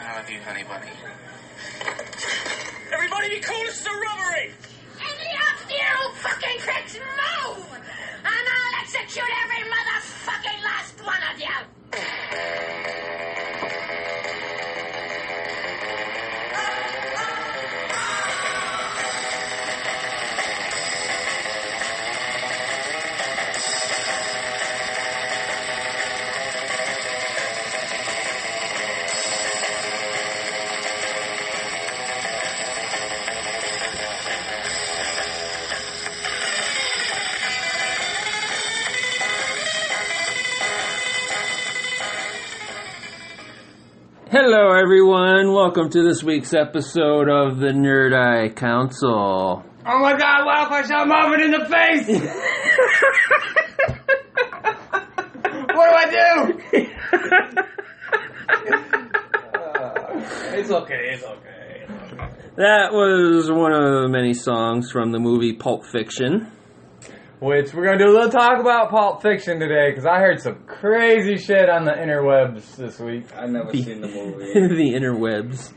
How have you, honey bunny? Everybody be cool, it's a robbery! Any of you fucking pricks move! And I'll execute every motherfucking last one of you! Hello, everyone. Welcome to this week's episode of the Nerd Eye Council. Oh my God! Wow! If I shot Marvin in the face, what do I do? It's okay. That was one of the many songs from the movie Pulp Fiction. Which we're gonna do a little talk about Pulp Fiction today, because I heard some crazy shit on the interwebs this week. I've never seen the movie. The interwebs.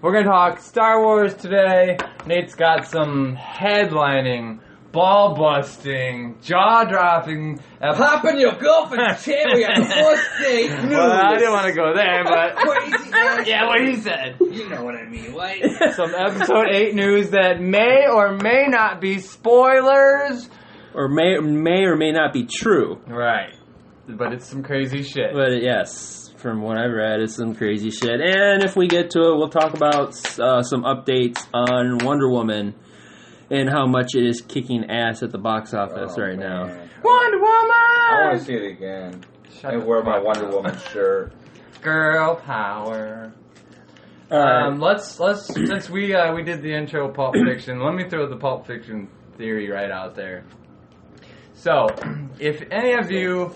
We're gonna talk Star Wars today. Nate's got some headlining, ball-busting, jaw-dropping... Popping your girlfriend's cherry on the first date. Well, I didn't want to go there, but... Crazy ass. Yeah, what he said. You know what I mean, right? Some episode 8 news that may or may not be spoilers. Or may or may not be true. Right. But it's some crazy shit. But yes, from what I've read, it's some crazy shit. And if we get to it, we'll talk about some updates on Wonder Woman and how much it is kicking ass at the box office right now. Wonder Woman! I want to see it again. And wear my Wonder Woman shirt. Girl power. Alright. Let's since we did the intro Pulp Fiction, let me throw the Pulp Fiction theory right out there. So, if any of you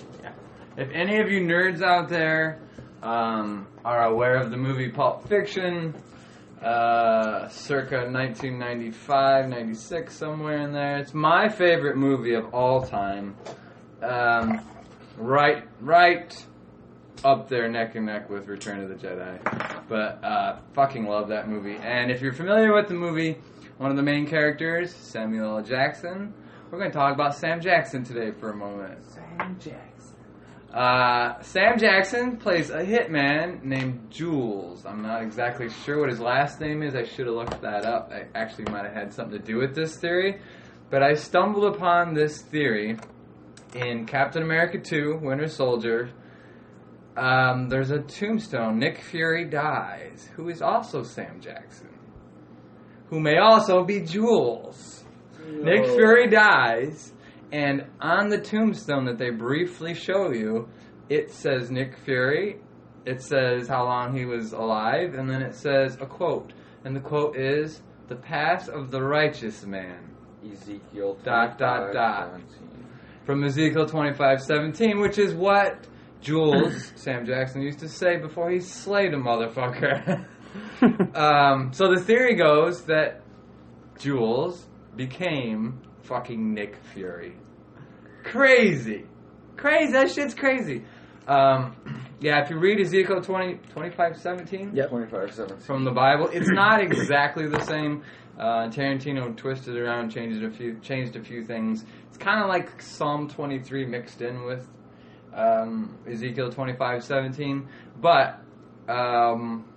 nerds out there are aware of the movie Pulp Fiction, circa 1995, 96, somewhere in there, it's my favorite movie of all time. Right up there, neck and neck with Return of the Jedi. But fucking love that movie. And if you're familiar with the movie, one of the main characters, Samuel L. Jackson. We're going to talk about Sam Jackson today for a moment. Sam Jackson. Sam Jackson plays a hitman named Jules. I'm not exactly sure what his last name is. I should have looked that up. I actually might have had something to do with this theory. But I stumbled upon this theory in Captain America 2, Winter Soldier. There's a tombstone. Nick Fury dies, who is also Sam Jackson, who may also be Jules. No. Nick Fury dies, and on the tombstone that they briefly show you, it says Nick Fury, it says how long he was alive, and then it says a quote. And the quote is, "The path of the righteous man." Ezekiel 25:17. From Ezekiel 25:17, which is what Jules, Sam Jackson, used to say before he slayed a motherfucker. So the theory goes that Jules became fucking Nick Fury. Crazy. That shit's crazy. Yeah, if you read Ezekiel 25:17 Yep. 25:17 from the Bible, it's not exactly the same. Tarantino twisted around, changed a few things. It's kind of like Psalm 23 mixed in with Ezekiel 25:17, but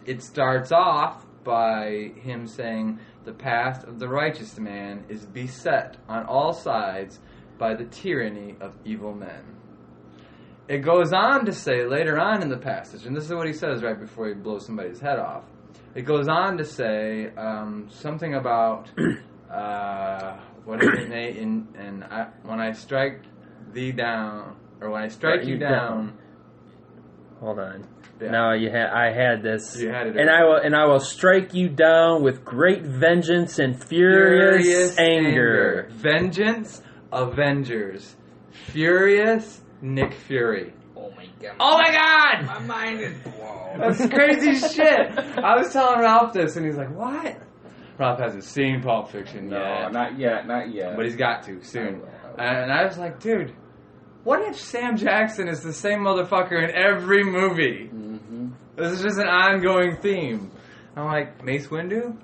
it starts off by him saying, "The path of the righteous man is beset on all sides by the tyranny of evil men." It goes on to say later on in the passage, and this is what he says right before he blows somebody's head off. It goes on to say something about what is it, Nate? When I strike thee down, or when I strike you down. Hold on. Yeah. No, I had this. You had it. And I will strike you down with great vengeance and furious anger. Vengeance, Avengers. Furious, Nick Fury. Oh my God. Oh my God! My mind is blown. That's crazy shit. I was telling Ralph this, and he's like, "What?" Ralph hasn't seen Pulp Fiction No, yet. not yet. But he's got to soon. I will. And I was like, dude, what if Sam Jackson is the same motherfucker in every movie? Mm-hmm. This is just an ongoing theme. I'm like, Mace Windu?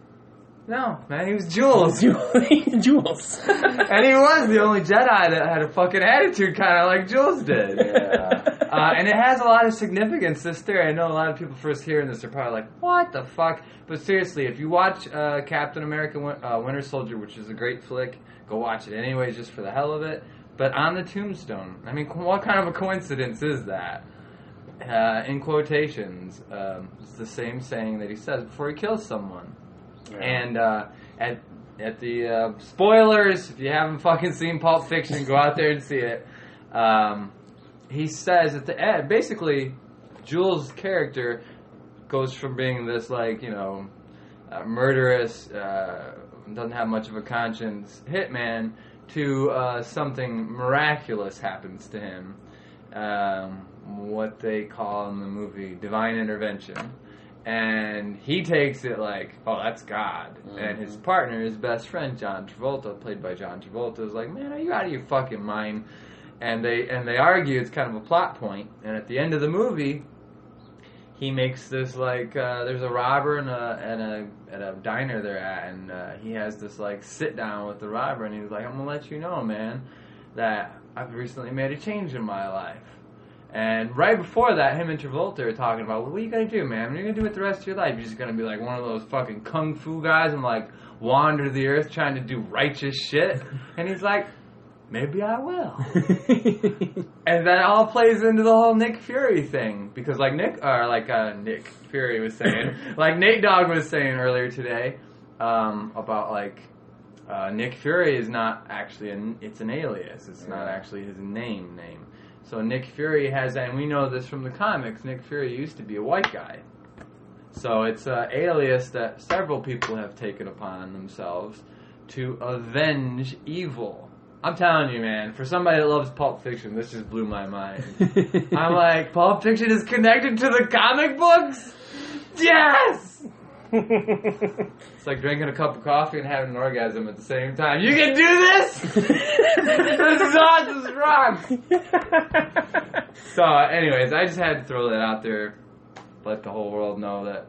No, man, he was Jules. Jules. And he was the only Jedi that had a fucking attitude kind of like Jules did. Yeah. And it has a lot of significance, this theory. I know a lot of people first hearing this are probably like, what the fuck? But seriously, if you watch Captain America Winter Soldier, which is a great flick, go watch it anyways just for the hell of it. But on the tombstone, I mean, what kind of a coincidence is that? In quotations, it's the same saying that he says before he kills someone. Yeah. And at the spoilers, if you haven't fucking seen Pulp Fiction, go out there and see it. He says at the end, basically, Jules' character goes from being this, like, you know, murderous, doesn't have much of a conscience hitman to something miraculous happens to him. What they call in the movie divine intervention. And he takes it like, oh, that's God. Mm-hmm. And his partner, his best friend, John Travolta, played by John Travolta, is like, man, are you out of your fucking mind? And they argue, it's kind of a plot point. And at the end of the movie, he makes this, like, there's a robber at a diner they're at, and he has this, like, sit down with the robber, and he's like, I'm going to let you know, man, that I've recently made a change in my life. And right before that, him and Travolta are talking about, well, what are you going to do, man? What are you going to do with the rest of your life? You're just going to be like one of those fucking kung fu guys and, like, wander the earth trying to do righteous shit? And he's like, maybe I will. And that all plays into the whole Nick Fury thing. Because like Nick Fury was saying, like Nate Dogg was saying earlier today, about, like, Nick Fury is not actually, it's an alias. It's not actually his name. So Nick Fury has, and we know this from the comics, Nick Fury used to be a white guy. So it's an alias that several people have taken upon themselves to avenge evil. I'm telling you, man, for somebody that loves Pulp Fiction, this just blew my mind. I'm like, Pulp Fiction is connected to the comic books? Yes! It's like drinking a cup of coffee and having an orgasm at the same time. You can do this? This is awesome, this rocks! So, anyways, I just had to throw that out there, let the whole world know that.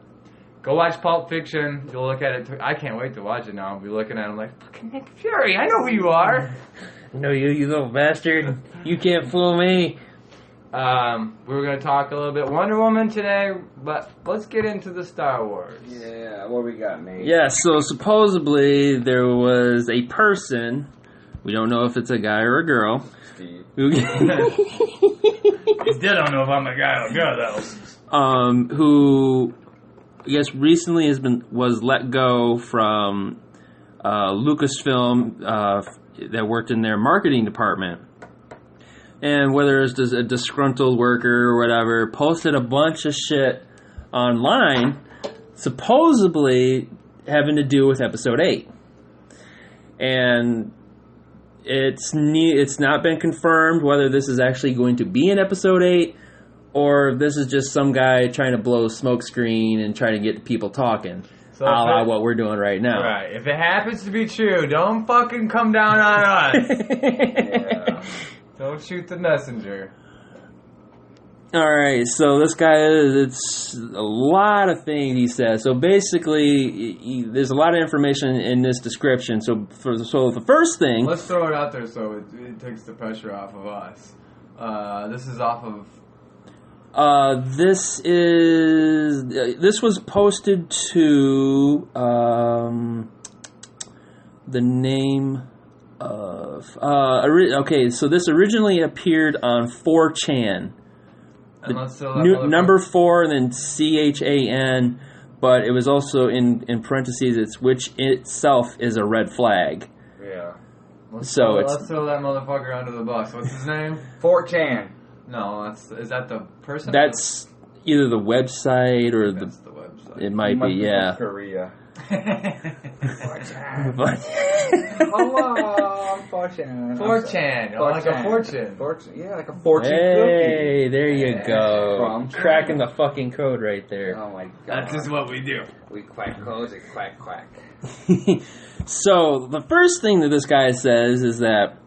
Go watch Pulp Fiction. You'll look at it. I can't wait to watch it now. I'll be looking at him like, fucking Nick Fury, I know who you are. No, you little bastard. You can't fool me. We were going to talk a little bit Wonder Woman today, but let's get into the Star Wars. Yeah, what we got, Nate? Yeah, so supposedly there was a person, we don't know if it's a guy or a girl. Steve. You still don't know if I'm a guy or a girl, though. Who, I guess, recently was let go from Lucasfilm that worked in their marketing department. And whether it's just a disgruntled worker or whatever, posted a bunch of shit online, supposedly having to do with Episode 8. And it's not been confirmed whether this is actually going to be in Episode 8 or if this is just some guy trying to blow a smoke screen and trying to get people talking. So a la what we're doing right now. Right. If it happens to be true, don't fucking come down on us. Yeah. Don't shoot the messenger. Alright, so this guy, it's a lot of things he says. So basically, there's a lot of information in this description. So the first thing... Let's throw it out there so it takes the pressure off of us. This is off of... This was posted to the name of okay, so this originally appeared on 4chan. Number 4 and then CHAN, but it was also in parentheses. It's which itself is a red flag. Yeah. Let's throw that motherfucker under the bus. What's his name? 4chan. No, is that the person? That's either the website or the website. It might be, yeah. Korea. 4chan. Hello, 4chan. 4chan. Like a fortune. Yeah, like a fortune cookie. Hey, there you go. Cracking the fucking code right there. Oh my god. That's just what we do. We quack codes and quack quack. So, the first thing that this guy says is that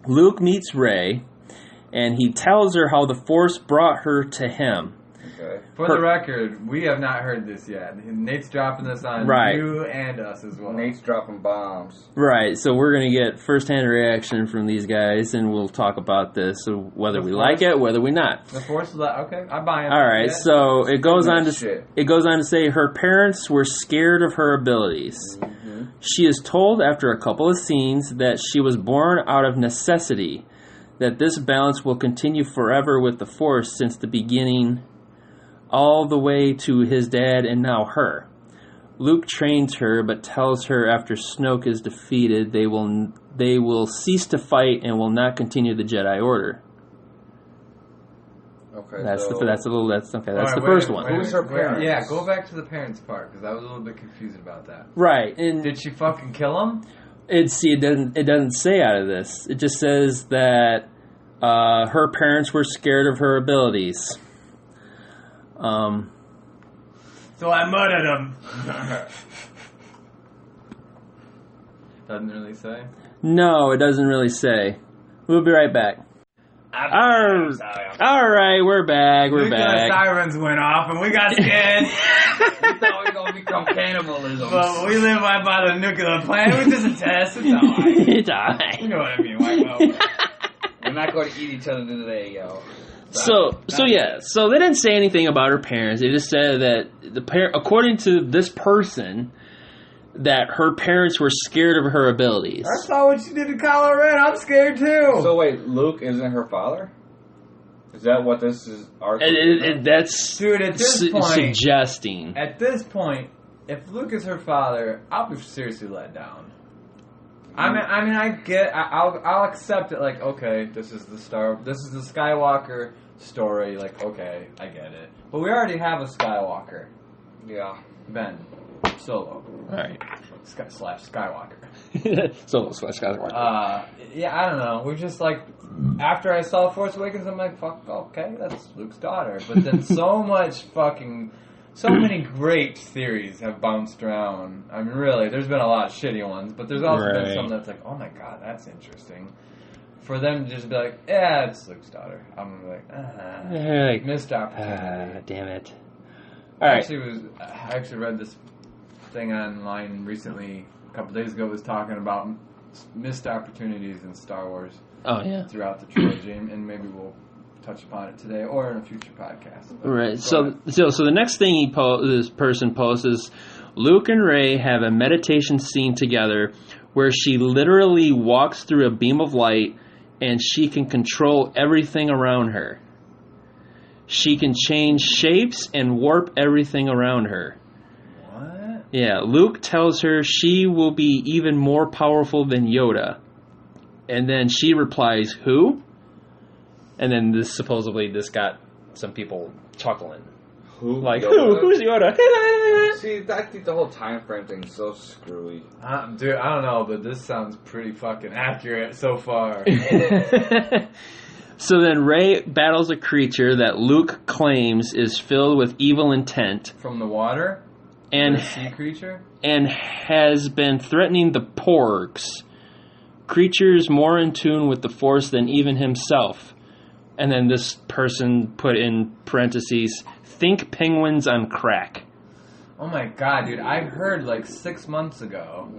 Luke meets Rey, and he tells her how the Force brought her to him. Okay. For the record, we have not heard this yet. Nate's dropping this on you and us as well. Nate's dropping bombs. Right, so we're going to get first-hand reaction from these guys, and we'll talk about this, so whether we like it, whether we not. The Force, okay, I buy it. All right, so it goes on to say her parents were scared of her abilities. Mm-hmm. She is told after a couple of scenes that she was born out of necessity, that this balance will continue forever with the Force since the beginning, all the way to his dad and now her. Luke trains her, but tells her after Snoke is defeated, they will cease to fight and will not continue the Jedi Order. Okay, that's so the first one. Who's her parents? Yeah, go back to the parents part because I was a little bit confused about that. Right, and did she fucking kill him? It doesn't say out of this. It just says that her parents were scared of her abilities. So I murdered him. Doesn't really say? No, it doesn't really say. We'll be right back. Alright, we're back. The sirens went off and we got scared. We thought we were going to become cannibalism. But we live right by the nuclear plant. It was just a test. It's alright. It's alright. You know what I mean, white Melbourne. We're not going to eat each other today, yo. So they didn't say anything about her parents. They just said that according to this person, that her parents were scared of her abilities. I saw what she did to Kylo Ren. I'm scared too. So wait, Luke isn't her father? Is that what this is? That's dude. At this point, suggesting. At this point, if Luke is her father, I'll be seriously let down. I mean, I'll accept it. Like, okay, this is the Skywalker story. Like, okay, I get it. But we already have a Skywalker. Yeah. Ben Solo. Right. Skywalker. Solo/Skywalker. Yeah, I don't know. We're just like, after I saw Force Awakens, I'm like, fuck, okay, that's Luke's daughter. But then so many great theories have bounced around. I mean, really, there's been a lot of shitty ones, but there's also been some that's like, oh my god, that's interesting. For them to just be like, yeah, it's Luke's daughter. I'm like, missed opportunity. Damn it. All right. I actually read this thing online recently, a couple days ago, was talking about missed opportunities in Star Wars. Oh, yeah. Throughout the trilogy, and maybe we'll touch upon it today or in a future podcast. Right. So the next thing this person posts is Luke and Rey have a meditation scene together where she literally walks through a beam of light and she can control everything around her. She can change shapes and warp everything around her. What? Yeah, Luke tells her she will be even more powerful than Yoda. And then she replies, who? And then this got some people chuckling. Who? Like, Yoda? who's Yoda? See, I think the whole time frame thing's so screwy. Dude, I don't know, but this sounds pretty fucking accurate so far. So then Rey battles a creature that Luke claims is filled with evil intent. From the water? And a sea creature? And has been threatening the Porgs. Creatures more in tune with the Force than even himself. And then this person put in parentheses, think penguins on crack. Oh my god, dude. I heard like 6 months ago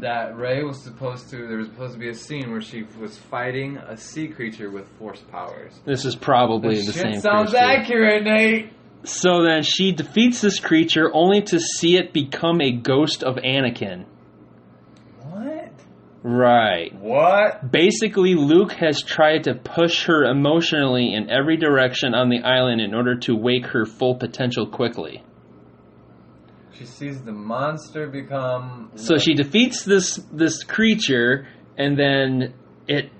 that Rey there was supposed to be a scene where she was fighting a sea creature with Force powers. This is probably the same creature. Sounds accurate, Nate! So then she defeats this creature only to see it become a ghost of Anakin. What? Right. What? Basically, Luke has tried to push her emotionally in every direction on the island in order to wake her full potential quickly. She sees the monster become... So she defeats this creature, and then it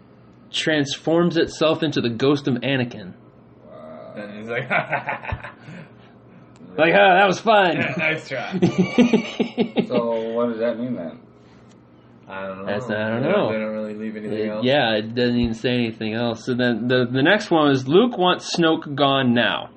transforms itself into the ghost of Anakin. And he's like... like, that was fun. Nice try. So what does that mean then? I don't know. I don't know. They don't really leave anything else. Yeah, it doesn't even say anything else. So then the next one is Luke wants Snoke gone now.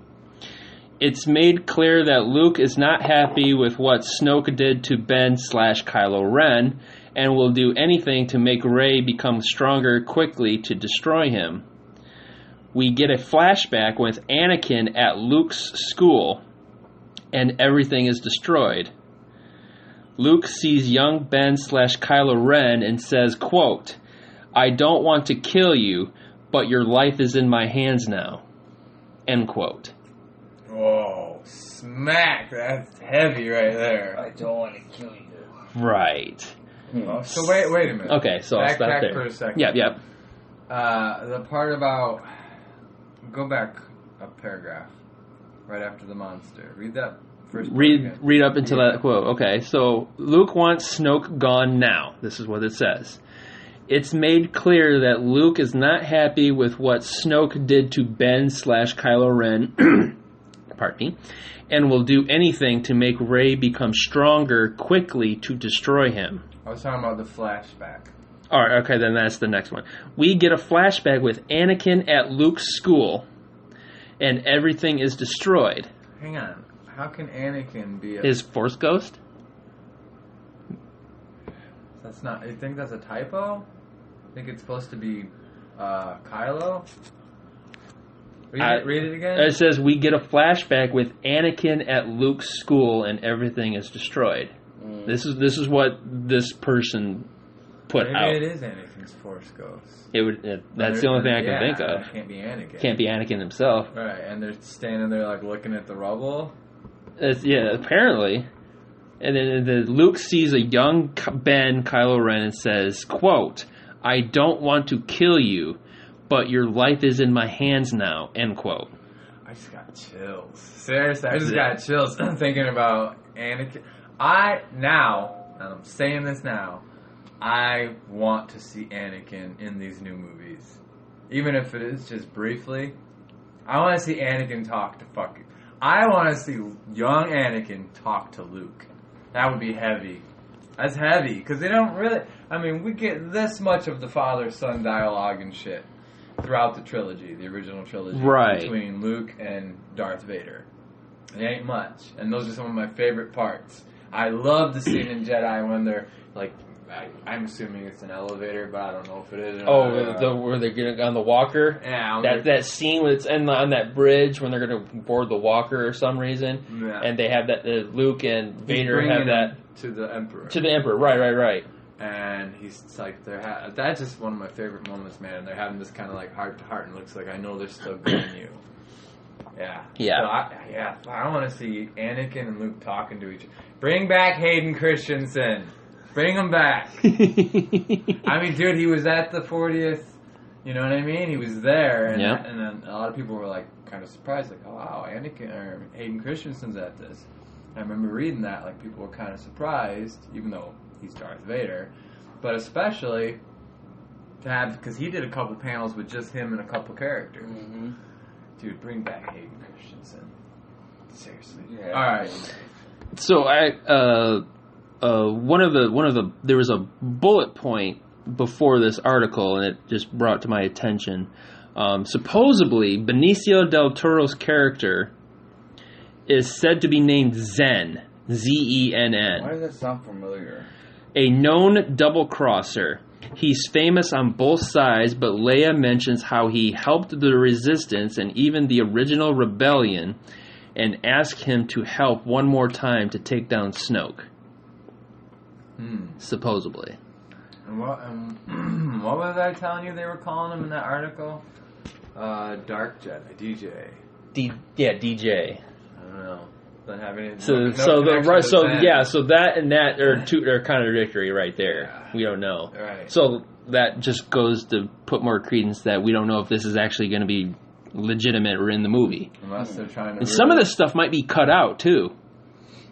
It's made clear that Luke is not happy with what Snoke did to Ben/Kylo Ren and will do anything to make Rey become stronger quickly to destroy him. we get a flashback with Anakin at Luke's school, and everything is destroyed. Luke sees young Ben / Kylo Ren and says, quote, "I don't want to kill you, but your life is in my hands now." End quote. Whoa, smack! That's heavy right there. I don't want to kill you. Right. Oh, so wait a minute. Okay, so I'll stop there. For a second. Yep. The part about... Go back a paragraph. Right after the monster. Read that first part again. Read up until that quote. Okay, so Luke wants Snoke gone now. This is what it says. It's made clear that Luke is not happy with what Snoke did to Ben / Kylo Ren, pardon me, and will do anything to make Rey become stronger quickly to destroy him. I was talking about the flashback. Alright, okay, then that's the next one. We get a flashback with Anakin at Luke's school, and everything is destroyed. Hang on. How can Anakin be a... His Force Ghost? That's not... You think that's a typo? Think it's supposed to be Kylo? Read it again? It says, we get a flashback with Anakin at Luke's school, and everything is destroyed. This is what this person put Maybe out. it is Anakin's Force Ghost. That's the only thing I can think of. That can't be Anakin. Can't be Anakin himself. Right, and they're standing there like looking at the rubble. Apparently. And then Luke sees a young Ben Kylo Ren and says, quote, "I don't want to kill you, but your life is in my hands now." End quote. I just got chills. Seriously, I just got chills thinking about Anakin. And I'm saying this now, I want to see Anakin in these new movies. Even if it is just briefly. I want to see Anakin talk to fucking... I want to see young Anakin talk to Luke. That would be heavy. That's heavy, because they don't really... I mean, we get this much of the father-son dialogue and shit throughout the trilogy, the original trilogy. Right. Between Luke and Darth Vader. It ain't much. And those are some of my favorite parts. I love the scene in Jedi when they're, like... I'm assuming it's an elevator, but I don't know if it is. Where they're getting on the walker? Yeah. That scene when it's on that bridge when they're going to board the walker or some reason. Yeah. And they have that, Luke and Vader have that. To the Emperor. To the Emperor, right. And he's like, that's just one of my favorite moments, man. They're having this kind of like heart to heart, and it looks like I know they're still getting you. Yeah. Yeah. So I want to see Anakin and Luke talking to each other. Bring back Hayden Christensen. Bring him back. I mean, dude, he was at the 40th. You know what I mean? He was there, and then a lot of people were like kind of surprised, like, "Oh wow, Hayden Christensen's at this." I remember reading that, like people were kind of surprised, even though he's Darth Vader, but especially to have, because he did a couple panels with just him and a couple characters. Mm-hmm. Dude, bring back Hayden Christensen. Seriously. Yeah. All right. So there was a bullet point before this article, and it just brought to my attention. Supposedly, Benicio del Toro's character is said to be named Zen, Zenn. Why does that sound familiar? A known double-crosser. He's famous on both sides, but Leia mentions how he helped the Resistance and even the original Rebellion, and asks him to help one more time to take down Snoke. Supposedly. And what was I telling you they were calling him in that article? Dark Jedi, DJ. DJ. I don't know. Don't have any. So that and that are contradictory right there. Yeah. We don't know. Right. So that just goes to put more credence that we don't know if this is actually going to be legitimate or in the movie. Unless they're trying to. And some of this stuff might be cut out too.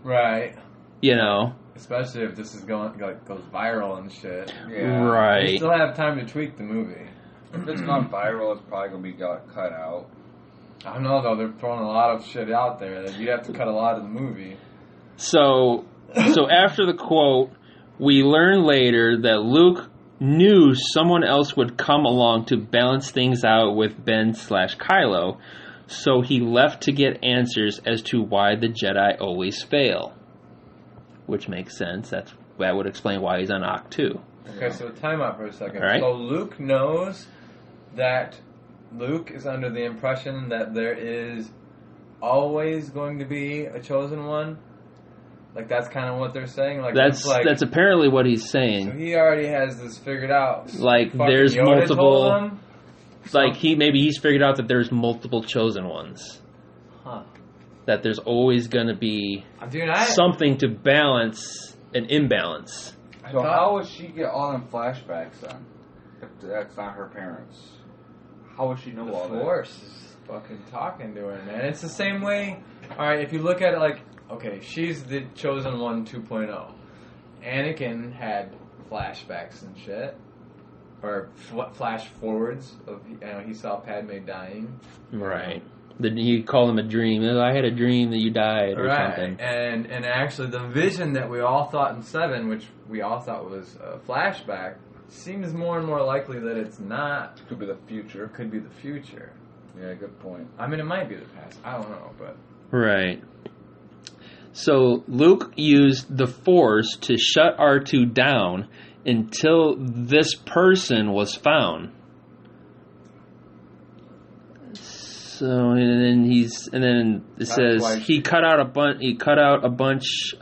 Right. You know. Especially if this is goes viral and shit. Yeah. Right. They still have time to tweak the movie. If it's gone viral, it's probably going to be cut out. I don't know, though. They're throwing a lot of shit out there that you'd have to cut a lot of the movie. So after the quote, we learn later that Luke knew someone else would come along to balance things out with Ben / Kylo, so he left to get answers as to why the Jedi always fail. Which makes sense. That would explain why he's on Ahch-To. Okay, so time out for a second. All right. So Luke knows that Luke is under the impression that there is always going to be a chosen one. Like, that's kind of what they're saying. Like, that's apparently what he's saying. So he already has this figured out. Like, Fucking there's Yoda multiple. told him. Like, he's figured out that there's multiple chosen ones. Huh. That there's always going to be Dude, something to balance an imbalance. So how would she get all them flashbacks then? If that's not her parents, how would she know all that? The Force is fucking talking to her, man. It's the same way. All right, if you look at it like, okay, she's the chosen one 2.0. Anakin had flashbacks and shit, or flash forwards of he saw Padme dying. Right. You call him a dream. I had a dream that you died or something. And actually the vision that we all thought in 7, which we all thought was a flashback, seems more and more likely that it's not. Could be the future. Could be the future. Yeah, good point. I mean, it might be the past. I don't know, but... Right. So Luke used the Force to shut R2 down until this person was found. So and then it says he cut out a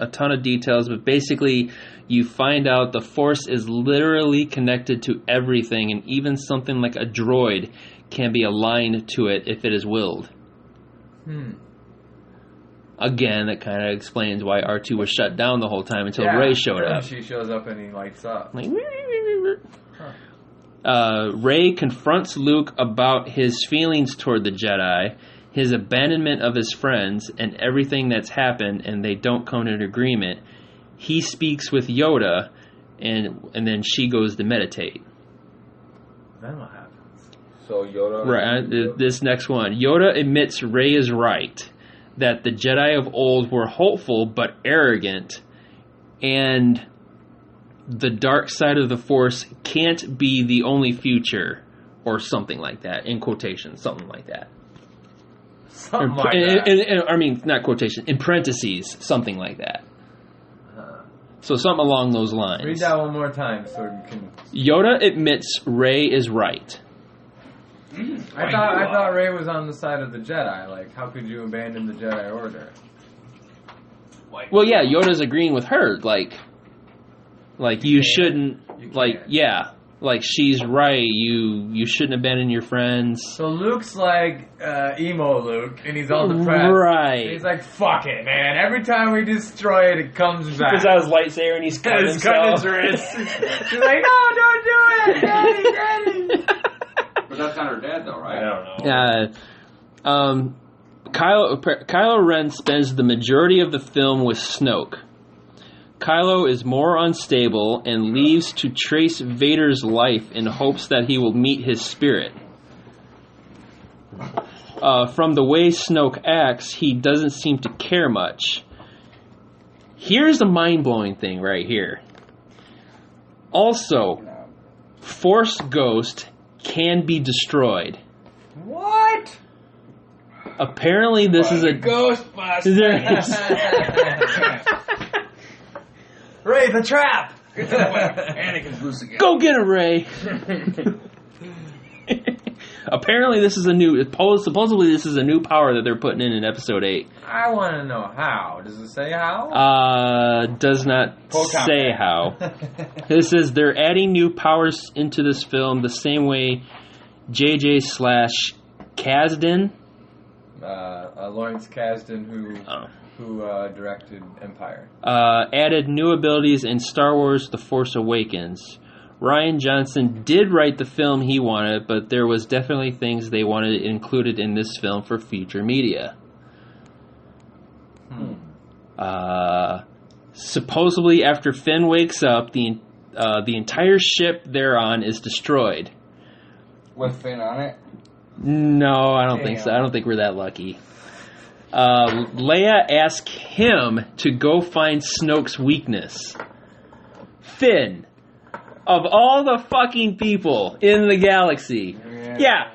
ton of details, but basically you find out the Force is literally connected to everything, and even something like a droid can be aligned to it if it is willed. Again, that kind of explains why R2 was shut down the whole time until Rey showed up. She shows up and he lights up. Like, Rey confronts Luke about his feelings toward the Jedi, his abandonment of his friends, and everything that's happened, and they don't come to an agreement. He speaks with Yoda, and then she goes to meditate. Then what happens? So Yoda... Right, this next one. Yoda admits Rey is right, that the Jedi of old were hopeful but arrogant, and the dark side of the Force can't be the only future, or something like that, in quotation, something like that. Something like that. I mean, not quotation, in parentheses, something like that. So something along those lines. Read that one more time so we can... Yoda admits Rey is right. I thought Rey was on the side of the Jedi. Like, how could you abandon the Jedi Order? Well, yeah, Yoda's agreeing with her. Like you shouldn't. Like, yeah, like she's right. You shouldn't abandon your friends. So Luke's like emo Luke, and he's all depressed. Right. And he's like, "Fuck it, man! Every time we destroy it, it comes back." He pulls out his lightsaber and he's cutting himself. His wrist. She's like, "No, don't do it, Daddy." But that's not her dad, though, right? I don't know. Kylo Ren spends the majority of the film with Snoke. Kylo is more unstable and leaves to trace Vader's life in hopes that he will meet his spirit. From the way Snoke acts, he doesn't seem to care much. Here's the mind-blowing thing right here. Also, Force Ghost can be destroyed. What? Apparently, this is a Ghostbusters. Ray, the trap! Anakin's loose again. Go get her, Ray! Apparently, this is a new. Supposedly, this is a new power that they're putting in Episode 8. I want to know how. Does it say how? Does not say how. It says they're adding new powers into this film the same way JJ/Kasdan. Lawrence Kasdan, who directed Empire. Added new abilities in Star Wars The Force Awakens. Rian Johnson did write the film he wanted, but there was definitely things they wanted included in this film for future media. Supposedly, after Finn wakes up, the entire ship they're on is destroyed. With Finn on it? No, I don't think so. I don't think we're that lucky. Leia asks him to go find Snoke's weakness. Finn, of all the fucking people in the galaxy, yeah,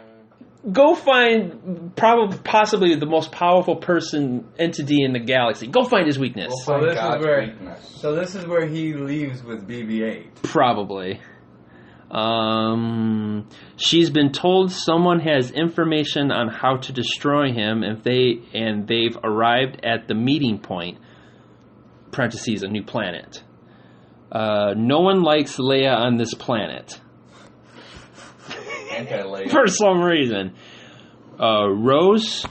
go find possibly the most powerful entity in the galaxy. Go find his weakness. So this is where he leaves with BB-8. Probably. She's been told someone has information on how to destroy him and they've arrived at the meeting point. Parentheses, a new planet. No one likes Leia on this planet. Anti-Leia. For some reason. Rose?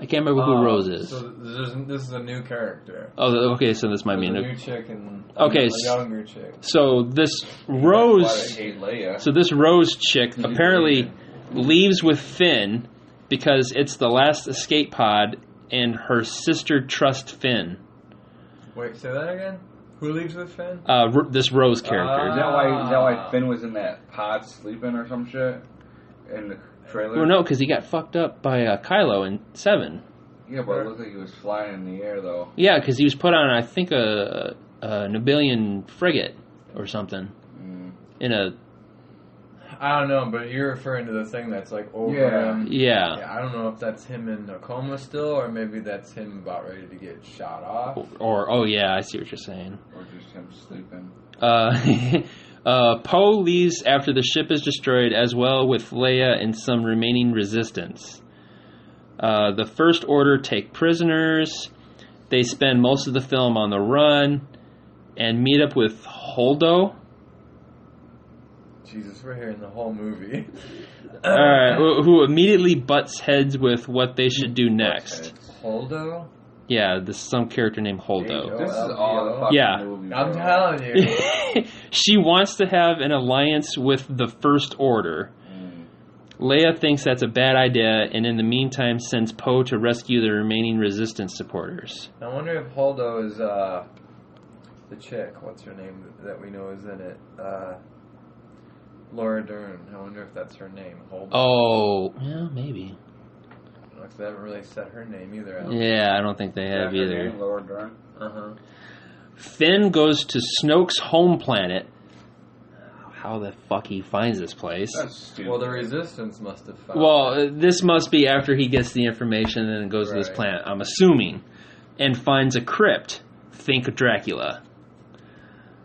I can't remember who Rose is. So this is a new character. Oh, okay, so this might be a There's new... a new chick and Okay, a younger chick. So this Why Rose... they hate Leia. So this Rose chick apparently leaves with Finn because it's the last escape pod and her sister trusts Finn. Wait, say that again? Who leaves with Finn? This Rose character. Is that why Finn was in that pod sleeping or some shit in the trailer? Well, no, because he got fucked up by Kylo in 7. Yeah, but it looked like he was flying in the air though. Yeah, because he was put on, I think, a Nibelian frigate or something. In a... I don't know, but you're referring to the thing that's like over Yeah. him. Yeah. I don't know if that's him in a coma still, or maybe that's him about ready to get shot off. Or, oh yeah, I see what you're saying. Or just him sleeping. Poe leaves after the ship is destroyed, as well with Leia and some remaining resistance. The First Order take prisoners. They spend most of the film on the run and meet up with Holdo. Jesus, we're hearing the whole movie. Alright, who immediately butts heads with what they should do next. Holdo? Yeah, this is some character named Holdo. This is all the fucking Yeah. movie. I'm bro. telling you. She wants to have an alliance with the First Order. Leia thinks that's a bad idea, and in the meantime sends Poe to rescue the remaining Resistance supporters. I wonder if Holdo is the chick. What's her name that we know is in it? Laura Dern. I wonder if that's her name. Holdo. Oh, yeah, maybe. Because they haven't really said her name either. Yeah, I don't think they have Her either. name, Laura Dern. Uh-huh. Finn goes to Snoke's home planet. How the fuck he finds this place? That's stupid. Well, the Resistance must have found Well, this must be after he gets the information and then goes to this Right. planet, I'm assuming, and finds a crypt. Think Dracula.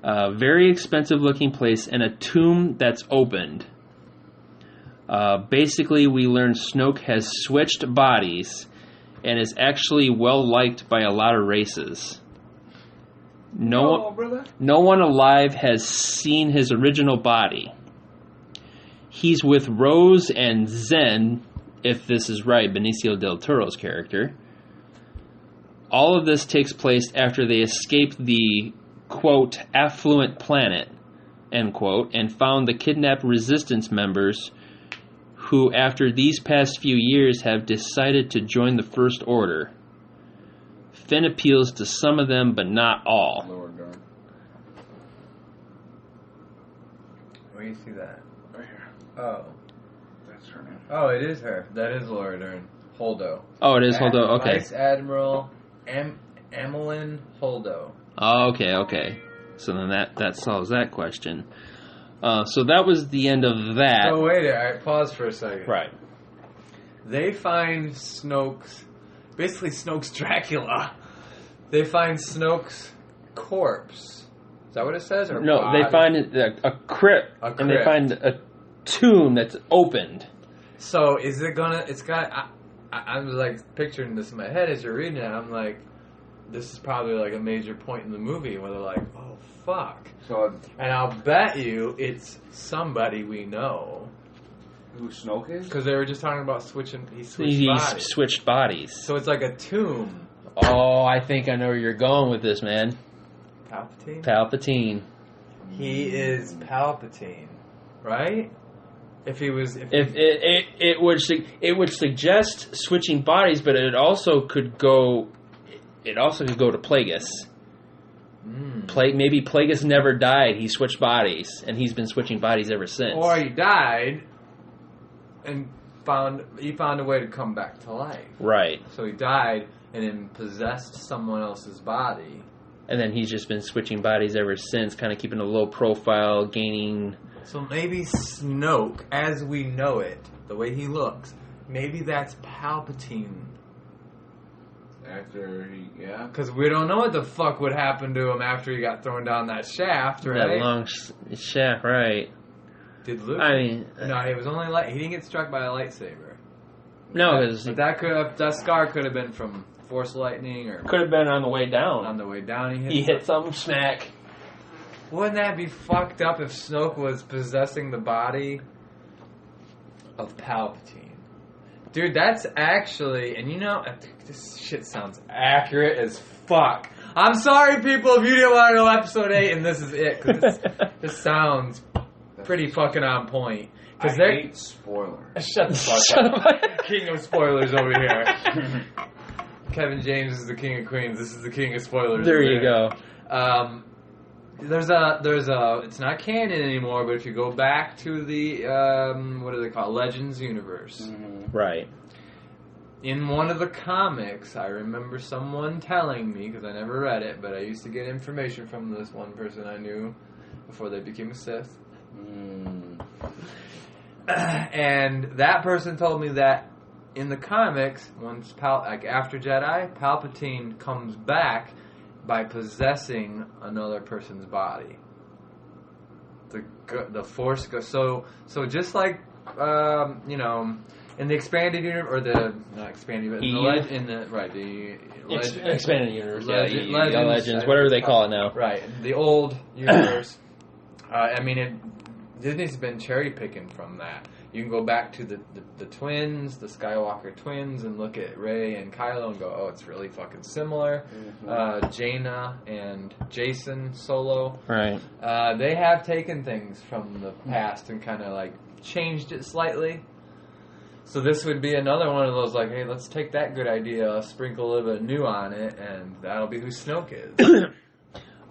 A very expensive looking place and a tomb that's opened. Basically, we learn Snoke has switched bodies and is actually well liked by a lot of races. No one alive has seen his original body. He's with Rose and Zen, if this is right, Benicio del Toro's character. All of this takes place after they escape the, quote, affluent planet, end quote, and found the kidnapped Resistance members who, after these past few years, have decided to join the First Order. Finn appeals to some of them, but not all. Laura Dern. Where do you see that? Right here. Oh. That's her name. Oh, it is her. That is Laura Dern. Holdo. Oh, it is Holdo. Okay. Vice Admiral Emmeline Holdo. Oh, okay. So then that solves that question. So that was the end of that. Oh, wait. All right, pause for a second. Right. They find Snoke's... Basically, Snoke's Dracula. They find Snoke's corpse. Is that what it says? Or No, body? they find a crypt, and they crypt. find a tomb that's opened. So, is it gonna... It's got... I'm like picturing this in my head as you're reading it. I'm like, this is probably like a major point in the movie where they're like, oh, fuck. So, And I'll bet you it's somebody we know. who Snoke is? Because they were just talking about switching... He switched He bodies. switched bodies. So it's like a tomb. Oh, I think I know where you're going with this, man. Palpatine? Palpatine. He is Palpatine, right? If he was... It would suggest switching bodies, but it also could go. It also could go to Plagueis. Maybe Plagueis never died. He switched bodies, and he's been switching bodies ever since. Or he died and found a way to come back to life. Right. So he died and then possessed someone else's body. And then he's just been switching bodies ever since, kind of keeping a low profile, gaining... So maybe Snoke, as we know it, the way he looks, maybe that's Palpatine. After he, yeah. Because we don't know what the fuck would happen to him after he got thrown down that shaft, right? That long shaft, right. Did Luke? I mean, no, it was only he didn't get struck by a lightsaber. no, because But that scar could have been from Force lightning or could have been on the way down. on the way down. He hit something, smack. Wouldn't that be fucked up if Snoke was possessing the body of Palpatine? Dude, that's actually, and you know, this shit sounds accurate as fuck. I'm sorry, people, if you didn't want to know episode 8 and this is it, because this sounds pretty fucking on point. I They're hate spoilers. Shut the fuck up. King of spoilers over here. Kevin James is the king of queens. This is the king of spoilers. There over you here. go. There's a. It's not canon anymore, but if you go back to the what do they call it? Legends universe. Right. In one of the comics, I remember someone telling me, because I never read it, but I used to get information from this one person I knew before they became a Sith. And that person told me that in the comics, once after Jedi, Palpatine comes back by possessing another person's body. The Force goes so just like you know, in the expanded universe, or the not expanded, but the Expanded universe, Legends, Legends, whatever they call it now. Right, the old universe. I mean, Disney's been cherry picking from that. You can go back to the twins, the Skywalker twins, and look at Rey and Kylo and go, oh, it's really fucking similar. Jaina and Jason Solo. Right. They have taken things from the past and kind of like changed it slightly. So this would be another one of those like, hey, let's take that good idea, sprinkle a little bit new on it, and that'll be who Snoke is.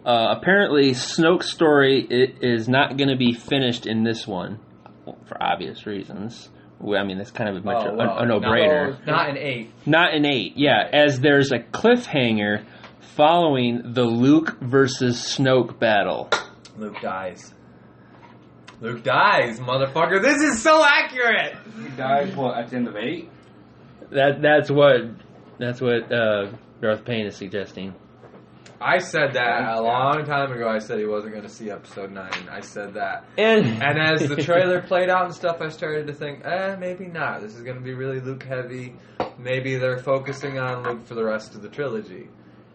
Apparently, Snoke's story is not going to be finished in this one, for obvious reasons. I mean, that's kind of a no-brainer. Not in 8. Not in 8, yeah, as there's a cliffhanger following the Luke versus Snoke battle. Luke dies. Luke dies, motherfucker. This is so accurate! He dies, what, at the end of 8? That's what Darth Payne is suggesting. I said that a long time ago. I said he wasn't going to see episode 9. I said that. And as the trailer played out and stuff, I started to think, maybe not. This is going to be really Luke heavy. Maybe they're focusing on Luke for the rest of the trilogy.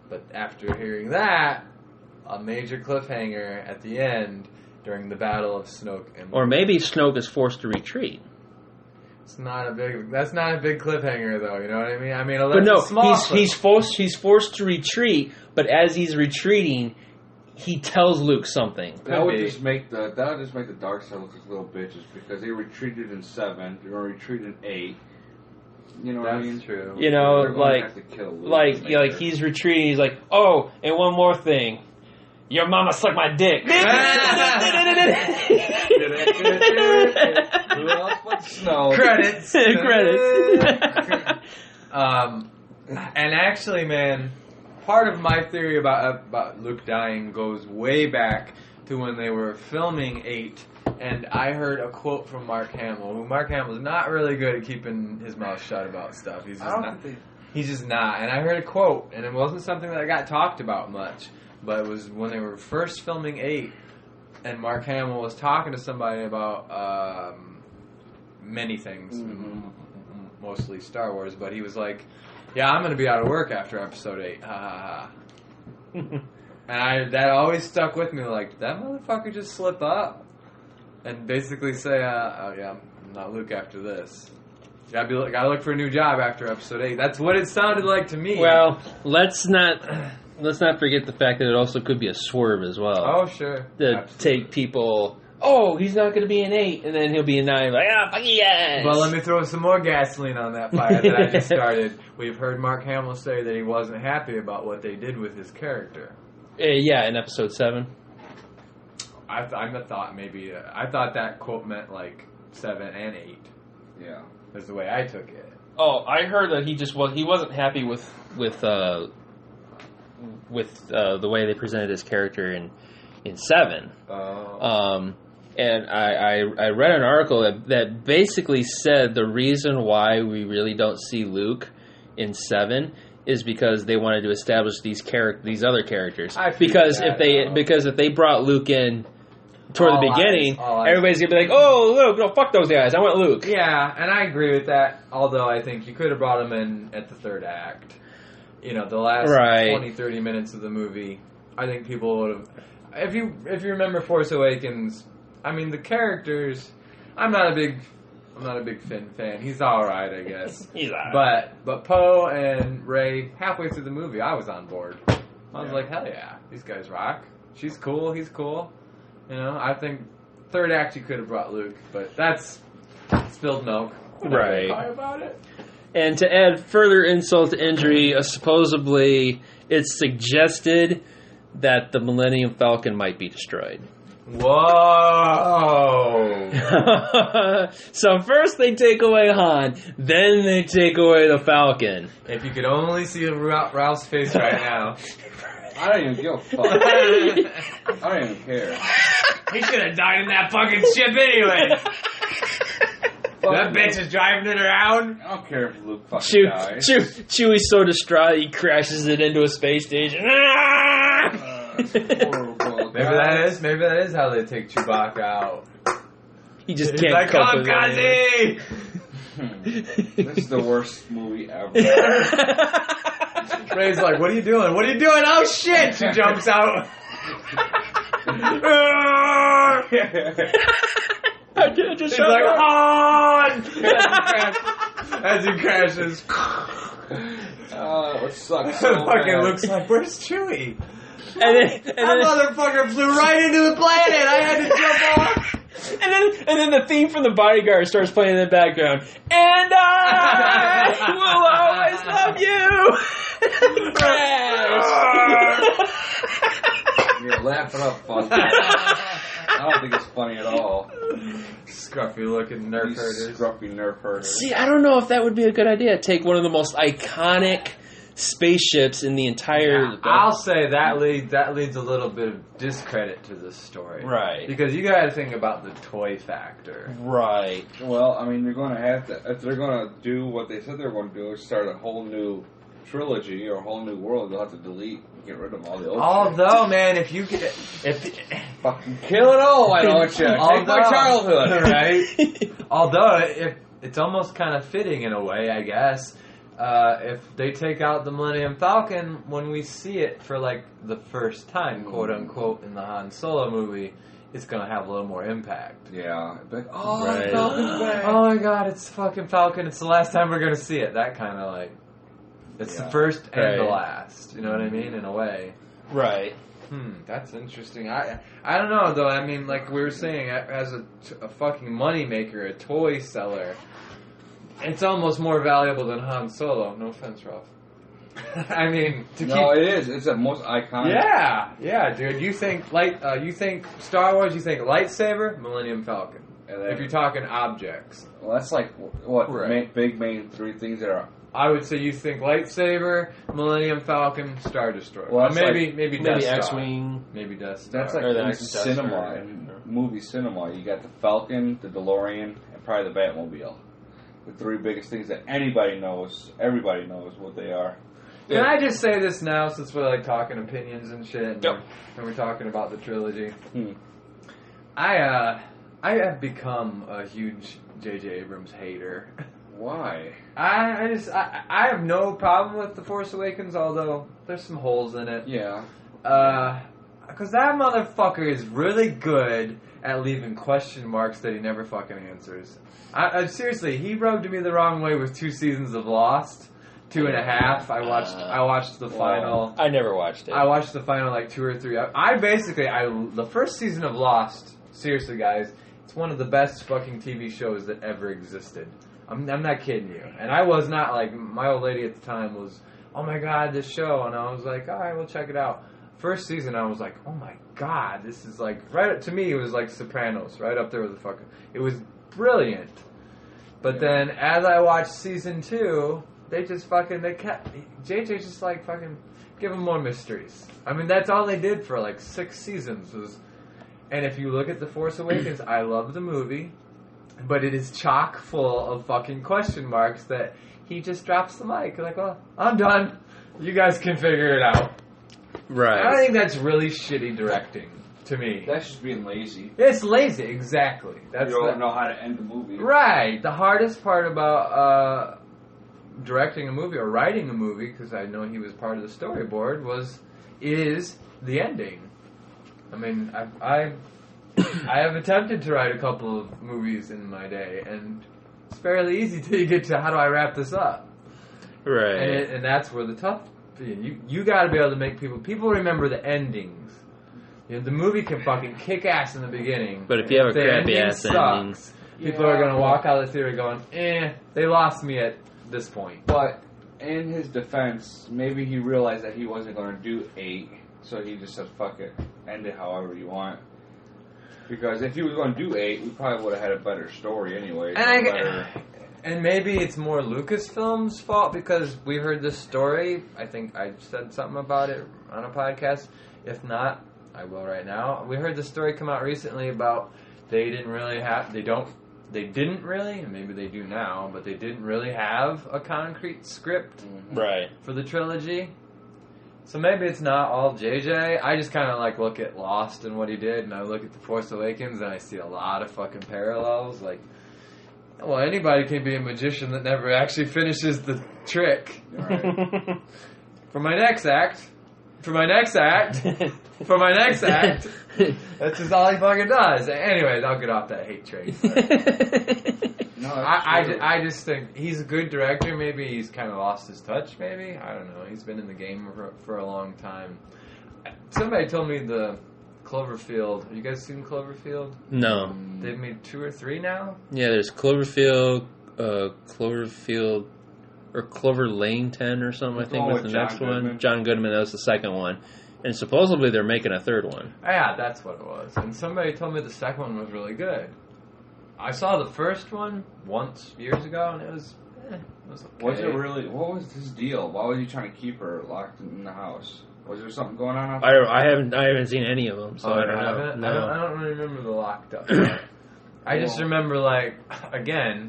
But after hearing that, a major cliffhanger at the end during the battle of Snoke and Luke. Or maybe Snoke is forced to retreat. That's not a big cliffhanger, though. You know what I mean? I mean, but no, he's he's forced to retreat. But as he's retreating, he tells Luke something. That would just make the dark side look like little bitches because they retreated in 7. They're going to retreat in 8. You know what I mean? That's true. You know, they're going to have to kill Luke like he's retreating. He's like, oh, and one more thing. Your mama sucked my dick. Who else but Snow? Credits. Credits. And actually, man, part of my theory about Luke dying goes way back to when they were filming 8, and I heard a quote from Mark Hamill. Who Mark Hamill's not really good at keeping his mouth shut about stuff. He's just not. And I heard a quote, and it wasn't something that got talked about much. But it was when they were first filming 8, and Mark Hamill was talking to somebody about many things, mostly Star Wars, but he was like, yeah, I'm going to be out of work after episode 8, ha ha ha. And that always stuck with me, like, did that motherfucker just slip up? And basically say, oh yeah, I'm not Luke after this. Gotta look for a new job after episode 8. That's what it sounded like to me. Well, let's not forget the fact that it also could be a swerve as well. Oh, sure. To take people, oh, he's not going to be in 8, and then he'll be in 9, like, fuck yes! Well, let me throw some more gasoline on that fire that I just started. We've heard Mark Hamill say that he wasn't happy about what they did with his character. Yeah, in episode 7. I thought that quote meant like 7 and 8. Yeah. That's the way I took it. Oh, I heard that he wasn't happy with the way they presented his character in 7. And I read an article that basically said the reason why we really don't see Luke in 7 is because they wanted to establish these other characters. Because if they brought Luke in toward All the beginning, eyes, all eyes. everybody's gonna be like, "Oh, Luke! No, fuck those guys. I want Luke." Yeah, and I agree with that. Although I think you could have brought him in at the third act. You know, the last Right. 20, 30 minutes of the movie. I think people would have. If you remember Force Awakens, I mean the characters. I'm not a big Finn fan. He's all right, I guess. He's alright. But Poe and Rey, halfway through the movie, I was on board. I was like, hell yeah, these guys rock. She's cool. He's cool. You know, I think third act you could have brought Luke, but that's spilled milk. Right. Sorry about it. And to add further insult to injury, supposedly it's suggested that the Millennium Falcon might be destroyed. Whoa! So first they take away Han, then they take away the Falcon. If you could only see Ralph's face right now. I don't even give a fuck. I don't even care. He should have died in that fucking ship anyway. That bitch is driving it around. I don't care if Luke fucking dies. Chewie's so distraught he crashes it into a space station. Horrible. Maybe that is how they take Chewbacca out. He just He's can't like, cope come, with it. Kazi! This is the worst movie ever. Rey's like, what are you doing? What are you doing? Oh shit! She jumps out. Just She's shut like, up. Han! As he crashes. It sucks so Fucking bad. looks like, where's Chewie? And then That motherfucker flew right into the planet. I had to jump off. And then the theme from The Bodyguard starts playing in the background. And I will always love you. Crash. You're laughing up, fuck. I don't think it's funny at all. Scruffy looking nerf These herders. scruffy nerf herders. See, I don't know if that would be a good idea. Take one of the most iconic spaceships in the entire. I'll say that leads a little bit of discredit to this story. Right. Because you gotta think about the toy factor. Right. Well, I mean, they're going to have to, if they're going to do what they said they were going to do, is start a whole new trilogy or a whole new world, they'll have to delete and get rid of all the old shit. Although, man, if Fucking kill it all, why don't you? Take my childhood. Right? Although, if it's almost kind of fitting in a way, I guess. If they take out the Millennium Falcon, when we see it for like the first time, quote unquote, in the Han Solo movie, it's gonna have a little more impact. Yeah. Like, oh, Right. Falcon's back. Oh my god, it's fucking Falcon. It's the last time we're gonna see it. That kind of like, it's the first and the Right. last. You know what I mean? In a way. Right. That's interesting. I don't know though. I mean, like we were saying, as a fucking moneymaker, a toy seller, it's almost more valuable than Han Solo. No offense, Ralph. I mean, No, it is. It's the most iconic. yeah, dude. You think you think Star Wars? You think lightsaber, Millennium Falcon. And then- If you're talking objects, Well, that's like, what, Right. main three things that are... I would say you think lightsaber, Millennium Falcon, Star Destroyer. Well, Or that's maybe Maybe Death Star. X-Wing. Maybe Death Star. That's like Or the in X-Duster. cinema, in movie cinema. You got the Falcon, the DeLorean, and probably the Batmobile. The three biggest things that everybody knows what they are. Can I just say this now, since we're like talking opinions and shit, and, Yep. and we're talking about the trilogy? Hmm. I have become a huge J.J. Abrams hater. Why? I have no problem with The Force Awakens, although there's some holes in it. Yeah. Because that motherfucker is really good at leaving question marks that he never fucking answers. I seriously, he rubbed me the wrong way with 2 seasons of Lost. 2.5. I watched the final. I never watched it. I watched the final like 2 or 3. The first season of Lost. Seriously, guys, it's one of the best fucking TV shows that ever existed. I'm not kidding you. And I was not like, my old lady at the time was, oh my god, this show, and I was like, all right, we'll check it out. First season, I was like, oh my god, this is like right to me. It was like Sopranos, right up there with the fucking. It was brilliant. But then as I watched season 2. They kept JJ just like fucking give them more mysteries. I mean, that's all they did for like 6 seasons was. And if you look at The Force Awakens, I love the movie, but it is chock full of fucking question marks that he just drops the mic like, well, I'm done. You guys can figure it out. Right. I think that's really shitty directing. to me. That's just being lazy. It's lazy, exactly. That's You don't know how to end the movie. right. The hardest part about directing a movie or writing a movie, because I know he was part of the storyboard, is the ending. I mean, I have attempted to write a couple of movies in my day, and it's fairly easy till you get to how do I wrap this up, Right. and that's where the tough. You got to be able to make people remember the endings. You know, the movie can fucking kick ass in the beginning, But if you have a the crappy ending ass sucks, ending, people are gonna walk out of the theater going, they lost me at this point. But in his defense, maybe he realized that he wasn't going to do 8, so he just said, fuck it, end it however you want. Because if he was going to do 8, we probably would have had a better story anyway. And maybe it's more Lucasfilm's fault because we heard this story. I think I said something about it on a podcast. If not, I will right now. We heard the story come out recently about they didn't really, and maybe they do now, but they didn't really have a concrete script right. for the trilogy. So maybe it's not all JJ. I just kind of like look at Lost and what he did, and I look at The Force Awakens, and I see a lot of fucking parallels. Like, well, anybody can be a magician that never actually finishes the trick. Right. For my next act, that's just all he fucking does. Anyways, I'll get off that hate train. No, I just think he's a good director. Maybe he's kind of lost his touch, maybe. I don't know. He's been in the game for a long time. Somebody told me the Cloverfield. Have you guys seen Cloverfield? No. They've made 2 or 3 now? Yeah, there's Cloverfield, or Clover Lane 10 or something, I The think one was the with next John one. Goodman. John Goodman, that was the second one. And supposedly they're making a third one. Yeah, that's what it was. And somebody told me the second one was really good. I saw the first one once years ago, and it was okay. Was it really? What was his deal? Why was he trying to keep her locked in the house? Was there something going on? I haven't seen any of them, so I don't know. haven't? No. I don't really remember the locked up part. I just remember, like, again,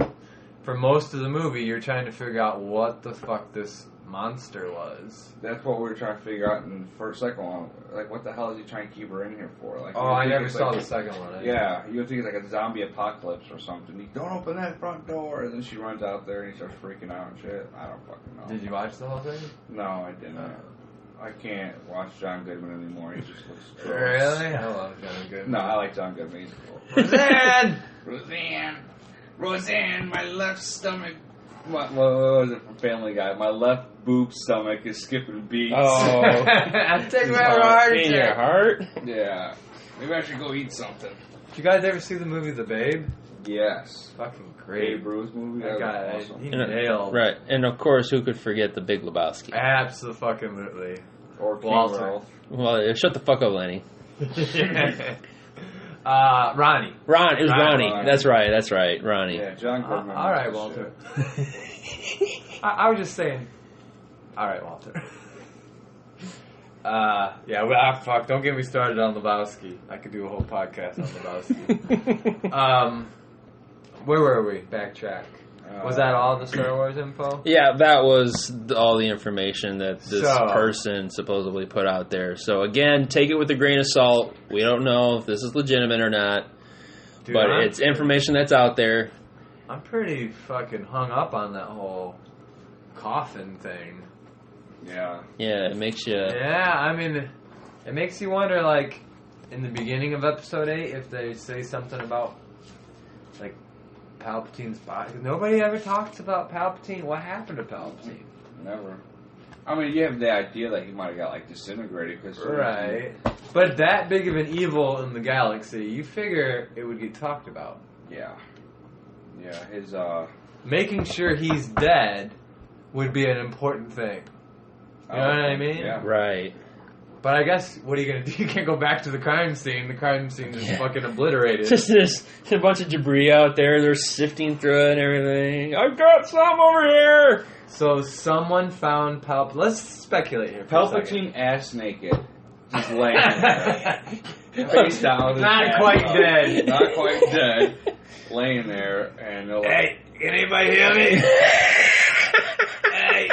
for most of the movie, you're trying to figure out what the fuck this monster was. That's what we were trying to figure out in the first, second one. Like, what the hell is he trying to keep her in here for? Like, Oh, you I think never it's saw like- the second one. Yeah, you would think it's like a zombie apocalypse or something. You don't open that front door, and then she runs out there and he starts freaking out and shit. I don't fucking know. Did you watch the whole thing? No, I didn't. I can't watch John Goodman anymore. He just looks gross. Really? I love John Goodman. No, I like John Goodman. He's cool. Roseanne, my left stomach. What was it from Family Guy? My left boob stomach is skipping beats. Oh. I'm taking my heart In your heart? Yeah. Maybe I should go eat something. Did you guys ever see the movie The Babe? Yes. Fucking great. Babe Ruth movie. That That guy, was awesome. he nailed. Right. And of course, who could forget the Big Lebowski? Absolutely. Or King Walter. Ralph. Well, shut the fuck up, Lenny. Ronnie. It was Ronnie. Ronnie. That's right, Ronnie. Yeah, John Goodman. All right, was Walter. shit. I was just saying. All right, Walter. Fuck. Don't get me started on Lebowski. I could do a whole podcast on Lebowski. Where were we? Backtrack. Was that all the Star Wars info? Yeah, that was all the information that this So- person supposedly put out there. So again, take it with a grain of salt. We don't know if this is legitimate or not, Dude, but it's information that's out there. I'm pretty fucking hung up on that whole coffin thing. Yeah. Yeah, it makes you. Yeah, I mean, it makes you wonder, like, in the beginning of Episode 8, if they say something about, like, Palpatine's body. Nobody ever talks about Palpatine. What happened to Palpatine? Never. I mean, you have the idea that he might have got, like, disintegrated. Cause Right. But that big of an evil in the galaxy, you figure it would get talked about. Yeah. Yeah, his, Making sure he's dead would be an important thing. You know what I mean? Yeah. Right. But I guess, what are you going to do? You can't go back to the crime scene. The crime scene is fucking obliterated. Just there's a bunch of debris out there. They're sifting through it and everything. I've got some over here. So someone found Palpatine. Let's speculate here. For a second. Palpatine ass naked. Just laying there. Face down. with his Not ass quite up. dead. Not quite dead. Laying there, and they're like, Hey, can anybody hear me? Hey.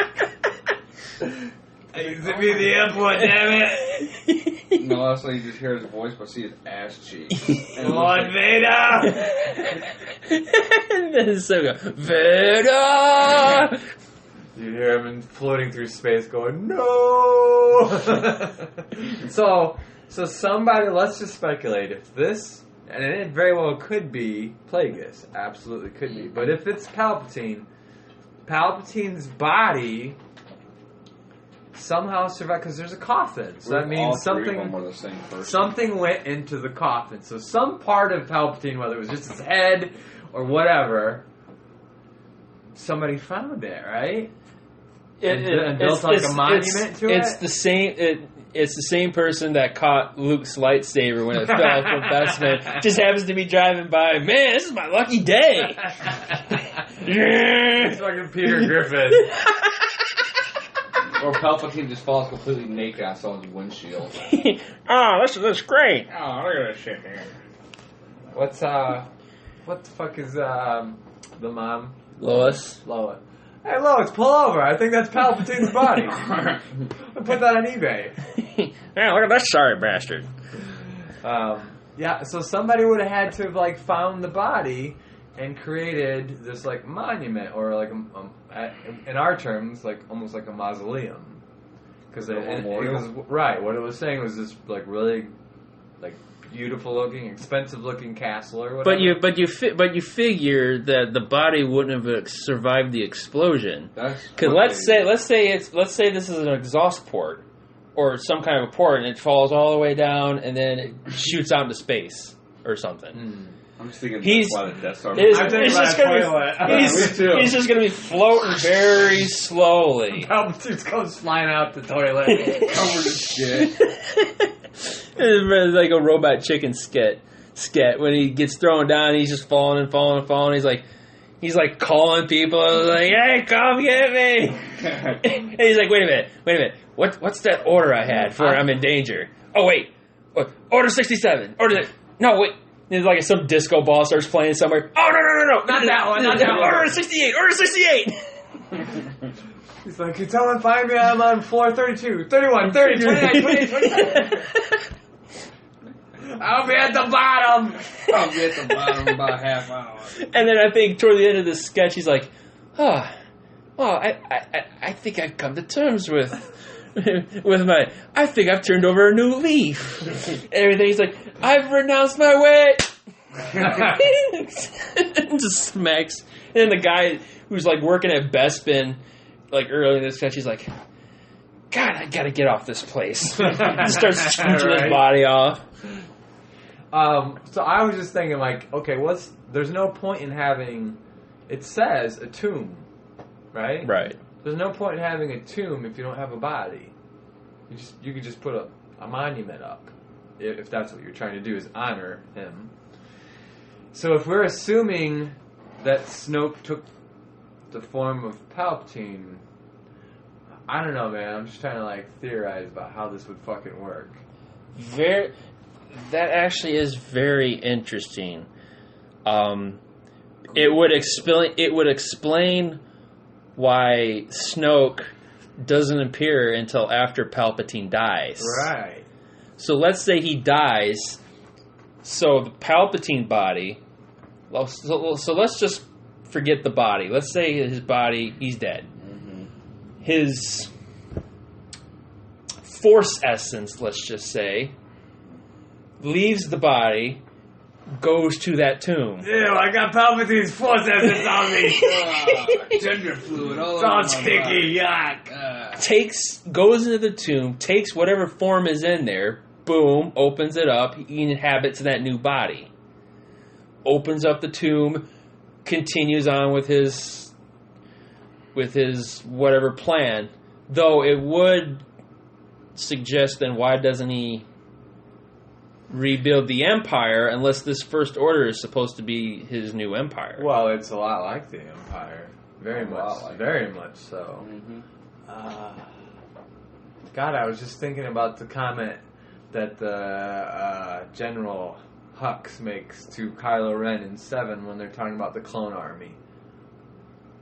Hey, zip me the airport, damn it. No, that's why you just hear his voice, but see his ass cheeks. And Lord Vader! And then so go, Vader! You hear him floating through space going, no! So somebody, let's just speculate. If this, and it very well could be Plagueis, absolutely could be. But if it's Palpatine's body somehow survived, because there's a coffin. So that means something went into the coffin. So some part of Palpatine, whether it was just his head or whatever, somebody found it, right? And built like a monument to it? It's the same. It's the same person that caught Luke's lightsaber when it fell from Bespin. Just happens to be driving by. Man, this is my lucky day. It's fucking Peter Griffin. Or Palpatine just falls completely naked on someone's windshield. Oh, this is great. Oh, look at this shit here. What the fuck is the mom? Lois. Lois. Hey Lois, pull over. I think that's Palpatine's body. I'll put that on eBay. Man, look at that sorry bastard. Yeah, so somebody would have had to have like found the body and created this like monument, or like in our terms, like almost like a mausoleum, because it was right. What it was saying was this like really like beautiful looking, expensive looking castle or whatever. But you figure that the body wouldn't have survived the explosion. Because let's say this is an exhaust port or some kind of a port, and it falls all the way down, and then it shoots out into space or something. I'm just thinking He's that's why the Death Star. He's just going to be floating very slowly. Palpatine comes flying out the toilet, covered in shit. It's like a Robot Chicken skit. When he gets thrown down, he's just falling and falling and falling. He's like calling people, like, "Hey, come get me!" And he's like, "Wait a minute. What's that order I had for I'm in danger? Oh wait, order 67. No wait." There's like some disco ball starts playing somewhere. Oh no! Not that one. Not that one. Order 68. Order 68. He's like, "Can someone find me? I'm on floor 32, 31, 30, 29, 28, 27. I'll be at the bottom. I'll be at the bottom about a half hour." And then I think toward the end of this sketch, he's like, "Oh, well, I think I've come to terms with my. I think I've turned over a new leaf." Everything. He's like, "I've renounced my way." Just smacks. And then the guy who's like working at Bespin, like early in this sketch, he's like, "God, I gotta get off this place." Just starts scooching his body off. So I was just thinking, like, okay, there's no point in having. It says a tomb, right? Right. There's no point in having a tomb if you don't have a body. You could just put a monument up, if that's what you're trying to do, is honor him. So if we're assuming that Snoke took the form of Palpatine, I don't know, man. I'm just trying to like theorize about how this would fucking work. That actually is very interesting. It would explain why Snoke doesn't appear until after Palpatine dies. Right. So let's say he dies. So the Palpatine body. So let's just forget the body. Let's say his body, he's dead. Mm-hmm. His Force essence, let's just say, leaves the body, goes to that tomb. Ew, I got Palpatine's Force essence on me. Gender fluid all It's over all my sticky, body. yuck. Goes into the tomb, takes whatever form is in there, boom, opens it up, he inhabits that new body. Opens up the tomb, continues on with his whatever plan. Though it would suggest, then why doesn't he rebuild the Empire unless this First Order is supposed to be his new Empire? Well, it's a lot like the Empire. Very much so. Mm-hmm. God, I was just thinking about the comment that General Hux makes to Kylo Ren in 7 when they're talking about the clone army.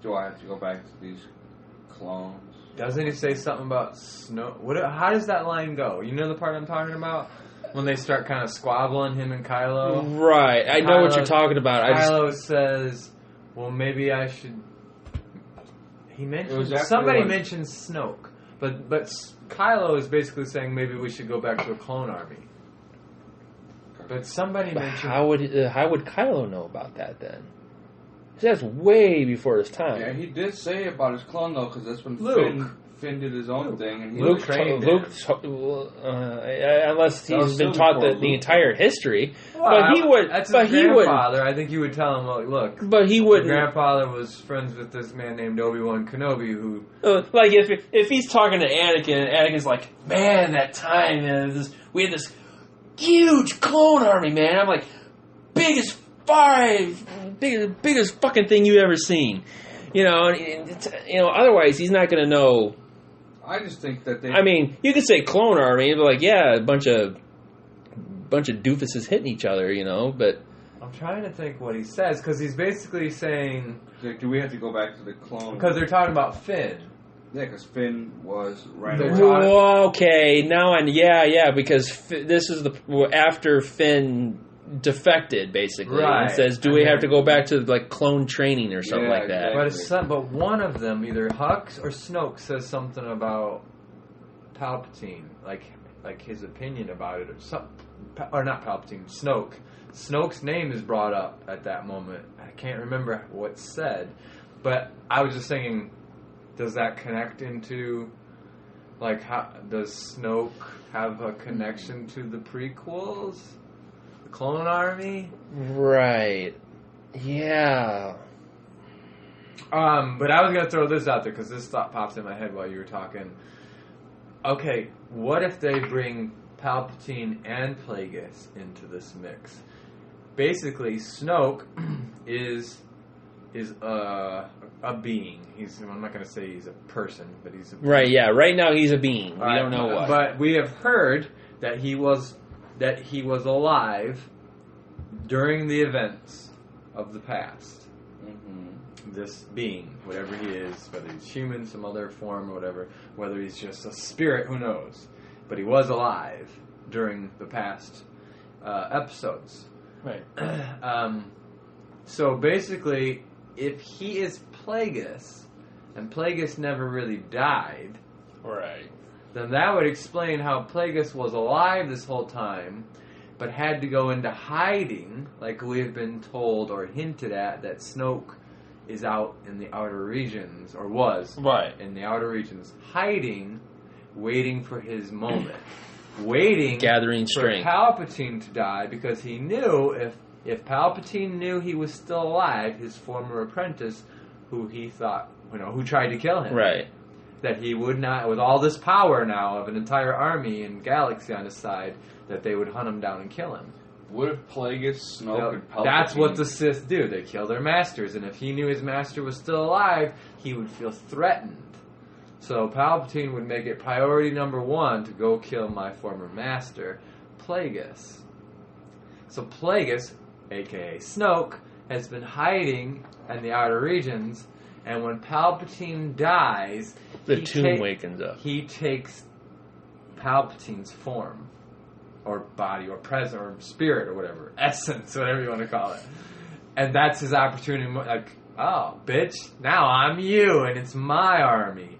Do I have to go back to these clones? Doesn't he say something about Snoke? How does that line go? You know the part I'm talking about? When they start kind of squabbling, him and Kylo? Right. I know what you're talking about. Kylo says, well, maybe I should... He mentioned... Somebody mentioned Snoke. But Kylo is basically saying maybe we should go back to a clone army. But somebody mentioned... How would Kylo know about that then? That's way before his time. Yeah, he did say about his clone though, because that's when Finn did his own thing, and Luke unless he's been taught the entire history, well, but he would. That's but his he would. grandfather. I think you would tell him, look. But he wouldn't. His grandfather was friends with this man named Obi-Wan Kenobi, who like if he's talking to Anakin, and Anakin's like, man, that time we had this huge clone army, man. I'm like, biggest fucking thing you ever seen. Otherwise he's not going to know. I just think that I mean, you could say clone army, and be like, yeah, a bunch of doofuses hitting each other, but... I'm trying to think what he says, because he's basically saying... Do we have to go back to the clone? Because they're talking about Finn. Yeah, because Finn was okay, now because this is after Finn defected, basically. Right. It says, do we have to go back to, like, clone training or something like that? Exactly. But one of them, either Hux or Snoke, says something about Palpatine, like his opinion about it, or not Palpatine, Snoke. Snoke's name is brought up at that moment. I can't remember what's said, but I was just thinking, does that connect into, like, how does Snoke have a connection to the prequels? Clone Army? Right. Yeah. But I was going to throw this out there because this thought pops in my head while you were talking. Okay, what if they bring Palpatine and Plagueis into this mix? Basically, Snoke is a being. I'm not going to say he's a person, but he's a being. Right, yeah. Right now he's a being. We don't know what. But we have heard that he was alive during the events of the past. Mm-hmm. This being, whatever he is, whether he's human, some other form or whatever, whether he's just a spirit, who knows. But he was alive during the past episodes. Right. So basically, if he is Plagueis, and Plagueis never really died... Right. Then that would explain how Plagueis was alive this whole time, but had to go into hiding, like we have been told or hinted at, that Snoke is out in the outer regions, or was in the outer regions, hiding, waiting for his moment. Waiting gathering strength for Palpatine to die, because he knew if Palpatine knew he was still alive, his former apprentice, who he thought, who tried to kill him. Right. That he would not, with all this power now of an entire army and galaxy on his side, that they would hunt him down and kill him. What if Plagueis, Snoke, and Palpatine... That's what the Sith do. They kill their masters, and if he knew his master was still alive, he would feel threatened. So Palpatine would make it priority number one to go kill my former master, Plagueis. So Plagueis, a.k.a. Snoke, has been hiding in the outer regions, and when Palpatine dies... The tomb wakens up. He takes Palpatine's form, or body, or presence, or spirit, or whatever, essence, whatever you want to call it. And that's his opportunity, like, oh, bitch, now I'm you, and it's my army.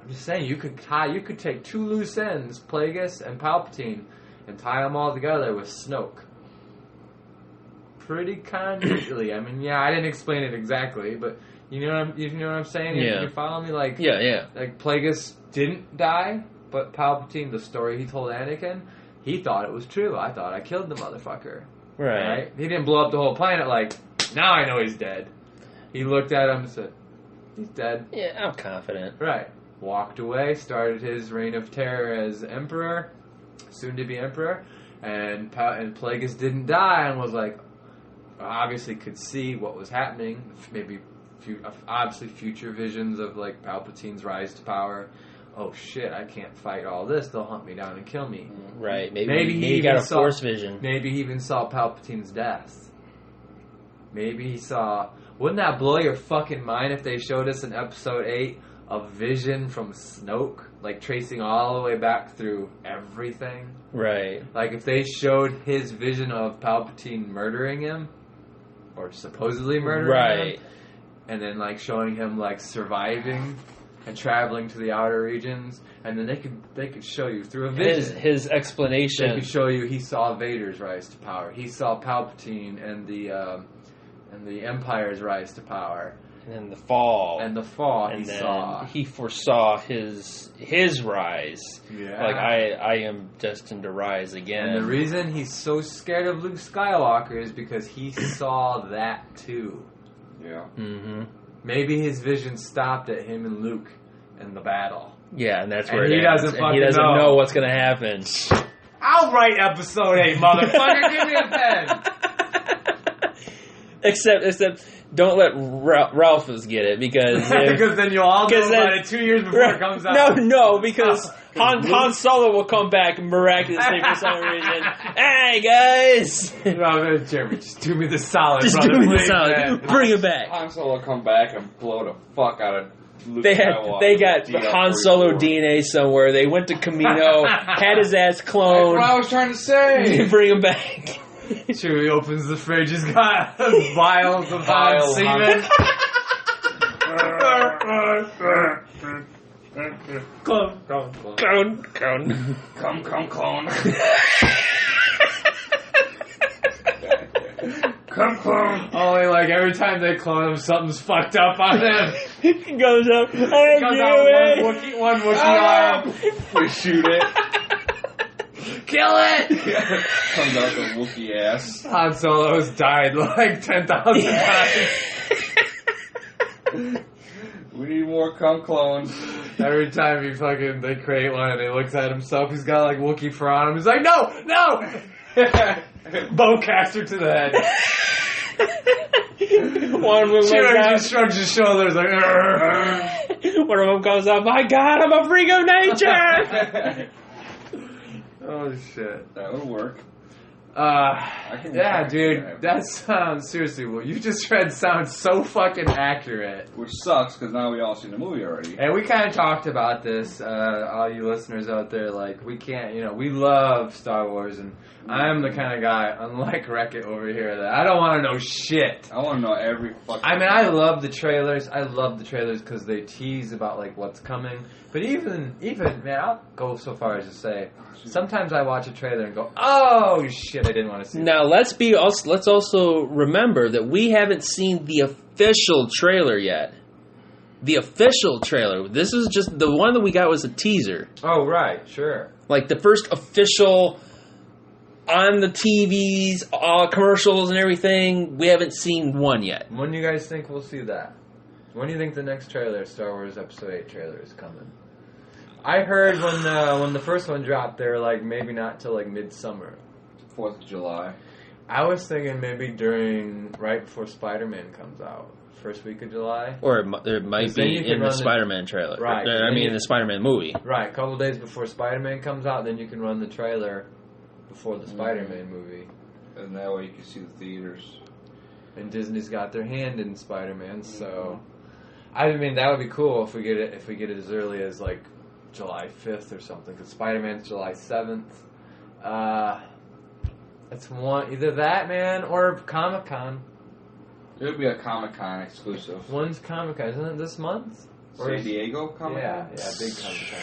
I'm just saying, you could take two loose ends, Plagueis and Palpatine, and tie them all together with Snoke. Pretty concretely. I mean, yeah, I didn't explain it exactly, but... You know what I'm saying? Yeah. You follow me? Like, yeah. Like, Plagueis didn't die, but Palpatine, the story he told Anakin, he thought it was true. I thought I killed the motherfucker. Right? He didn't blow up the whole planet like, now I know he's dead. He looked at him and said, he's dead. Yeah, I'm confident. Right. Walked away, started his reign of terror as emperor, soon-to-be emperor, and Plagueis didn't die and was like, obviously could see what was happening, maybe... obviously future visions of like Palpatine's rise to power. Oh shit, I can't fight all this. They'll hunt me down and kill me. Right. Maybe he got a force vision. Maybe he even saw Palpatine's death. Maybe he saw... Wouldn't that blow your fucking mind if they showed us in episode 8 a vision from Snoke, like tracing all the way back through everything. Right. Like if they showed his vision of Palpatine murdering him, or supposedly murdering him, and then like showing him like surviving and traveling to the outer regions, and then they could show you through a vision. His explanation. They could show you he saw Vader's rise to power. He saw Palpatine and the Empire's rise to power. And then the fall. And the fall and he then saw. he foresaw his rise. Yeah. Like, I am destined to rise again. And the reason he's so scared of Luke Skywalker is because he saw that too. Yeah. Mm-hmm. Maybe his vision stopped at him and Luke in the battle. Yeah, and that's And where he it ends. doesn't And he fucking doesn't know. know what's going to happen. I'll write episode 8, motherfucker. Give me a pen. Except don't let Ralphus get it, because Because then you'll all know about it 2 years before it comes out. No, because Han Solo will come back miraculously for some reason. Hey guys, No, Jeremy, just do me the solid, just brother. do me the please, solid. man. Bring it back. Han Solo come back and blow the fuck out of Luke They Skywalker got with Han Solo DL-44. DNA somewhere. They went to Camino, had his ass That's what I cloned. was trying to say. Bring him back. Chewie opens the fridge, he's got vials of Vial semen. Clone. Clone. Come, clone. Come, clone. Only like every time they clone him, something's fucked up on him. He goes up. Comes out one Wookiee arm. We shoot it. Kill it! Comes out the Wookiee ass. Han Solo's died like 10,000 times. We need more cum clones. Every time they create one and he looks at himself, he's got like Wookiee fur on him. He's like, no! Bowcaster to the head. One of them Chewie goes just shrugs his shoulders like, out. One of them goes out. My God, I'm a freak of nature. oh shit. That would work. Yeah, dude, that sounds, seriously, what you just read sounds so fucking accurate. Which sucks, because now we all seen the movie already. And we kind of talked about this, all you listeners out there, like, we can't, we love Star Wars, and I'm the kind of guy, unlike Wreck-It over here, that I don't want to know shit. I want to know every fucking... I mean, I love the trailers. I love the trailers because they tease about, like, what's coming. But even, man, I'll go so far as to say, sometimes I watch a trailer and go, oh, shit, I didn't want to see Now let's also remember that we haven't seen the official trailer yet. The official trailer. This is just the one that we got was a teaser. Oh, right, sure. Like the first official on the TVs, commercials and everything. We haven't seen one yet. When do you guys think we'll see that? When do you think the next trailer, Star Wars Episode 8 trailer, is coming? I heard when the first one dropped, they were like, maybe not till like midsummer. 4th of July. I was thinking maybe right before Spider-Man comes out. First week of July. Or it might then be you can in the run Spider-Man trailer. Right. I mean, in the Spider-Man movie. Right, a couple days before Spider-Man comes out, then you can run the trailer before the Spider-Man movie. And that way you can see the theaters. And Disney's got their hand in Spider-Man, so... I mean, that would be cool if we get it as early as, like, July 5th or something, because Spider-Man's July 7th. It's either that, man, or Comic-Con. It would be a Comic-Con exclusive. When's Comic-Con? Isn't it this month? San Diego Comic-Con? Yeah, big Comic-Con.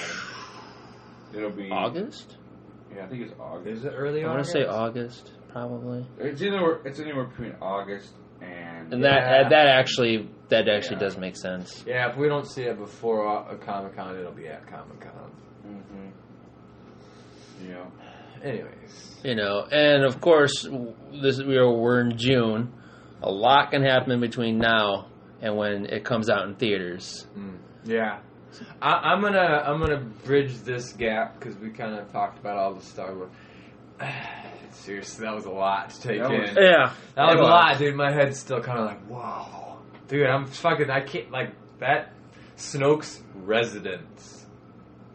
It'll be... August? Yeah, I think it's August. Is it early I want to August? say August, probably. It's anywhere between August and... And Yeah. that actually Yeah. does make sense. Yeah, if we don't see it before a Comic-Con, it'll be at Comic-Con. Mm-hmm. Yeah. Anyways. And of course, we're in June. A lot can happen in between now and when it comes out in theaters. Yeah. I'm gonna bridge this gap because we kind of talked about all the Star Wars. Seriously, that was a lot to take in. Yeah. That was a lot, dude. My head's still kind of like, whoa. Dude, I can't, like, that Snoke's residence.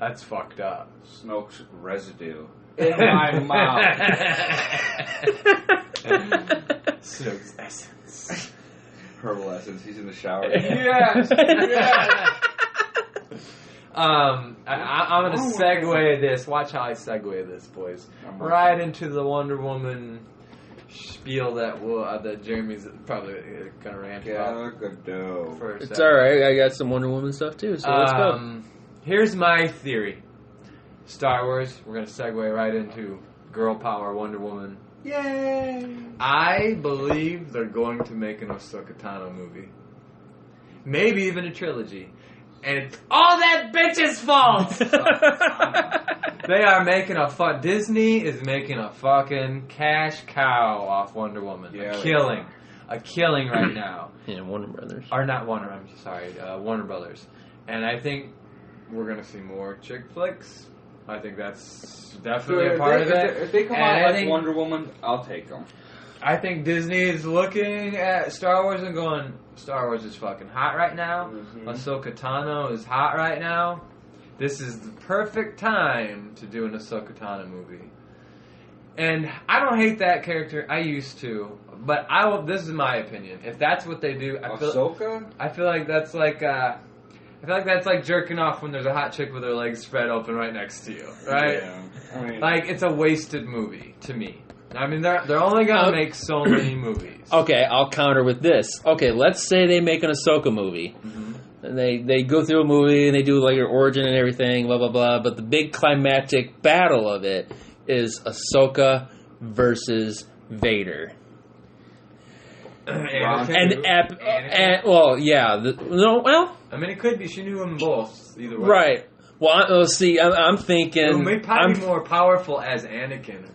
That's fucked up. Snoke's residue. In my mouth. Snoke's essence. Herbal essence. He's in the shower. Yes! Yes! I'm going to segue this. Watch how I segue this, boys. Right into the Wonder Woman spiel that Jeremy's probably going to rant about. First, It's alright, I got some Wonder Woman stuff too, so let's go. Here's my theory. Star Wars, we're going to segue right into girl power Wonder Woman. Yay! I believe they're going to make an Ahsoka Tano movie. Maybe even a trilogy. And it's all that bitch's fault! They are making Disney is making a fucking cash cow off Wonder Woman. Yeah, A killing right now. Yeah, Warner Brothers. Or not Warner, I'm sorry, Warner Brothers. And I think we're going to see more chick flicks. I think that's definitely a part of it. If they come out like Wonder Woman, I'll take them. I think Disney is looking at Star Wars and going, Star Wars is fucking hot right now. Mm-hmm. Ahsoka Tano is hot right now. This is the perfect time to do an Ahsoka Tano movie. And I don't hate that character. I used to. But this is my opinion. If that's what they do, I feel like that's like jerking off when there's a hot chick with her legs spread open right next to you, right? Yeah. I mean, Like, it's a wasted movie to me. I mean, they're only gonna make so many movies. Okay, I'll counter with this. Okay, let's say they make an Ahsoka movie. Mm-hmm. And they go through a movie and they do like her origin and everything, blah, blah, blah. But the big climactic battle of it is Ahsoka versus Vader. Well, yeah. I mean, it could be. She knew them both, either way. Right. Well, see, I'm thinking... Maybe probably more powerful as Anakin.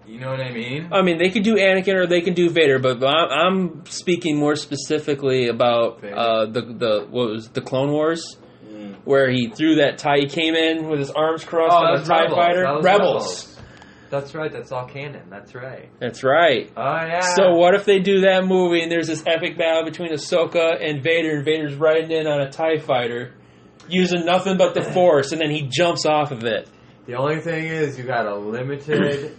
You know what I mean? I mean, they could do Anakin or they can do Vader, but I'm speaking more specifically about the Clone Wars, where he threw that tie. He came in with his arms crossed on a TIE fighter. Rebels. That's right. That's all canon. That's right. That's right. Oh, yeah. So what if they do that movie and there's this epic battle between Ahsoka and Vader's riding in on a TIE fighter, using nothing but the Force, and then he jumps off of it. The only thing is, you got a limited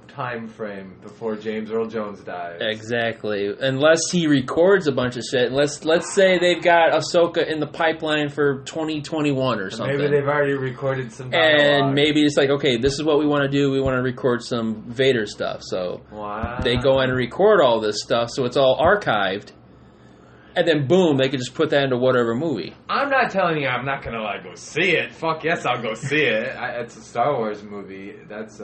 time frame before James Earl Jones dies. Exactly. Unless he records a bunch of shit. Let's say they've got Ahsoka in the pipeline for 2021 or something. Maybe they've already recorded some dialogue. And maybe it's like, okay, this is what we want to do. We want to record some Vader stuff. So they go in and record all this stuff, so it's all archived. And then boom, they could just put that into whatever movie. I'm not telling you I'm not gonna go see it. Fuck yes, I'll go see it. It's a Star Wars movie. That's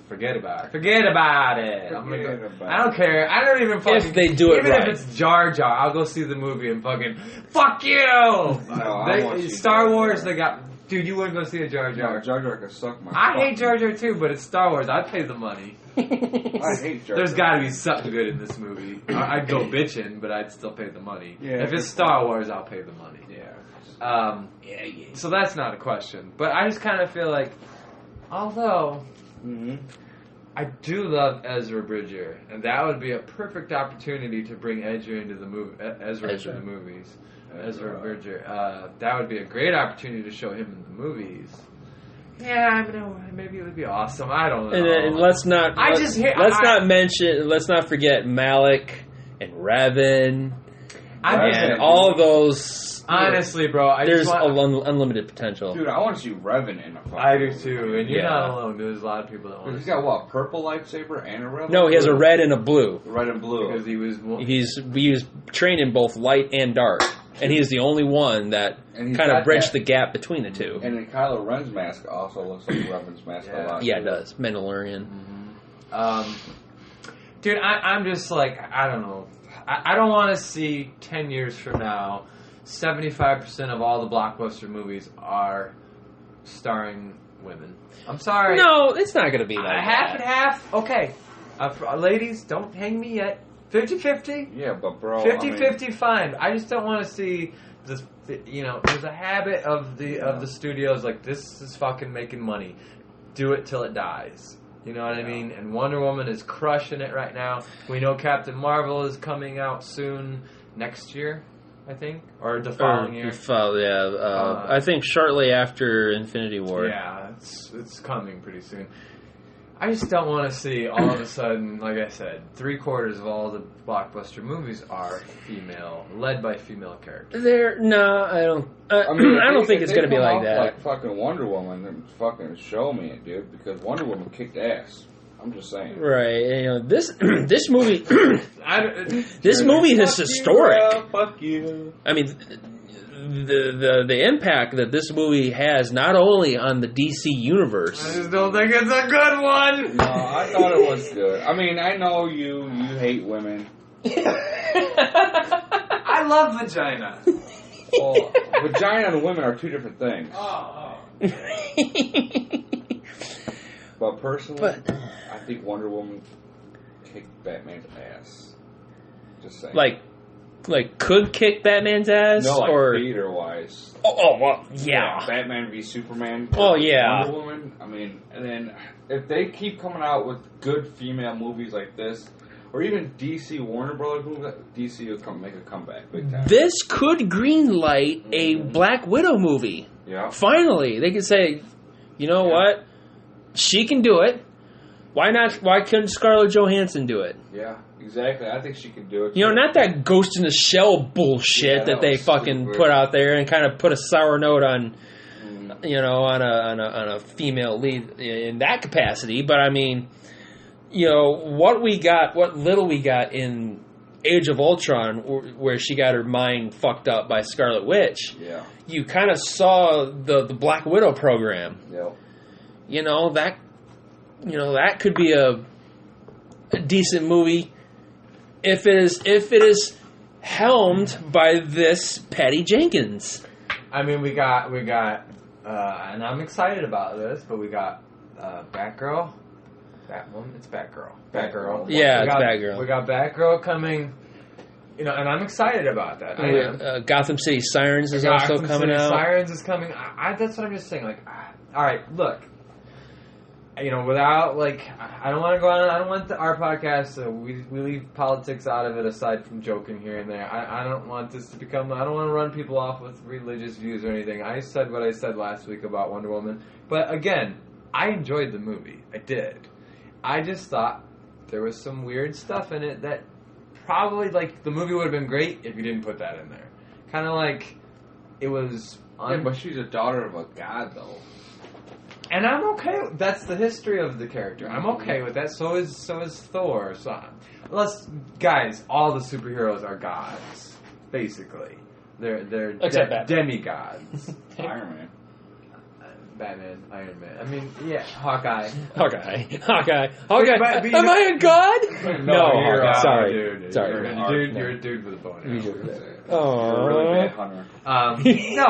forget about it. Forget about it. I don't care. I don't even fucking. If they do it right. Even if it's Jar Jar, I'll go see the movie and fucking fuck you. Star Wars, they got. Dude, you wouldn't go see a Jar Jar. No, Jar Jar could suck my. I hate Jar Jar too, but it's Star Wars. I'd pay the money. I hate Jar Jar. There's got to be something good in this movie. I'd go bitching, but I'd still pay the money. Yeah, if it's Star Wars, I'll pay the money. Yeah. So that's not a question. But I just kind of feel like, although I do love Ezra Bridger, and that would be a perfect opportunity to bring Ezra into the movie. Ezra into the movies. Ezra Bridger. That would be a great opportunity to show him in the movies. Yeah, I know. Maybe it would be awesome. I don't know. And let's not forget Malik and Revan and all of those. Honestly, bro, there's unlimited potential. Dude, I want to see Revan in a fucking I do too, and you're not alone. There's a lot of people that want to. He's got what, purple lightsaber and a Revan? No, he has a red and a blue. Red and blue. Because he was trained in both light and dark. And he's the only one that kind of bridged the gap between the two. And then Kylo Ren's mask also looks like Revan's mask a lot. Yeah, it does. Mandalorian. Dude, I'm just like, I don't know. I don't want to see 10 years from now, 75% of all the blockbuster movies are starring women. I'm sorry. No, it's not going to be like half and half. Okay. Ladies, don't hang me yet. 50-50? Yeah, but bro, 50-50, fine. I just don't want to see this. There's a habit of the studios like, this is fucking making money. Do it till it dies. You know what I mean? And Wonder Woman is crushing it right now. We know Captain Marvel is coming out soon, next year, I think, or the following year. I think shortly after Infinity War. Yeah, it's coming pretty soon. I just don't want to see all of a sudden, like I said, 3/4 of all the blockbuster movies are female, led by female characters. I don't. I don't think it's going to be like that. Like fucking Wonder Woman, then fucking show me it, dude. Because Wonder Woman kicked ass. I'm just saying. Right. You know, this movie. This You're movie like, is fuck historic. You, fuck you. I mean, the impact that this movie has not only on the DC universe. I just don't think it's a good one. No, I thought it was good. I mean, I know you hate women. I love vagina. Well, vagina and women are two different things. But personally, I think Wonder Woman kicked Batman's ass. Just saying. like could kick Batman's ass, no, like or theater wise. well, yeah. Batman v Superman. Oh, yeah. Wonder Woman. I mean, and then if they keep coming out with good female movies like this, or even DC Warner Brothers movies, DC will make a comeback big time. This could greenlight a Black Widow movie. Yeah. Finally, they could say, you know what, she can do it. Why not? Why couldn't Scarlett Johansson do it? Yeah, exactly. I think she can do it. You know, not that Ghost in the Shell bullshit Yeah, that they was fucking stupid. put out there and kind of put a sour note on, you know, on a female lead in that capacity. But I mean, you know, what little we got in Age of Ultron, where she got her mind fucked up by Scarlet Witch. Yeah. You kind of saw the Black Widow program. Yep. You know that could be a decent movie if it is helmed by this Patty Jenkins. I mean, we got, and I'm excited about this, but we got Batgirl. Batwoman? It's Batgirl. Batgirl. Yeah, it's Batgirl. We got Batgirl coming, you know, and I'm excited about that. I am. Gotham City Sirens is also Gotham coming City out. Sirens is coming. That's what I'm just saying. Like, all right, look. You know, without, like, I don't want to go on. I don't want our podcast. We leave politics out of it, aside from joking here and there. I don't want this to become. I don't want to run people off with religious views or anything. I said what I said last week about Wonder Woman, but again, I enjoyed the movie. I did. I just thought there was some weird stuff in it that probably, like, the movie would have been great if you didn't put that in there. Kind of like it was. Yeah, but she's a daughter of a god, though. And I'm okay. That's the history of the character. I'm okay with that. So is Thor. So guys, all the superheroes are gods, basically. They're Except demigods. Iron Man. Batman, Iron Man. I mean, yeah, Hawkeye. Hawkeye. But you am know- I a god? you're Hawkeye. a Sorry. dude. Sorry. You're a dude with a bow. You're a really bad hunter. No,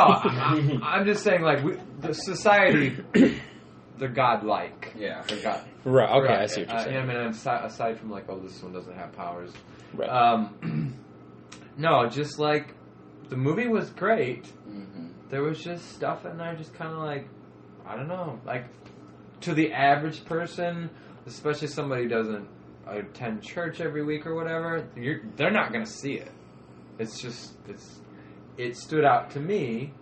I'm just saying, like, the society, they're godlike. Yeah. They're god. Right. Okay, I see what you're saying. I mean, aside from, like, oh, this one doesn't have powers. Right. No, just like the movie was great. Mm-hmm. There was just stuff in there, just kind of like, I don't know, like to the average person, especially somebody who doesn't attend church every week or whatever, they're not going to see it. It stood out to me,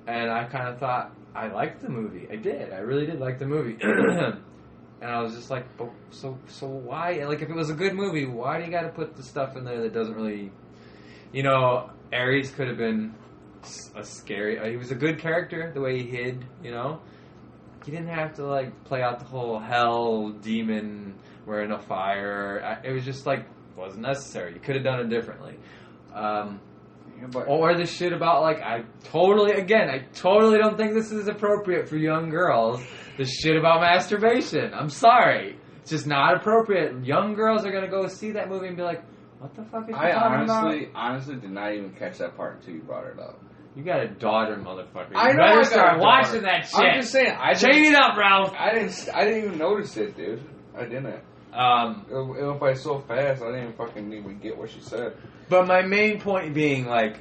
and I kind of thought I liked the movie. I did. I really did like the movie. And I was just like, but so why? Like, if it was a good movie, why do you got to put the stuff in there that doesn't really, you know? Ares could have been a scary. He was a good character the way he hid. You know, he didn't have to like play out the whole hell demon wearing a fire. It was just like wasn't necessary. You could have done it differently. Or the shit about like I totally don't think this is appropriate for young girls. The shit about masturbation. I'm sorry, it's just not appropriate. Young girls are gonna go see that movie and be like, "What the fuck is she talking about?" I honestly did not even catch that part until you brought it up. You got a daughter, motherfucker. I You know I better got start a watching daughter. that shit. I'm just saying. Chain it up, Ralph. I didn't even notice it, dude. I didn't. It went by so fast. I didn't even get what she said. But my main point being, like,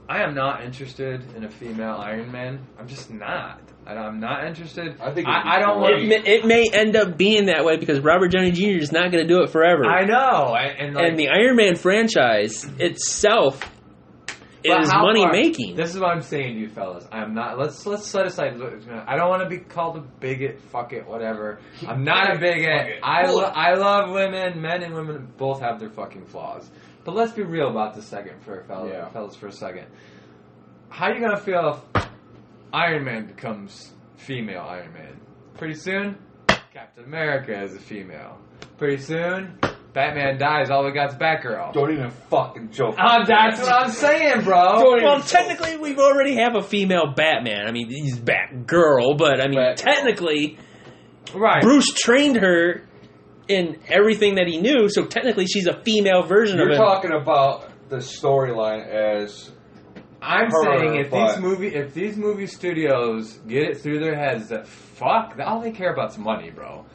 I am not interested in a female Iron Man. I'm just not. I'm not interested. I think I don't want. It may end up being that way because Robert Downey Jr. is not going to do it forever. I know, and the Iron Man franchise itself But is how money far- making. This is what I'm saying to you fellas. I'm not. Let's set aside. I don't want to be called a bigot. Fuck it. Whatever. I'm not a bigot. I love women. Men and women both have their fucking flaws. But let's be real about this fellas, for a second. How are you gonna feel if Iron Man becomes female Iron Man? Pretty soon, Captain America is a female. Pretty soon, Batman dies. All we got's Batgirl. Don't even fucking joke. That's what I'm saying, bro. Well, technically, we already have a female Batman. I mean, he's Batgirl, but I mean, Batgirl. technically, Right. Bruce trained her in everything that he knew, so technically, she's a female version You're of him. talking about the storyline as I'm her, saying if but- these movie studios get it through their heads that all they care about is money, bro.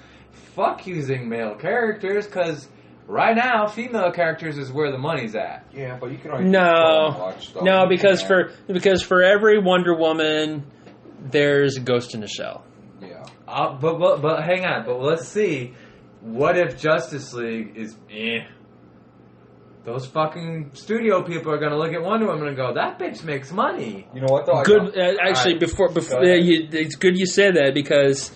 Fuck using male characters, because right now female characters is where the money's at. yeah, but you can only watch stuff. No, because Yeah. for every Wonder Woman, there's a Ghost in the Shell. Yeah. But hang on. But let's see. What if Justice League is Those fucking studio people are gonna look at Wonder Woman and go, "That bitch makes money." You know what though? Good. Actually, Alright. before Go ahead. it's good you said that because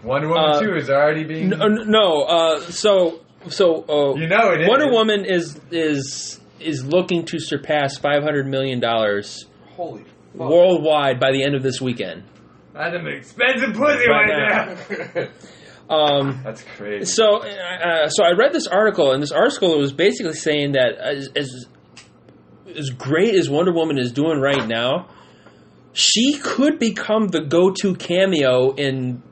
Wonder Woman 2 is already being. so You know it is. Wonder Woman is looking to surpass $500 million Holy fuck. worldwide by the end of this weekend. That's an expensive pussy Right right now. That's crazy. So I read this article, and this article was basically saying that as great as Wonder Woman is doing right now, she could become the go-to cameo in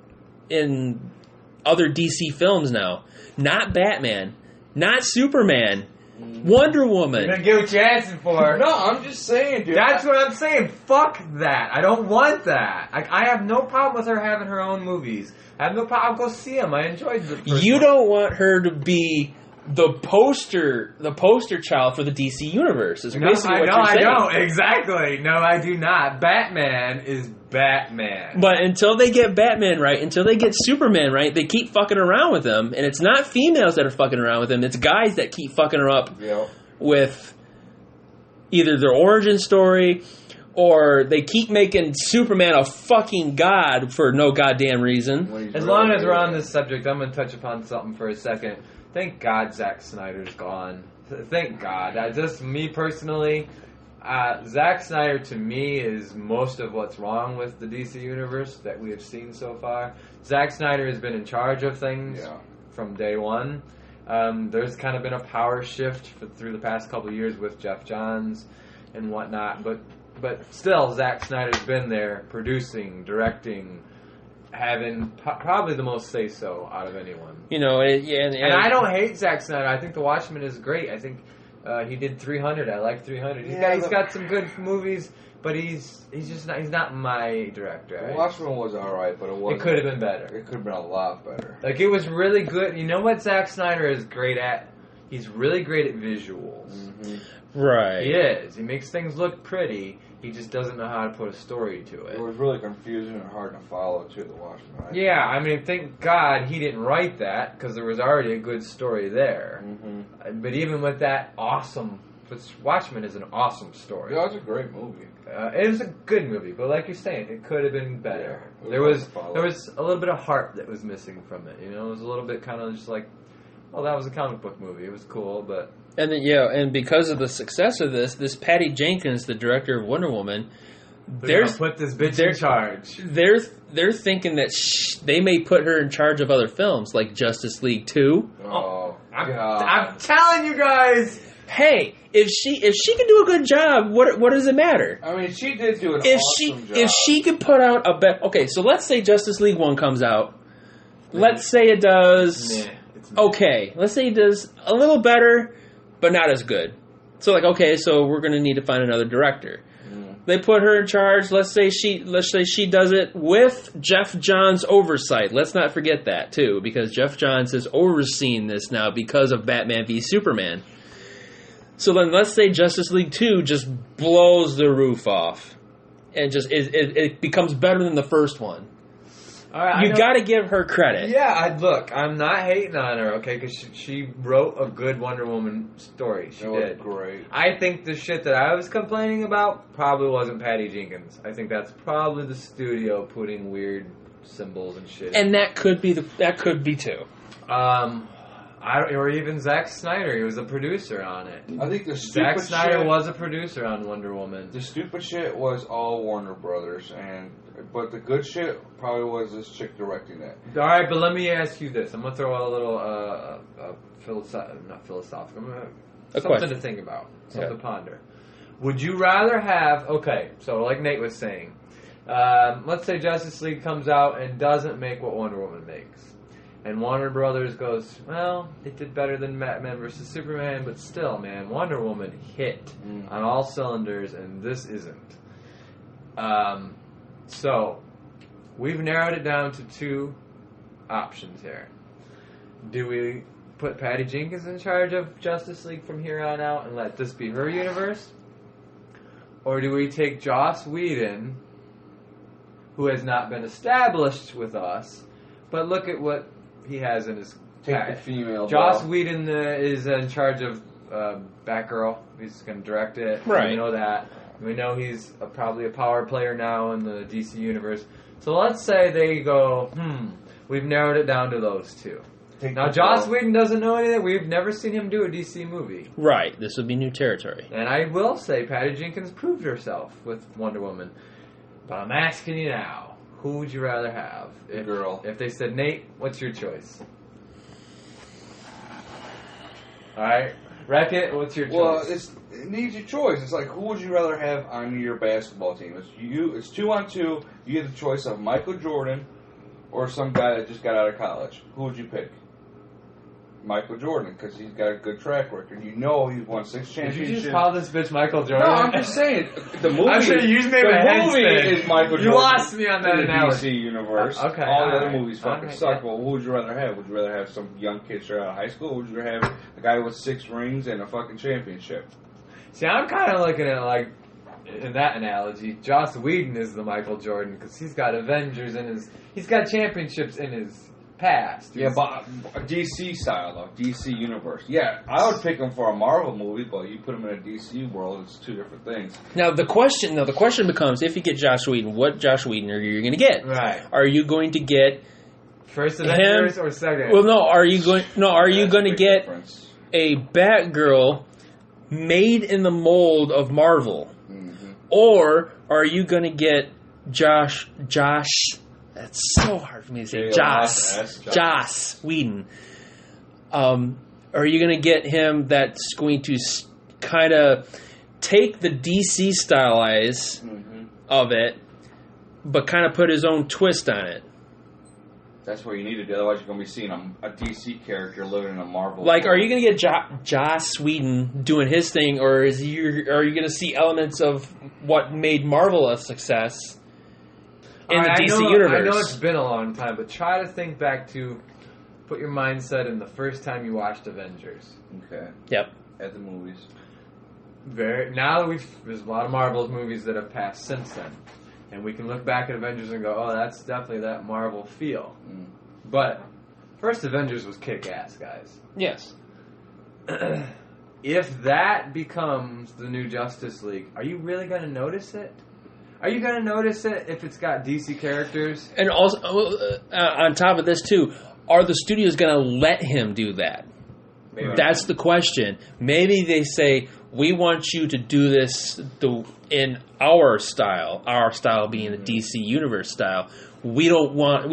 other DC films now. Not Batman, not Superman, Wonder Woman. You're gonna get what you're asking for. No, I'm just saying, dude. That's what I'm saying. Fuck that. I don't want that. I have no problem with her having her own movies. I have no problem. I'll go see them. I enjoyed the first You one. don't want her to be the poster child for the DC universe. Is No, basically what you're I saying. don't. Exactly. No, I do not. Batman is Batman. But until they get Batman right, until they get Superman right, they keep fucking around with him. And it's not females that are fucking around with him. It's guys that keep fucking her up Yeah. with either their origin story or they keep making Superman a fucking god for no goddamn reason. As long as we're on this subject, I'm going to touch upon something for a second. Thank God Zack Snyder's gone. Thank God. Just me personally, Zack Snyder to me is most of what's wrong with the DC universe that we have seen so far. Zack Snyder has been in charge of things from day one. There's kind of been a power shift through the past couple of years with Jeff Johns and whatnot, but still Zack Snyder's been there producing, directing, having probably the most say-so out of anyone. You know, And I don't hate Zack Snyder. I think The Watchmen is great. I think he did 300. I like 300. He's got some good movies, but he's not my director. The Watchmen was alright, but It could have been better. It could have been a lot better. Like, it was really good. You know what Zack Snyder is great at? He's really great at visuals. Mm-hmm. right. He is. He makes things look pretty. He just doesn't know how to put a story to It it. was really confusing and hard to follow, too, The Watchmen. Yeah, I mean, thank God he didn't write that, because there was already a good story there. Mm-hmm. But even with that awesome... Watchmen is an awesome story. Yeah, it's a great movie. It was a good movie, but like you're saying, it could have been better. Yeah, there was a little bit of heart that was missing from it. You know, it was a little bit kind of just like, well, that was a comic book movie. It was cool, but And then, and because of the success of this Patty Jenkins, the director of Wonder Woman, they're gonna put this bitch in charge. They're thinking that they may put her in charge of other films like Justice League 2. Oh, God. I'm telling you guys. Hey, if she can do a good job, what does it matter? I mean, she did do an If awesome job. if she could put out okay, so let's say Justice League 1 comes out. Let's say it does okay. Let's say it does a little better, but not as good. So so we're going to need to find another director. They put her in charge. Let's say she does it with Jeff Johns' oversight. Let's not forget that too, because Jeff Johns has overseen this now because of Batman v Superman. So then let's say Justice League 2 just blows the roof off, and just it becomes better than the first one. All right, I You know- got to give her credit. Yeah, look, I'm not hating on her, okay, because she wrote a good Wonder Woman story. She It was did. great. I think the shit that I was complaining about probably wasn't Patty Jenkins. I think that's probably the studio putting weird symbols and shit. And that could be too. Or even Zack Snyder. He was a producer on it. I think the Zack stupid Snyder shit, was a producer on Wonder Woman. the stupid shit was all Warner Brothers, but the good shit probably was this chick directing it. All right, but let me ask you this. I'm gonna throw out a little not philosophical, A something question. to think about, something Yeah. to ponder. Would you rather have? Okay, so like Nate was saying, let's say Justice League comes out and doesn't make what Wonder Woman makes, and Warner Brothers goes, well, it did better than Batman vs Superman, but still, man, Wonder Woman hit on all cylinders, and this isn't. So, we've narrowed it down to two options here. Do we put Patty Jenkins in charge of Justice League from here on out and let this be her universe? Or do we take Joss Whedon, who has not been established with us, but look at what he has in his Take the pack. female. Joss ball. Whedon is in charge of Batgirl. He's going to direct it. Right. We know that. We know he's probably a power player now in the DC universe. So let's say they go, we've narrowed it down to those two. Take Now, the Joss ball. Whedon doesn't know anything. We've never seen him do a DC movie. Right. This would be new territory. And I will say Patty Jenkins proved herself with Wonder Woman. But I'm asking you now, who would you rather have? Girl. If they said, Nate, what's your choice? Alright. Wreck-It, what's your choice? Well, it needs your choice. It's like, who would you rather have on your basketball team? It's 2-on-2. You get the choice of Michael Jordan or some guy that just got out of college. Who would you pick? Michael Jordan, because he's got a good track record. You know he's won 6 Did championships. you just call this bitch Michael No, Jordan? I'm just saying. The movie, I'm sure you just made my head the movie spin. is Michael You Jordan. lost me on that in the analogy. DC universe. Okay, All the other alright. movies fucking Alright, suck. yeah. Well, who would you rather have? Would you rather have some young kid straight out of high school? Or would you rather have a guy with 6 rings and a fucking championship? See, I'm kind of looking at like, in that analogy, Joss Whedon is the Michael Jordan because he's got Avengers in his, he's got championships in his past. Yeah, but DC style though, DC universe. Yeah, I would pick him for a Marvel movie, but you put him in a DC world, it's 2 different things. Now the question becomes: if you get Joss Whedon, what Joss Whedon are you going to get? Right. Are you going to get? First Avengers or second? Well, no. Are you going? No. Are you That's going a to big get difference. a Batgirl made in the mold of Marvel, Mm-hmm. or are you going to get Josh? That's so hard for me to say. Joss Whedon. Are you going to get him that's going to kind of take the DC stylize of it, but kind of put his own twist on it? That's what you need to do. Otherwise, you're going to be seeing a DC character living in a Marvel. Like, are world. you going to get Joss Whedon doing his thing, or are you going to see elements of what made Marvel a success in the DC universe? I know it's been a long time, but try to think back to, put your mindset in the first time you watched Avengers. Okay. Yep. At the movies. Now that there's a lot of Marvel movies that have passed since then. And we can look back at Avengers and go, oh, that's definitely that Marvel feel. But first Avengers was kick-ass, guys. Yes. If that becomes the new Justice League, are you really going to notice it? Are you going to notice it if it's got DC characters? And also, on top of this, too, are the studios going to let him do that? Maybe. That's the question. Maybe they say, we want you to do this in our style being the DC Universe style. We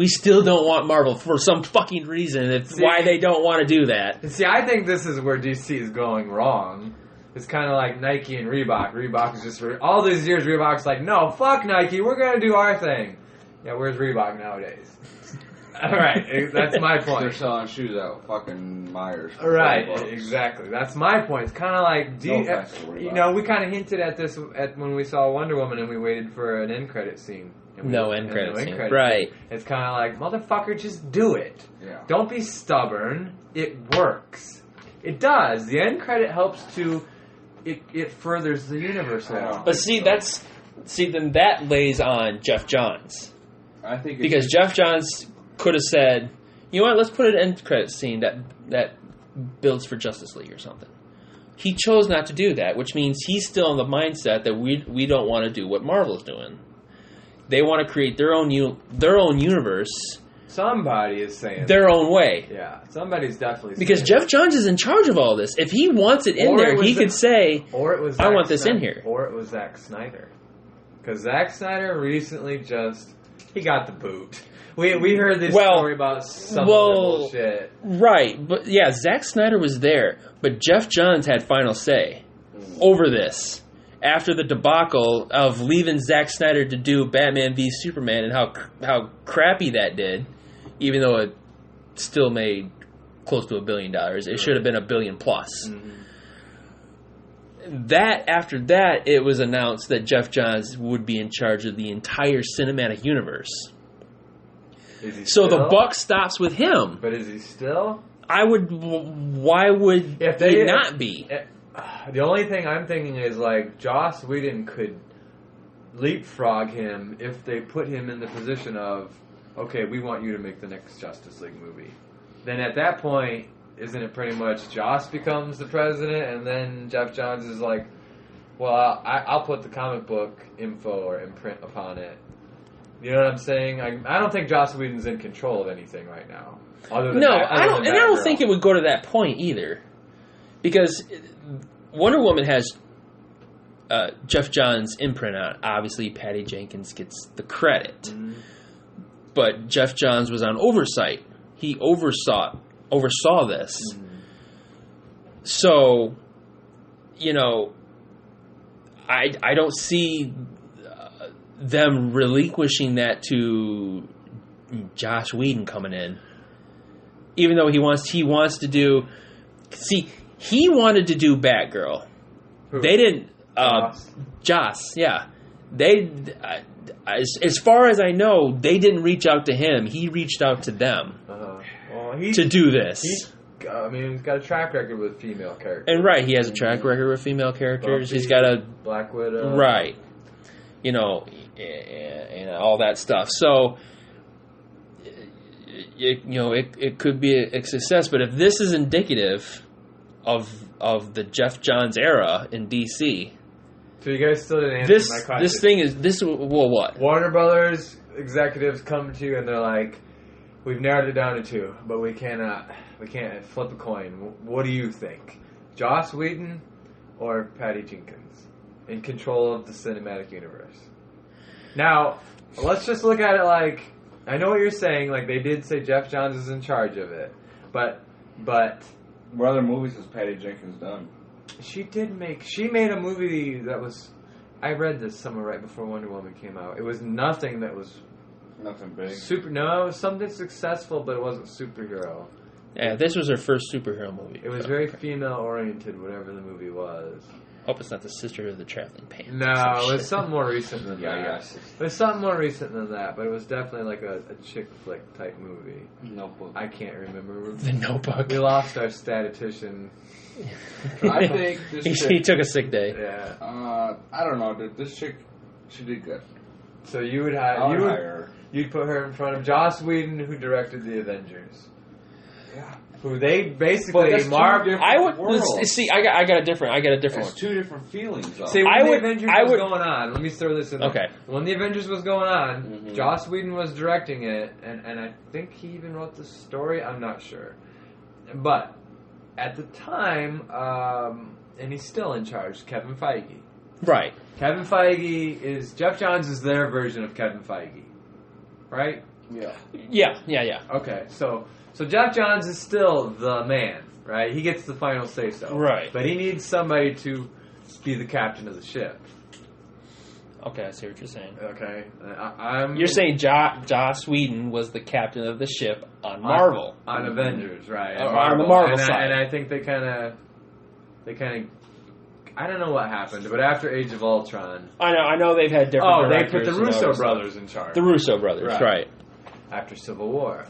still don't want Marvel for some fucking reason. It's why they don't want to do that. And see, I think this is where DC is going wrong. It's kind of like Nike and Reebok. Reebok is just all these years. Reebok's like, no, fuck Nike. We're gonna do our thing. Yeah, where's Reebok nowadays? All right, that's my They're point. selling shoes out fucking Myers. for Right, $40. exactly. That's my point. It's kind of like, No offense to Reebok. we kind of hinted at this when we saw Wonder Woman and we waited for an end credit scene. And No we- end and credit no scene. credit Right. scene. It's kind of like, motherfucker, just do it. Yeah. Don't be stubborn. It works. It does. The end credit helps to. It furthers the universe along. But then that lays on Jeff Johns. I think Because Jeff Johns could have said, you know what, let's put an end credit scene that builds for Justice League or something. He chose not to do that, which means he's still in the mindset that we don't want to do what Marvel's doing. They want to create their own universe, Somebody is saying their own way. Yeah, somebody's definitely Because saying Jeff Johns is in charge of all this. If he wants it in Or there, it was he could say, or it was I Zack want this in Snyder, here. or it was Zack Snyder. Because Zack Snyder recently he got the boot. We heard this story about some bullshit. Right, but yeah, Zack Snyder was there, but Jeff Johns had final say over this. After the debacle of leaving Zack Snyder to do Batman v Superman and how crappy that did, even though it still made close to $1 billion, it should have been $1 billion plus. After that, it was announced that Jeff Johns would be in charge of the entire cinematic universe. So the buck stops with him. But is he still? Why would he not be? The only thing I'm thinking is like Joss Whedon could leapfrog him if they put him in the position of, okay, we want you to make the next Justice League movie. Then at that point, isn't it pretty much Joss becomes the president, and then Jeff Johns is like, well, I'll put the comic book info or imprint upon it. You know what I'm saying? I don't think Joss Whedon's in control of anything right now. I don't think it would go to that point either, because Wonder Woman has Jeff Johns' imprint on it. Obviously, Patty Jenkins gets the credit, but Jeff Johns was on oversight. He oversaw this. So, I don't see them relinquishing that to Joss Whedon coming in, even though he wants to do. See, he wanted to do Batgirl. Who? They didn't. Joss, yeah. They, as far as I know, they didn't reach out to him. He reached out to them to do this. He's got a track record with female characters. And right, he has a track record with female characters. Buffy, He's got a Black Widow. Right. And all that stuff. So, it could be a success. But if this is indicative of the Jeff Johns era in DC, so you guys still didn't answer my question. What? Warner Brothers executives come to you and they're like, we've narrowed it down to 2, but we can't flip a coin. What do you think? Joss Whedon or Patty Jenkins in control of the cinematic universe? Now, let's just look at it like, I know what you're saying, like they did say Jeff Johns is in charge of it, but what other movies has Patty Jenkins done? She made a movie that was, I read this somewhere right before Wonder Woman came out. It was nothing that was nothing big. It was something successful, but it wasn't superhero. Yeah, this was her first superhero movie. It was very female oriented, whatever the movie was. Hope it's not the Sisterhood of the Traveling Pants. No, it was something more recent than that. Yes. It was something more recent than that, but it was definitely like a chick flick type movie. Notebook. I can't remember. The Notebook. We lost our statistician. I think this chick, he took a sick day. Yeah. I don't know, dude. This chick, she did good. So you would hire her. You'd put her in front of Joss Whedon, who directed the Avengers. Yeah. Who they basically Marvel. I would see. I got a different It's one. 2 different feelings. Though. See, when the Avengers was going on, let me throw this in there. Okay. When the Avengers was going on, Joss Whedon was directing it, and I think he even wrote the story. I'm not sure, but at the time, and he's still in charge, Kevin Feige. Right. Kevin Feige is Jeff Johns is their version of Kevin Feige, right? Yeah. Yeah. Okay, so Jeff Johns is still the man, right? He gets the final say-so. Right. But he needs somebody to be the captain of the ship. Okay, I see what you're saying. Okay. You're saying Joss Whedon was the captain of the ship on Marvel. On Avengers, right. On the Marvel side. And I think they kind of, I don't know what happened, but after Age of Ultron. I know they've had different they put directors the Russo brothers in charge. The Russo brothers, right. After Civil War.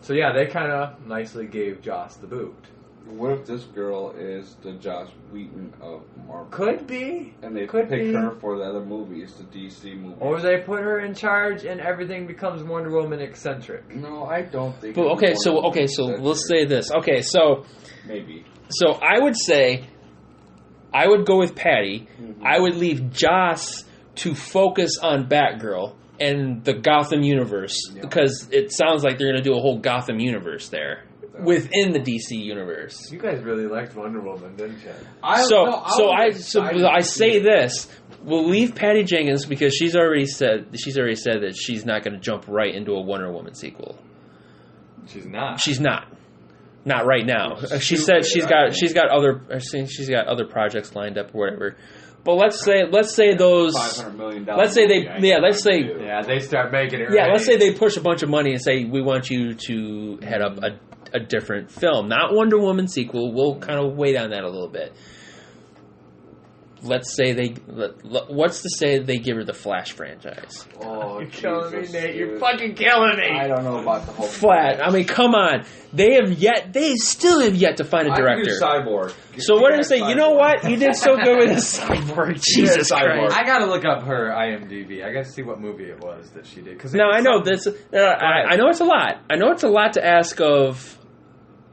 So yeah, they kind of nicely gave Joss the boot. What if this girl is the Joss Whedon of Marvel? Could be. And they Could pick be. her for the other movies, the DC movies. Or they put her in charge and everything becomes Wonder Woman eccentric. No, I don't think. But it's Wonder Woman so eccentric. let's say this. Okay, so Maybe. I would say I would go with Patty. Mm-hmm. I would leave Joss to focus on Batgirl and the Gotham universe because it sounds like they're going to do a whole Gotham universe there within the DC universe. You guys really liked Wonder Woman, didn't you? I say this: we'll leave Patty Jenkins because she's already said that she's not going to jump right into a Wonder Woman sequel. She's not. She's not. Not right now. She said she's got other projects lined up or whatever. But let's say those $500 million. Let's say they start making it. Yeah, let's say they push a bunch of money and say we want you to head up a different film, not Wonder Woman sequel. We'll kind of wait on that a little bit. Let's say they give her the Flash franchise. Oh, You're killing me, Jesus, Nate. dude. You're fucking killing me. I don't know about the whole Flash. I mean, come on. They still have yet to find a director. I can do Cyborg. So what did I say? You know what? You did so good with the Cyborg. Jesus Cyborg. Christ. I gotta look up her IMDb. I gotta see what movie it was that she did. No, I know this. I know it's a lot. I know it's a lot to ask of.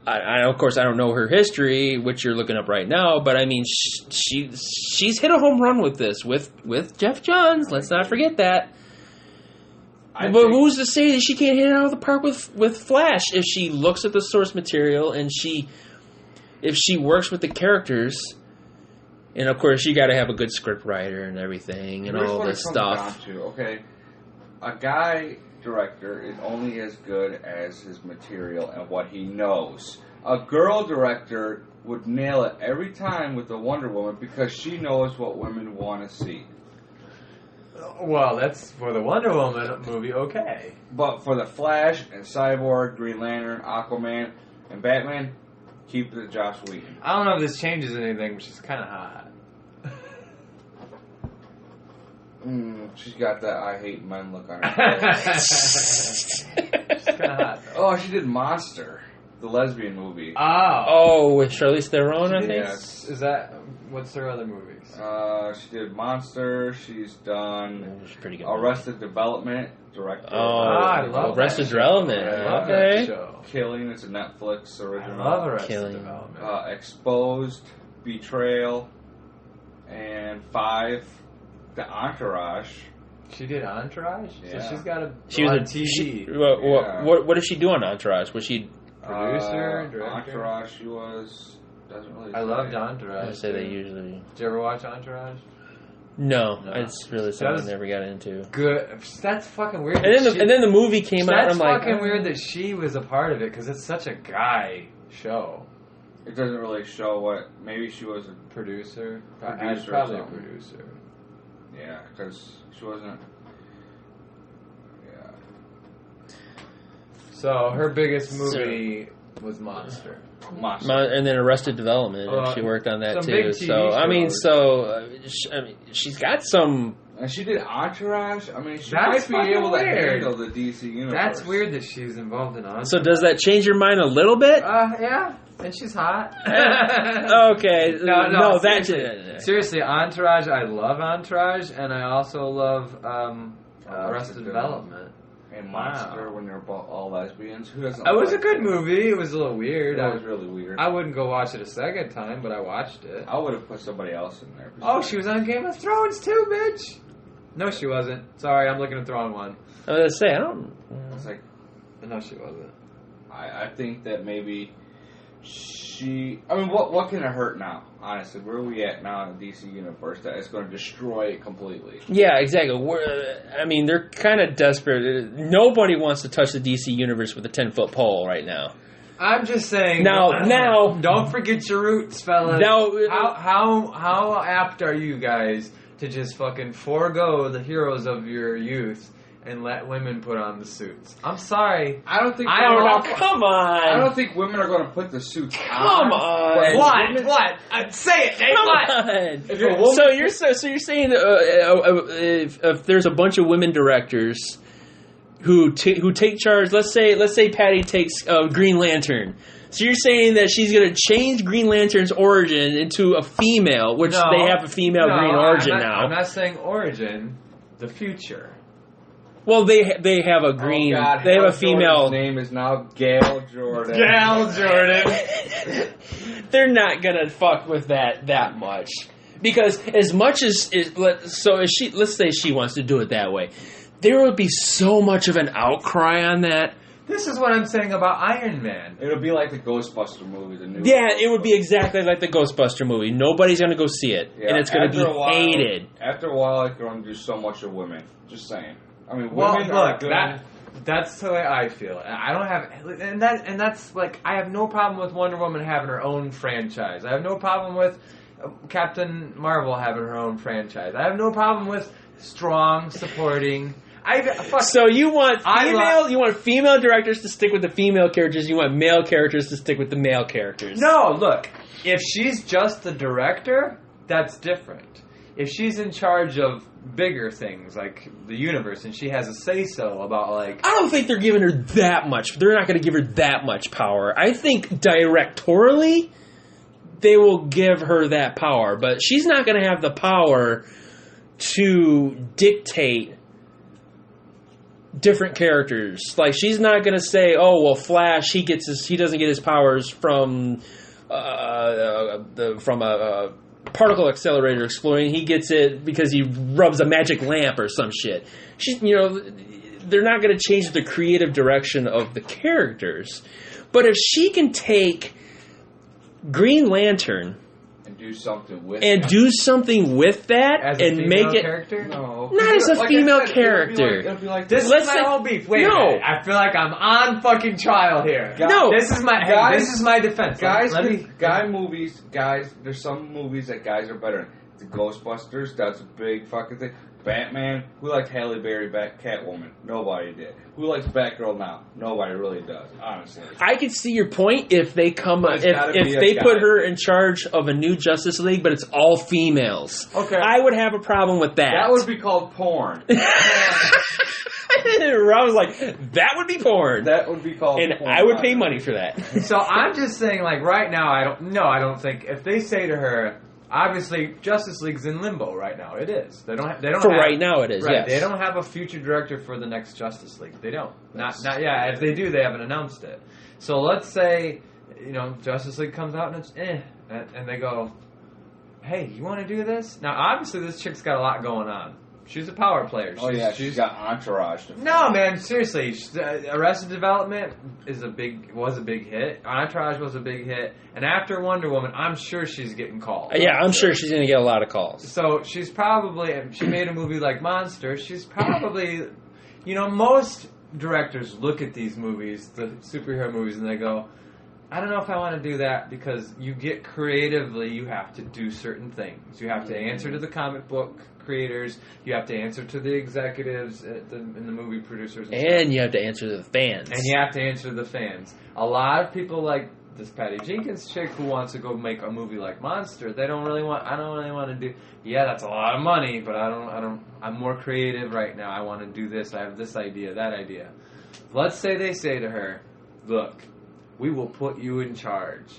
Of course, I don't know her history, which you're looking up right now. But I mean, she's hit a home run with this with Jeff Johns. Let's not forget that. But who's to say that she can't hit it out of the park with Flash if she looks at the source material and if she works with the characters? And of course, you got to have a good script writer and everything and all this stuff. A guy director is only as good as his material and what he knows. A girl director would nail it every time with the Wonder Woman because she knows what women want to see. Well, that's for the Wonder Woman movie, okay. But for the Flash and Cyborg, Green Lantern, Aquaman, and Batman, keep it to Joss Whedon. I don't know if this changes anything, but she's kind of hot. She's got that I hate men look on her face. She's kind of hot. Oh, she did Monster, the lesbian movie. Oh, with Charlize Theron, I think? Yes. Is that... What's her other movies? She did Monster. She's done Pretty good. Arrested Development, director. Oh, I love Arrested that Development. I love Okay. that show. Killing, it's a Netflix I original. love Arrested Killing. Development. Exposed, Betrayal, and 5, The Entourage. She did Entourage? Yeah. So she's got a She was lot a of TV. What did she do on Entourage? Was she? Producer, director. Entourage, she was... Doesn't really I say. loved I Entourage. say they usually. Did you ever watch Entourage? No, No. it's really something That's- I never got into. Good. That's fucking weird. And then the movie came out. That's I'm like, fucking weird that she was a part of it because it's such a guy show. It doesn't really show what... Maybe she was a... Producer? Producer or Probably a something. producer. Yeah, because she wasn't... Yeah. So her biggest movie was Monster. Monster. And then Arrested Development. And she worked on that some too. big TV So I mean, shows. she's got some. And she did Entourage. I mean, she That's might be able to fucking weird. handle the DC universe. That's weird that she's involved in Entourage. So does that change your mind a little bit? Yeah. And she's hot. Okay. No, that. Seriously, Entourage, I love Entourage, and I also love Arrested Development. And Monster, when they're all lesbians. Who doesn't? It was a like good it? movie. It was a little weird. That was really weird. I wouldn't go watch it a second time, but I watched it. I would have put somebody else in there. Oh, she was on Game of Thrones too, bitch. No, she wasn't. Sorry, I'm looking at the wrong one. I was gonna say I don't. It's like, No, she wasn't. I think that maybe she... I mean, what can it hurt now? Honestly, where are we at now in the DC universe that it's going to destroy it completely? Yeah, exactly. I mean, they're kind of desperate. Nobody wants to touch the DC universe with a 10-foot pole right now. I'm just saying. Now, don't forget your roots, fellas. Now, how apt are you guys to just fucking forego the heroes of your youth and let women put on the suits? I'm sorry. I don't think... I don't know. Come on. I don't think women are going to put the suits on. Come on. But What? Say it, Dave. Come What? on. If a woman- So you're saying if there's a bunch of women directors who take charge. Let's say Patty takes Green Lantern. So you're saying that she's going to change Green Lantern's origin into a female, which No. they have a female Green origin now. I'm not saying origin, the future. Well, they have a green. Oh, God, they have a Hal female. Jordan's name is now Gail Jordan. Gal Jordan. They're not gonna fuck with that much, because as much as let's say she wants to do it that way, there would be so much of an outcry on that. This is what I'm saying about Iron Man. It'll be like the Ghostbuster movie. The new Yeah, it would be exactly like the Ghostbuster movie. Nobody's gonna go see it, Yeah, and it's gonna after a be while- hated. After a while, it can only do so much of women. Just saying. I mean, Well, women are look, good. that's the way I feel. I don't have, and that's like, I have no problem with Wonder Woman having her own franchise. I have no problem with Captain Marvel having her own franchise. I have no problem with strong supporting. So you want I you want female directors to stick with the female characters. You want male characters to stick with the male characters. No, look, if she's just the director, that's different. If she's in charge of bigger things like the universe and she has a say-so about, like... I don't think they're giving her that much. They're not going to give her that much power. I think directorially, they will give her that power. But she's not going to have the power to dictate different characters. Like, she's not going to say, oh, well, Flash, he doesn't get his powers from a particle accelerator exploding. He gets it because he rubs a magic lamp or some shit. They're not going to change the creative direction of the characters. But if she can take Green Lantern and do something with and it. do something with that As a and female make it character? No. Not as a Like I female said, character. It'll be like This Let's is my say- whole beef. Wait No. a minute. I feel like I'm on fucking trial here. No. This is my Guys- this is my defense. Guys, Let me there's some movies that guys are better in. The Ghostbusters, that's a big fucking thing. Batman, who liked Halle Berry back Catwoman? Nobody did. Who likes Batgirl now? Nobody really does, honestly. I could see your point if they come But it's gotta if be a they guy. put her in charge of a new Justice League, but it's all females. Okay. I would have a problem with that. That would be called porn. Rob was like, that would be porn, That would be called and porn. I would pay money for that. So I'm just saying, like, right now, I don't think if they say to her, obviously Justice League's in limbo right now. It is. They don't For have, right now, it is. Right. Yes. They don't have a future director for the next Justice League. They don't. Not yet. If they do, they haven't announced it. So let's say, Justice League comes out and it's and they go, hey, you want to do this? Now, obviously, this chick's got a lot going on. She's a power player. She's got Entourage. No, man, seriously. Arrested Development was a big hit. Entourage was a big hit. And after Wonder Woman, I'm sure she's getting called. Yeah, I'm sure she's going to get a lot of calls. So she made a movie like Monster. She's probably, most directors look at these movies, the superhero movies, and they go, I don't know if I want to do that, because you get creatively, you have to do certain things. You have to answer to the comic book creators. You have to answer to the executives and the movie producers. And you have to answer to the fans. And you have to answer to the fans. A lot of people like this Patty Jenkins chick who wants to go make a movie like Monster. I don't really want to do. Yeah, that's a lot of money, but I'm more creative right now. I want to do this. I have this idea, that idea. Let's say they say to her, look, we will put you in charge.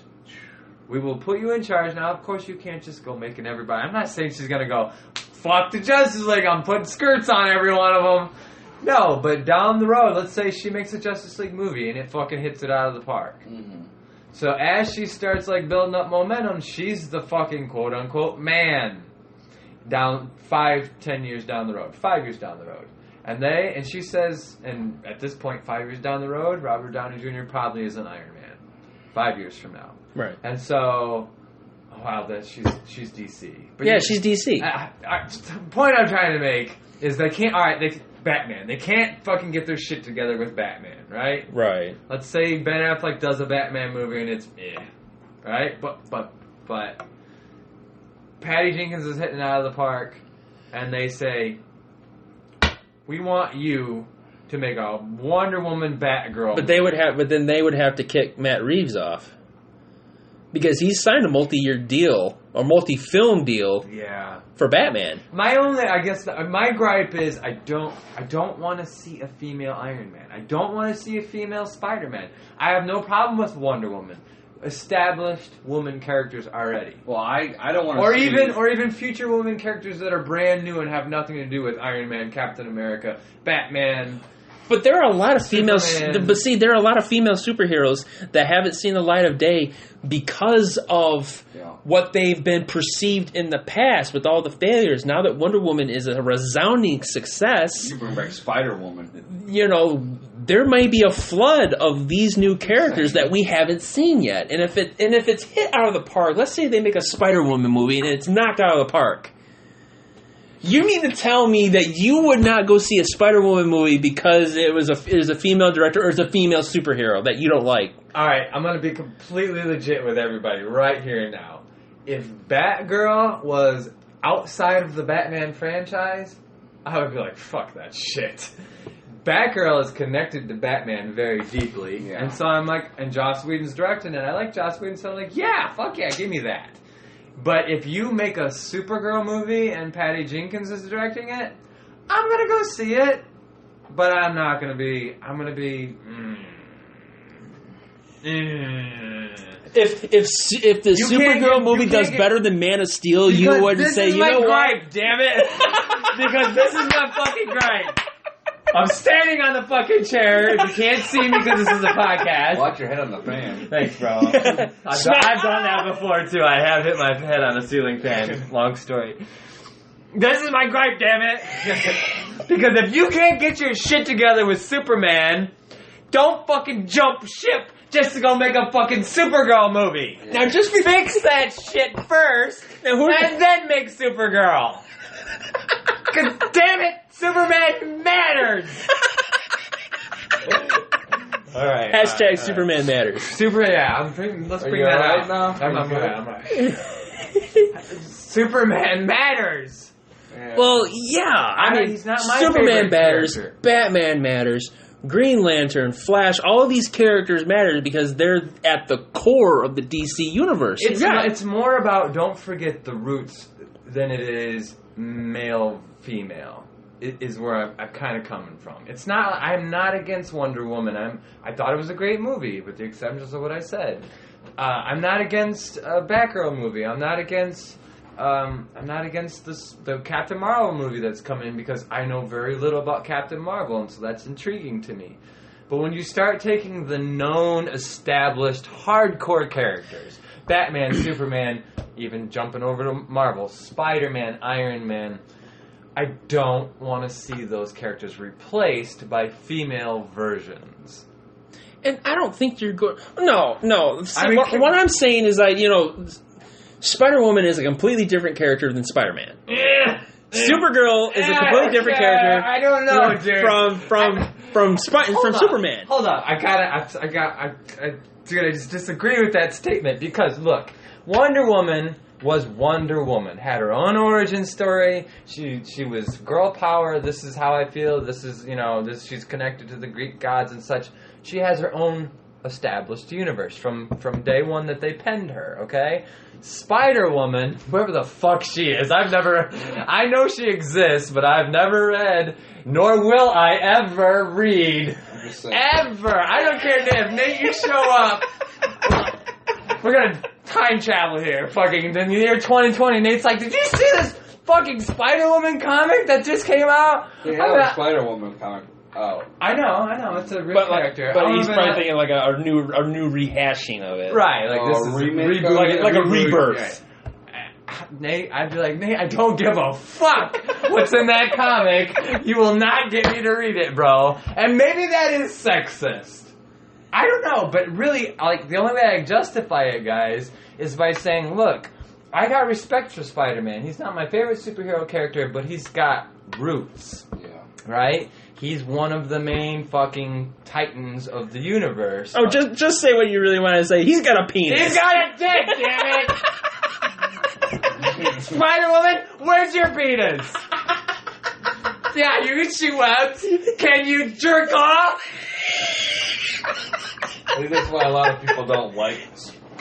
We will put you in charge. Now, of course, you can't just go making everybody. I'm not saying she's going to go, fuck the Justice League, I'm putting skirts on every one of them. No, but down the road, let's say she makes a Justice League movie and it fucking hits it out of the park. Mm-hmm. So as she starts building up momentum, she's the fucking quote unquote man. Down 5-10 years down the road. 5 years down the road. And she says, and at this point, 5 years down the road, Robert Downey Jr. probably is an Iron Man. 5 years from now. Right. And so, wow, she's DC. But Yeah, she's DC. the point I'm trying to make is Batman. They can't fucking get their shit together with Batman, right? Right. Let's say Ben Affleck does a Batman movie and it's right? But Patty Jenkins is hitting it out of the park, and they say, we want you to make a Wonder Woman Batgirl. But then they would have to kick Matt Reeves off. because he's signed a multi-year deal or multi-film deal Yeah. for Batman. My only, I guess, my gripe is I don't want to see a female Iron Man. I don't want to see a female Spider-Man. I have no problem with Wonder Woman. Established woman characters already. Well, I don't want to. Or even future woman characters that are brand new and have nothing to do with Iron Man, Captain America, Batman. But there are a lot of female. Superman. But see, there are a lot of female superheroes that haven't seen the light of day because of what they've been perceived in the past with all the failures. Now that Wonder Woman is a resounding success, You bring back Spider Woman. you know, there may be a flood of these new characters that we haven't seen yet. And if it's hit out of the park, let's say they make a Spider Woman movie and it's knocked out of the park. You mean to tell me that you would not go see a Spider Woman movie because it was a female director or it's a female superhero that you don't like? All right, I'm gonna be completely legit with everybody right here and now. If Batgirl was outside of the Batman franchise, I would be like, fuck that shit. Batgirl is connected to Batman very deeply, Yeah. and so I'm like, and Joss Whedon's directing it. I like Joss Whedon, so I'm like, yeah, fuck yeah, give me that. But if you make a Supergirl movie and Patty Jenkins is directing it, I'm gonna go see it. But I'm not gonna be. I'm gonna be. If the You can't Supergirl get- movie you does can't better than Man of Steel, you Because wouldn't this say, is you my know what? gripe, damn it. Because this is my fucking gripe. I'm standing on the fucking chair. You can't see me because this is a podcast. Watch your head on the fan. Thanks, bro. I've done that before, too. I have hit my head on a ceiling fan. Long story. This is my gripe, damn it. Because if you can't get your shit together with Superman, don't fucking jump ship just to go make a fucking Supergirl movie. Now just fix that shit first, and then make Supergirl. Cause damn it, Superman matters. All right. Hashtag Superman matters. Let's bring you that alright out. now? I'm alright. Superman matters. Yeah. Well, yeah. I mean, he's not my Superman favorite matters, character. Batman matters, Green Lantern, Flash, all of these characters matter because they're at the core of the DC universe. It's more about don't forget the roots than it is male female. It is where I'm kind of coming from. It's not. I'm not against Wonder Woman. I thought it was a great movie, with the exceptions of what I said. I'm not against a Batgirl movie. I'm not against the Captain Marvel movie that's coming in because I know very little about Captain Marvel, and so that's intriguing to me. But when you start taking the known, established, hardcore characters, Batman, Superman, even jumping over to Marvel, Spider-Man, Iron Man, I don't want to see those characters replaced by female versions. And I don't think you're going... No. See, I mean, what I'm saying is that, Spider-Woman is a completely different character than Spider-Man. Supergirl is a completely different character. I don't know, dude. From Superman. Hold up. I just disagree with that statement because look, Wonder Woman was Wonder Woman. Had her own origin story. She was girl power. This is how I feel. This is she's connected to the Greek gods and such. She has her own established universe from day one that they penned her. Okay. Spider-Woman, whoever the fuck she is, I know she exists, but I've never read, nor will I ever read, ever. I don't care if Nate, you show up, we're gonna time travel here, fucking, in the year 2020, Nate's like, did you see this fucking Spider-Woman comic that just came out? They have a Spider Woman comic. Oh, I know, it's a real character. But he's probably thinking like a new rehashing of it. Right, like this is remake, like a rebirth. Nate, I'd be like, Nate, I don't give a fuck what's in that comic. You will not get me to read it, bro. And maybe that is sexist. I don't know, but really, like, the only way I justify it, guys, is by saying, look, I got respect for Spider-Man. He's not my favorite superhero character, but he's got roots. yeah. Right? He's one of the main fucking titans of the universe. Oh, just say what you really want to say. He's got a penis. He's got a dick, damn it! Spider-Woman, where's your penis? Yeah, she wept. Can you jerk off? I think that's why a lot of people don't like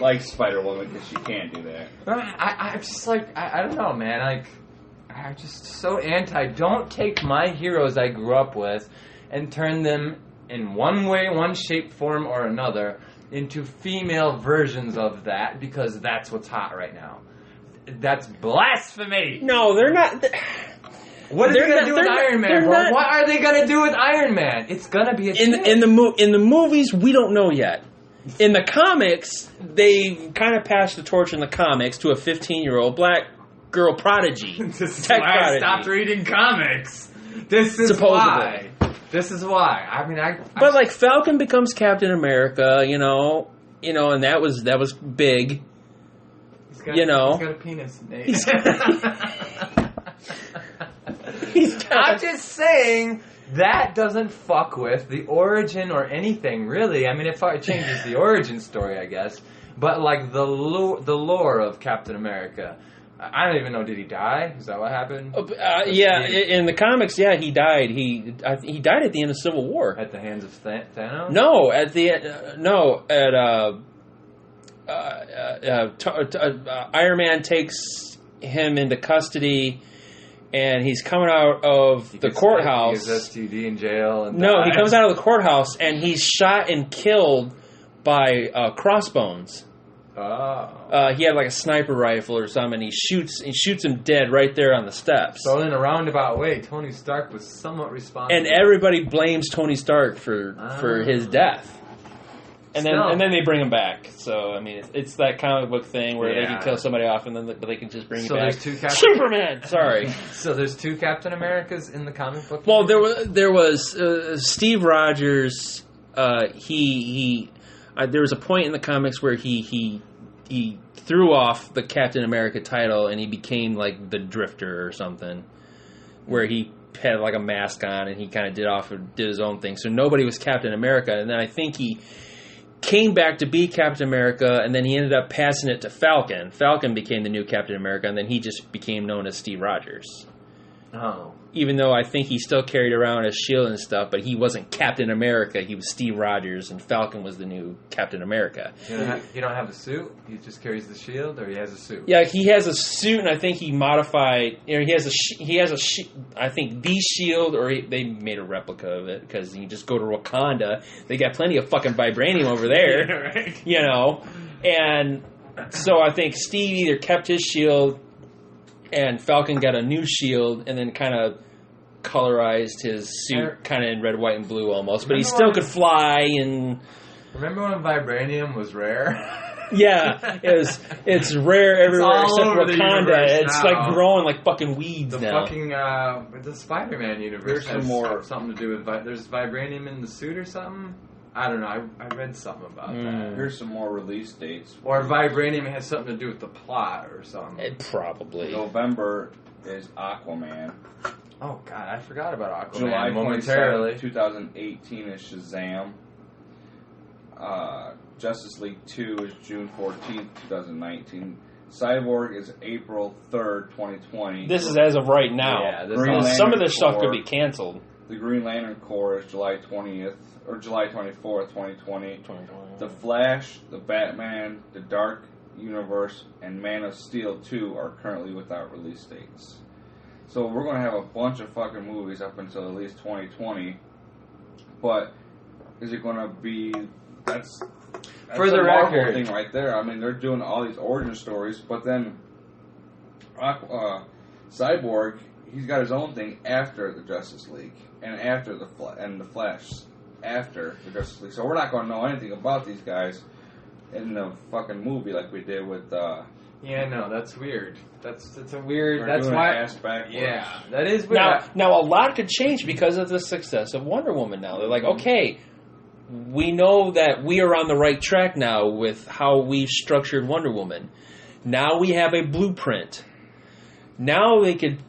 like Spider-Woman because she can't do that. I'm just like, I don't know, man. Like, I'm just so anti. Don't take my heroes I grew up with and turn them in one way, one shape, form, or another into female versions of that because that's what's hot right now. That's blasphemy. No, they're not. What are they They're gonna not- do with they're not- Iron Man, they're bro? not- What are they gonna do with Iron Man? It's gonna be a In chick. in the movies, we don't know yet. In the comics, they kind of passed the torch in the comics to a 15-year-old black girl prodigy, This is tech why I prodigy. stopped reading comics. This is Supposedly. why. This is why. I mean, But like Falcon becomes Captain America, you know, and that was big. he's got, you know. he's got a penis, Nate. I'm just saying that doesn't fuck with the origin or anything, really. I mean, it changes the origin story, I guess. But like the lore of Captain America. I don't even know. Did he die? Is that what happened? Yeah, in the comics, yeah, he died. He died at the end of Civil War. At the hands of Thanos? No, Iron Man takes him into custody, and he's coming out of the courthouse. He gets STD in jail. And No, he dies. comes out of the courthouse, and he's shot and killed by Crossbones. Oh. He had like a sniper rifle or something, and he shoots him dead right there on the steps. So in a roundabout way, Tony Stark was somewhat responsible. And everybody blames Tony Stark for his death. And Still. then they bring him back. So I mean, it's that comic book thing where they Yeah. can kill somebody off and then they can just bring So you back. there's two Captain- Superman. Sorry. So there's two Captain Americas in the comic book. Well, there was Steve Rogers. There was a point in the comics where he threw off the Captain America title and he became like the Drifter or something, where he had like a mask on and he kind of did his own thing. So nobody was Captain America, and then I think he came back to be Captain America, and then he ended up passing it to Falcon. Falcon became the new Captain America, and then he just became known as Steve Rogers. Oh. Even though I think he still carried around his shield and stuff, but he wasn't Captain America. He was Steve Rogers, and Falcon was the new Captain America. You don't have a suit? He just carries the shield, or he has a suit? Yeah, he has a suit, and I think he modified. He has I think the shield, or they made a replica of it because you just go to Wakanda. They got plenty of fucking vibranium over there, Right. you know. And so I think Steve either kept his shield, and Falcon got a new shield, and then kind of colorized his suit kind of in red, white, and blue almost. But he still could fly and. Remember when vibranium was rare? Yeah, it's rare everywhere all except over the Wakanda. universe It's now. like growing like fucking weeds The now. fucking the Spider-Man universe There's has some more- something to do with there's vibranium in the suit or something. I don't know. I read something about that. Here's some more release dates. Or vibranium has something to do with the plot or something. Probably. November is Aquaman. Oh God, I forgot about Aquaman July momentarily. 27th, 2018 is Shazam. Justice League 2 is June 14th, 2019. Cyborg is April 3rd, 2020. This is as of right now. Yeah, this Green is- Some of Lantern this stuff Corps. could be canceled. The Green Lantern Corps is July 20th or July 24th, 2020. The Flash, the Batman, the Dark Universe, and Man of Steel 2 are currently without release dates. So we're going to have a bunch of fucking movies up until at least 2020. But is it going to be... That's For the a Marvel record. thing right there. I mean, they're doing all these origin stories, but then Cyborg, he's got his own thing after the Justice League and after the Flash after the Justice League. So we're not going to know anything about these guys in the fucking movie like we did with. Yeah, no, that's weird. That's a weird. We're That's doing why. ass backwards. Yeah, that is weird. Now a lot could change because of the success of Wonder Woman now. They're like, okay, we know that we are on the right track now with how we've structured Wonder Woman. Now we have a blueprint. Now they could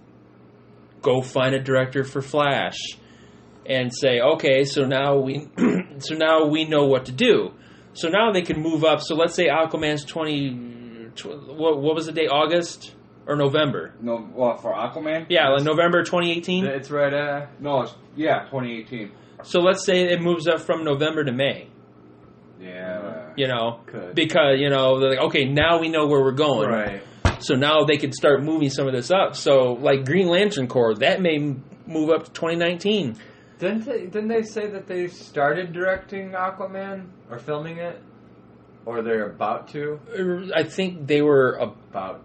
go find a director for Flash and say, okay, so now we know what to do. So now they can move up. So let's say Aquaman's what was the date? August or November? No, well, for Aquaman? Yeah, like November 2018. It's right. No, it's 2018. So let's say it moves up from November to May. Yeah. You know, Could. because they're like, okay, now we know where we're going. Right. So now they could start moving some of this up. So like Green Lantern Corps, that may move up to 2019. Didn't they say that they started directing Aquaman or filming it, or they're about to? I think they were About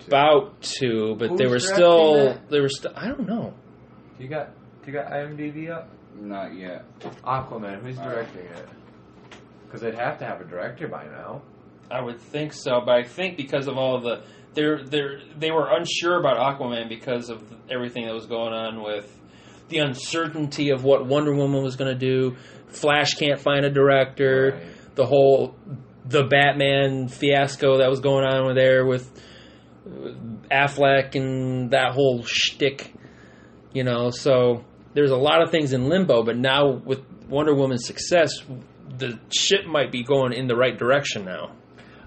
to, but Who's they were directing still. I don't know. Do you got IMDb up? Not yet. Aquaman. Who's directing it? Because they'd have to have a director by now. I would think so, but I think because of all of the they were unsure about Aquaman because of everything that was going on with the uncertainty of what Wonder Woman was going to do. Flash can't find a director. Right. The Batman fiasco that was going on there with Affleck and that whole shtick, So there's a lot of things in limbo, but now with Wonder Woman's success, the ship might be going in the right direction now.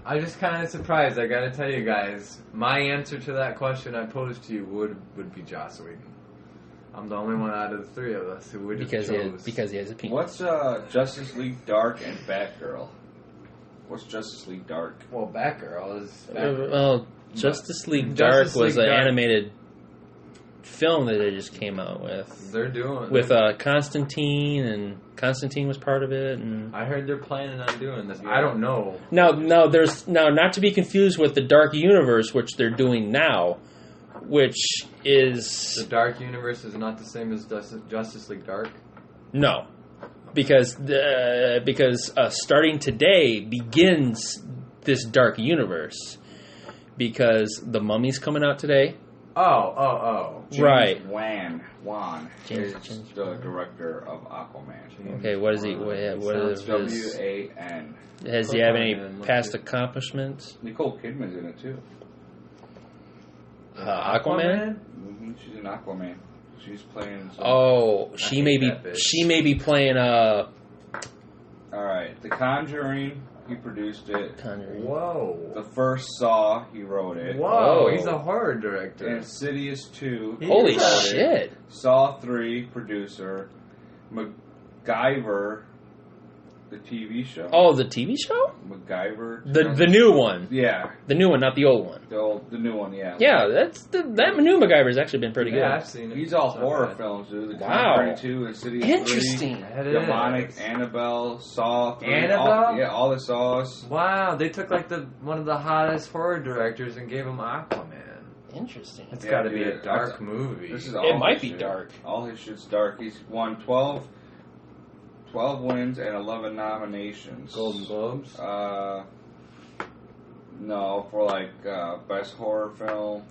I'm just kind of surprised. I gotta tell you guys, my answer to that question I posed to you would be Joss Whedon. I'm the only one out of the three of us who would have chose. Because he has a penis. What's Justice League Dark and Batgirl? What's Justice League Dark? Well, Batgirl is. Well, Justice League Justice Dark was League an Dark. animated film that they just came out with. They're doing With Constantine, and Constantine was part of it. And I heard they're planning on doing this. I don't know. now there's not to be confused with the Dark Universe, which they're doing now, which is The Dark Universe is not the same as Justice League Dark. no, because starting today begins this Dark Universe, because the Mummy's coming out today. Oh. James Right. Wan James- is the director of Aquaman. Okay, what is he? What is his, WAN. has he have any past accomplishments? Nicole Kidman's in it too. Aquaman? She's in Aquaman. She's playing. Oh, she hate may be. that bitch. She may be playing All right, The Conjuring. He produced it. Conjuring. Whoa. The first Saw. He wrote it. Whoa, Oh. he's a horror director. Insidious 2. he Holy wrote it. shit! Saw 3 producer. MacGyver, the TV show. Oh, the TV show? MacGyver. The new one. Yeah, The new one, not the old one. the new one. Yeah. Yeah, that new MacGyver's actually been pretty Yeah, good. I've seen it. These all It's not horror bad. films, dude. The Wow. Conjuring 2, Insidious 3. Interesting. That is. Demonic, Annabelle, Saw 3. Annabelle? All the Saws. Wow, they took like one of the hottest horror directors and gave him Aquaman. Interesting. It's Yeah, got to be dude, a dark that's- movie. This is It all might his be shit. dark. All his shit's dark. He's won 12 wins and 11 nominations. Golden Globes. No, for best horror film,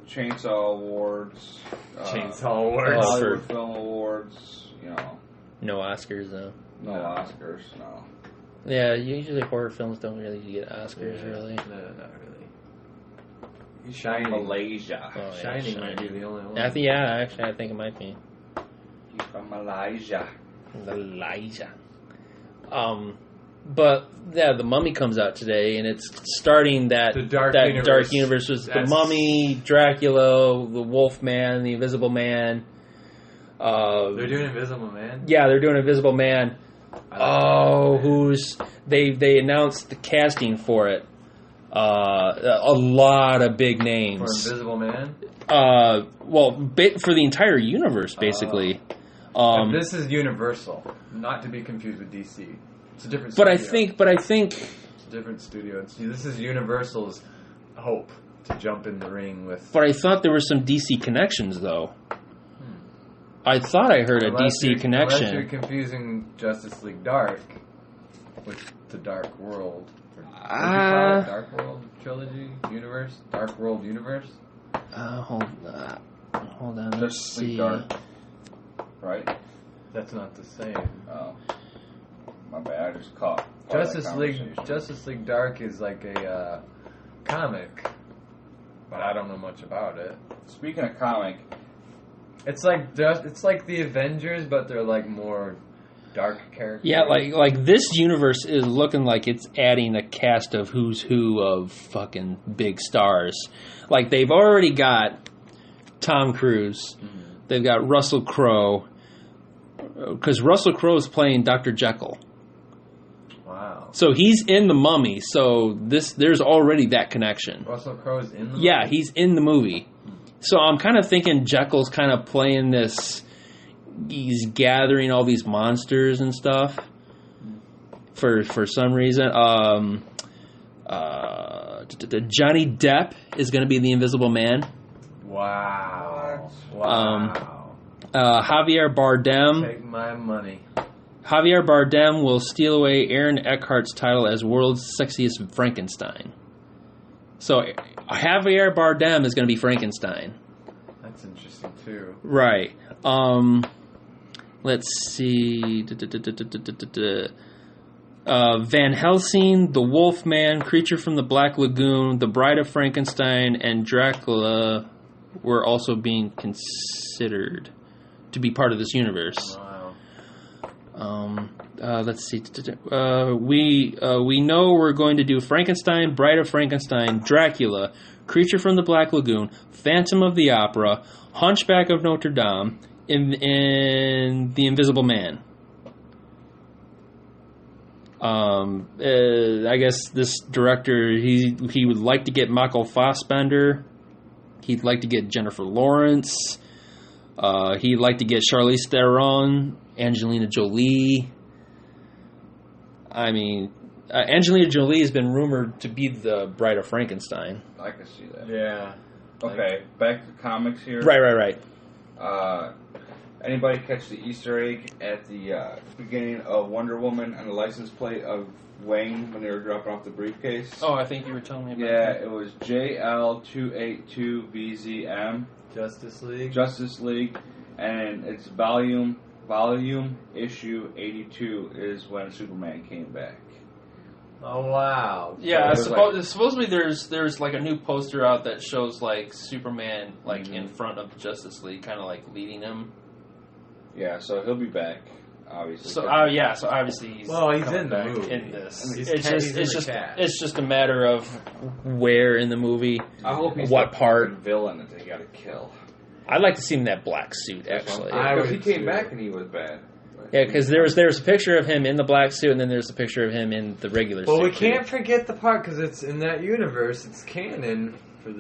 Chainsaw Awards, Chainsaw Awards. Hollywood Film Awards. No Oscars though. No Oscars. No. Yeah, usually horror films don't really get Oscars, really. No, not really. Shining. Malaysia. Oh, yeah, Shining might be the only one. I think it might be. He's from Malaysia. Elijah. But yeah, The Mummy comes out today, and it's starting that The Dark that Universe. Dark Universe was The That's- Mummy, Dracula, the Wolfman, the Invisible Man. They're doing Invisible Man. Yeah, they're doing Invisible Man. I like They announced the casting for it. A lot of big for names. Invisible Man. For the entire universe, basically. But this is Universal, not to be confused with DC. It's a different. But studio. I think It's a different studio. This is Universal's hope to jump in the ring with. But I thought there were some DC connections, though. I thought I heard a Unless DC you're connection. confusing Justice League Dark with the Dark World. What do you call it? Dark World trilogy universe. Dark World universe. Hold on. Let's Justice League see. Dark. Right? That's not the same. Oh. My bad. I just caught. Justice League Dark is like a comic, but I don't know much about it. Speaking of comic, It's like the Avengers, but they're like more dark characters. Yeah, like this universe is looking like it's adding a cast of who's who of fucking big stars. Like they've already got Tom Cruise. They've got Russell Crowe. Because Russell Crowe is playing Dr. Jekyll. Wow. So he's in The Mummy. So there's already that connection. Russell Crowe's in the movie? Yeah, he's in the movie. So I'm kind of thinking Jekyll's kind of playing this. He's gathering all these monsters and stuff for some reason. Johnny Depp is going to be the Invisible Man. Wow. Wow. Javier Bardem. Take my money. Javier Bardem will steal away Aaron Eckhart's title as world's sexiest Frankenstein. So Javier Bardem is going to be Frankenstein. That's interesting too. Right. Let's see. Van Helsing, The Wolfman, Creature from the Black Lagoon, The Bride of Frankenstein, and Dracula were also being considered to be part of this universe. Wow. Let's see. We know we're going to do Frankenstein, Bride of Frankenstein, Dracula, Creature from the Black Lagoon, Phantom of the Opera, Hunchback of Notre Dame, and The Invisible Man. I guess this director, he would like to get Michael Fassbender. He'd like to get Jennifer Lawrence. He'd like to get Charlize Theron, Angelina Jolie. I mean, Angelina Jolie has been rumored to be the Bride of Frankenstein. I can see that. Yeah. Okay, back to comics here. Right. Anybody catch the Easter egg at the beginning of Wonder Woman and the license plate of Wayne when they were dropping off the briefcase? Oh, I think you were telling me about Yeah, that. it was JL282VZM, Justice League. Justice League, and it's volume issue 82 is when Superman came back. Oh wow. Yeah, So it was supposedly there's like a new poster out that shows like Superman like Mhm. in front of the Justice League, kind of like leading them. Yeah, so he'll be back, obviously. So so obviously he's Well, he's coming in the back movie. in this. He's It's ca- just he's in it's the just cast. it's just a matter of where in the movie. I hope he's what the part. fucking villain that they gotta kill. I'd like to see him in that black suit actually. I Because he would came too. back and he was bad. Yeah, because there's a picture of him in the black suit, and then there's a picture of him in the regular suit. Well, we too. can't forget the part because it's in that universe. It's canon for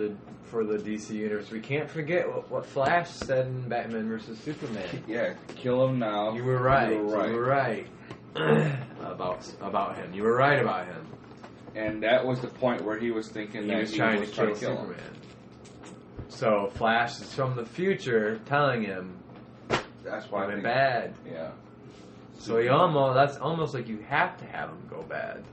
the DC universe. We can't forget what Flash said in Batman vs Superman. Yeah, kill him now. You were right. You were right. about him. You were right about him. And that was the point where he was thinking He that was he trying was to kill him. Superman. So Flash is from the future telling him That's why I went think bad. Yeah. So that's almost like you have to have him go bad.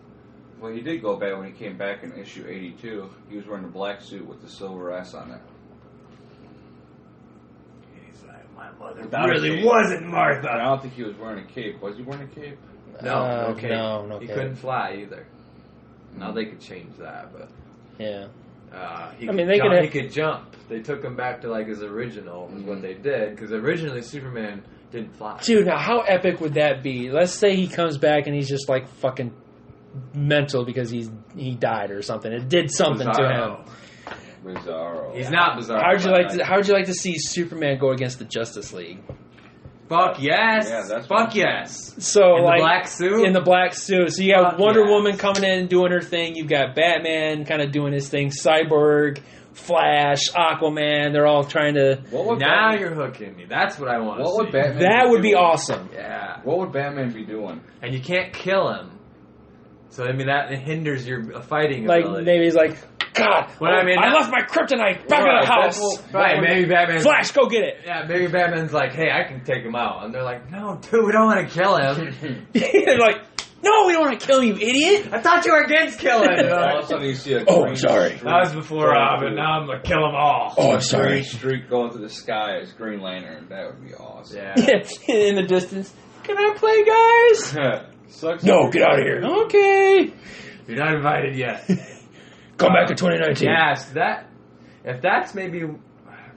Well, he did go bad when he came back in issue 82. He was wearing a black suit with the silver S on it. He's like, my mother Without a really cape. wasn't And I Martha. don't think he was wearing a cape. Was he wearing a cape? No cape. no He cape. couldn't fly either. Now they could change that, but Yeah. he I could mean, they jump, could he could jump. They took him back to like his original, is what they did, because originally Superman didn't fly. Dude, now how epic would that be? Let's say he comes back and he's just like fucking mental because he died or something. It did something to Bizarro. him. Bizarro. He's not bizarre. How'd you like to see Superman go against the Justice League? Fuck yes. Yeah, that's Fuck what- yes. So In like the black suit. in the black suit. So you got Fuck Wonder yes. Woman coming in and doing her thing. You've got Batman kind of doing his thing. Cyborg, Flash, Aquaman. They're all trying to. What would Now Batman, you're hooking me. That's what I want to see. What would Batman That be would be doing? awesome. Yeah. What would Batman be doing? And you can't kill him. So I mean that hinders your fighting Like ability. maybe he's like, God, Well, I mean, I that- left my kryptonite back Right, at the house. Right, maybe Batman's Flash, go get it. Yeah, maybe Batman's like, hey, I can take him out. And they're like, no, dude, we don't want to kill him. They're like, no, we don't want to kill you, idiot. I thought you were against killing. And they're All of like, a sudden you see a Oh, green sorry. streak that was before going Robin. through- Now I'm going to kill them all. Oh, I'm Green sorry. streak going through the sky as Green Lantern. That would be awesome. Yeah. In the distance, can I play, guys? Sucks. No, get out of here. Okay. You're not invited yet. Come back to 2019. Yes, if that's maybe...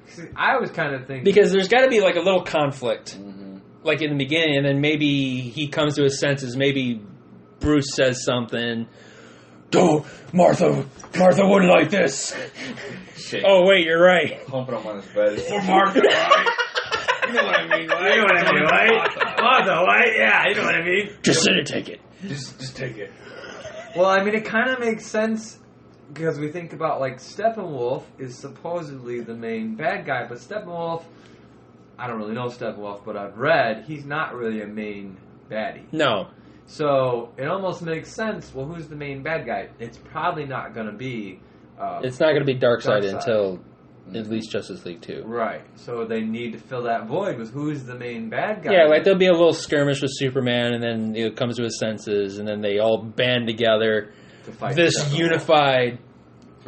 See, I was kind of thinking... Because there's got to be like a little conflict, Mm-hmm. like in the beginning, and then maybe he comes to his senses. Maybe Bruce says something. Oh, Martha wouldn't like this. Shake. Oh, wait, you're right. Pumping him on his bed. Martha, right? You know what I mean, right? You know what I mean, right? Martha, right? Yeah, you know what I mean. Just sit and take it. Just take it. Well, I mean, it kind of makes sense because we think about, like, Steppenwolf is supposedly the main bad guy, but Steppenwolf, I don't really know Steppenwolf, but I've read, he's not really a main baddie. No. So, it almost makes sense, well, who's the main bad guy? It's probably not going to be... It's not going to be Darkseid Darkseid. until at least Justice League 2. Right. So they need to fill that void with who's the main bad guy. Yeah, like there'll be a little skirmish with Superman, and then he comes to his senses, and then they all band together to fight this Steppenwolf. unified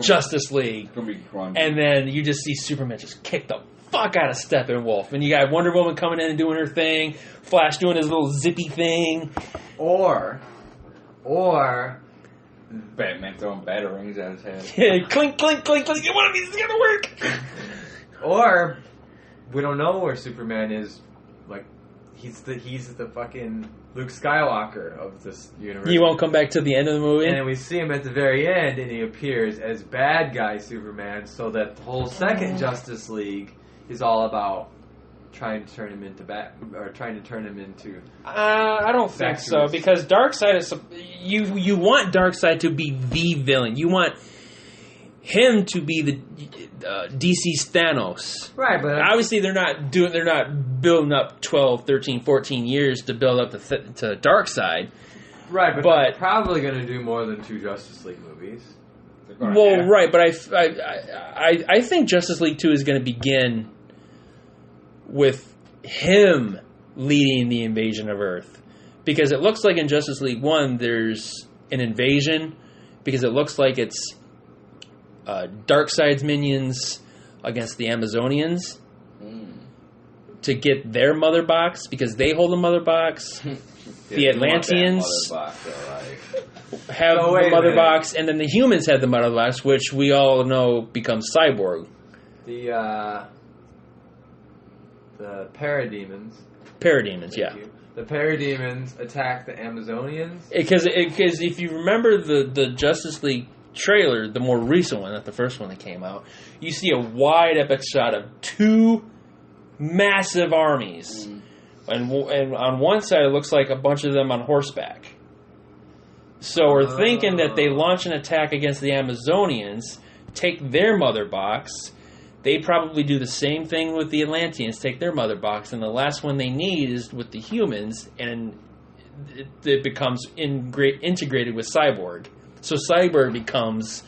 Justice League. It's gonna be grungy. And then you just see Superman just kick the fuck out of Steppenwolf. And you got Wonder Woman coming in and doing her thing, Flash doing his little zippy thing. Or Batman throwing batarangs at his head. Clink, clink, clink, clink. One of these is gonna work. Or we don't know where Superman is. Like he's the fucking Luke Skywalker of this universe. He won't come back to the end of the movie. And then we see him at the very end, and he appears as bad guy Superman. So that the whole second Justice League is all about trying to turn him into I don't think so, Factories. because Darkseid is you want Darkseid to be the villain. You want him to be the DC's Thanos. right. But Obviously, they're not building up 12, 13, 14 years to build up to Darkseid. right, but but- they're probably going to do more than 2 Justice League movies. They're gonna Well, have- right, but I think Justice League 2 is going to begin with him leading the invasion of Earth. Because it looks like in Justice League 1 there's an invasion, because it looks like it's Darkseid's minions against the Amazonians to get their mother box, because they hold the mother box. The You want that Atlanteans mother box, though, like. have Oh, wait the a mother minute. box, and then the humans have the mother box, which we all know becomes Cyborg. The parademons. Parademons, yeah. Thank you. The parademons attack the Amazonians. Because if you remember the Justice League trailer, the more recent one, not the first one that came out, you see a wide epic shot of 2 massive armies. And on one side, it looks like a bunch of them on horseback. So we're thinking that they launch an attack against the Amazonians, take their mother box. They probably do the same thing with the Atlanteans, take their mother box, and the last one they need is with the humans, and it becomes integrated with Cyborg. So Cyborg becomes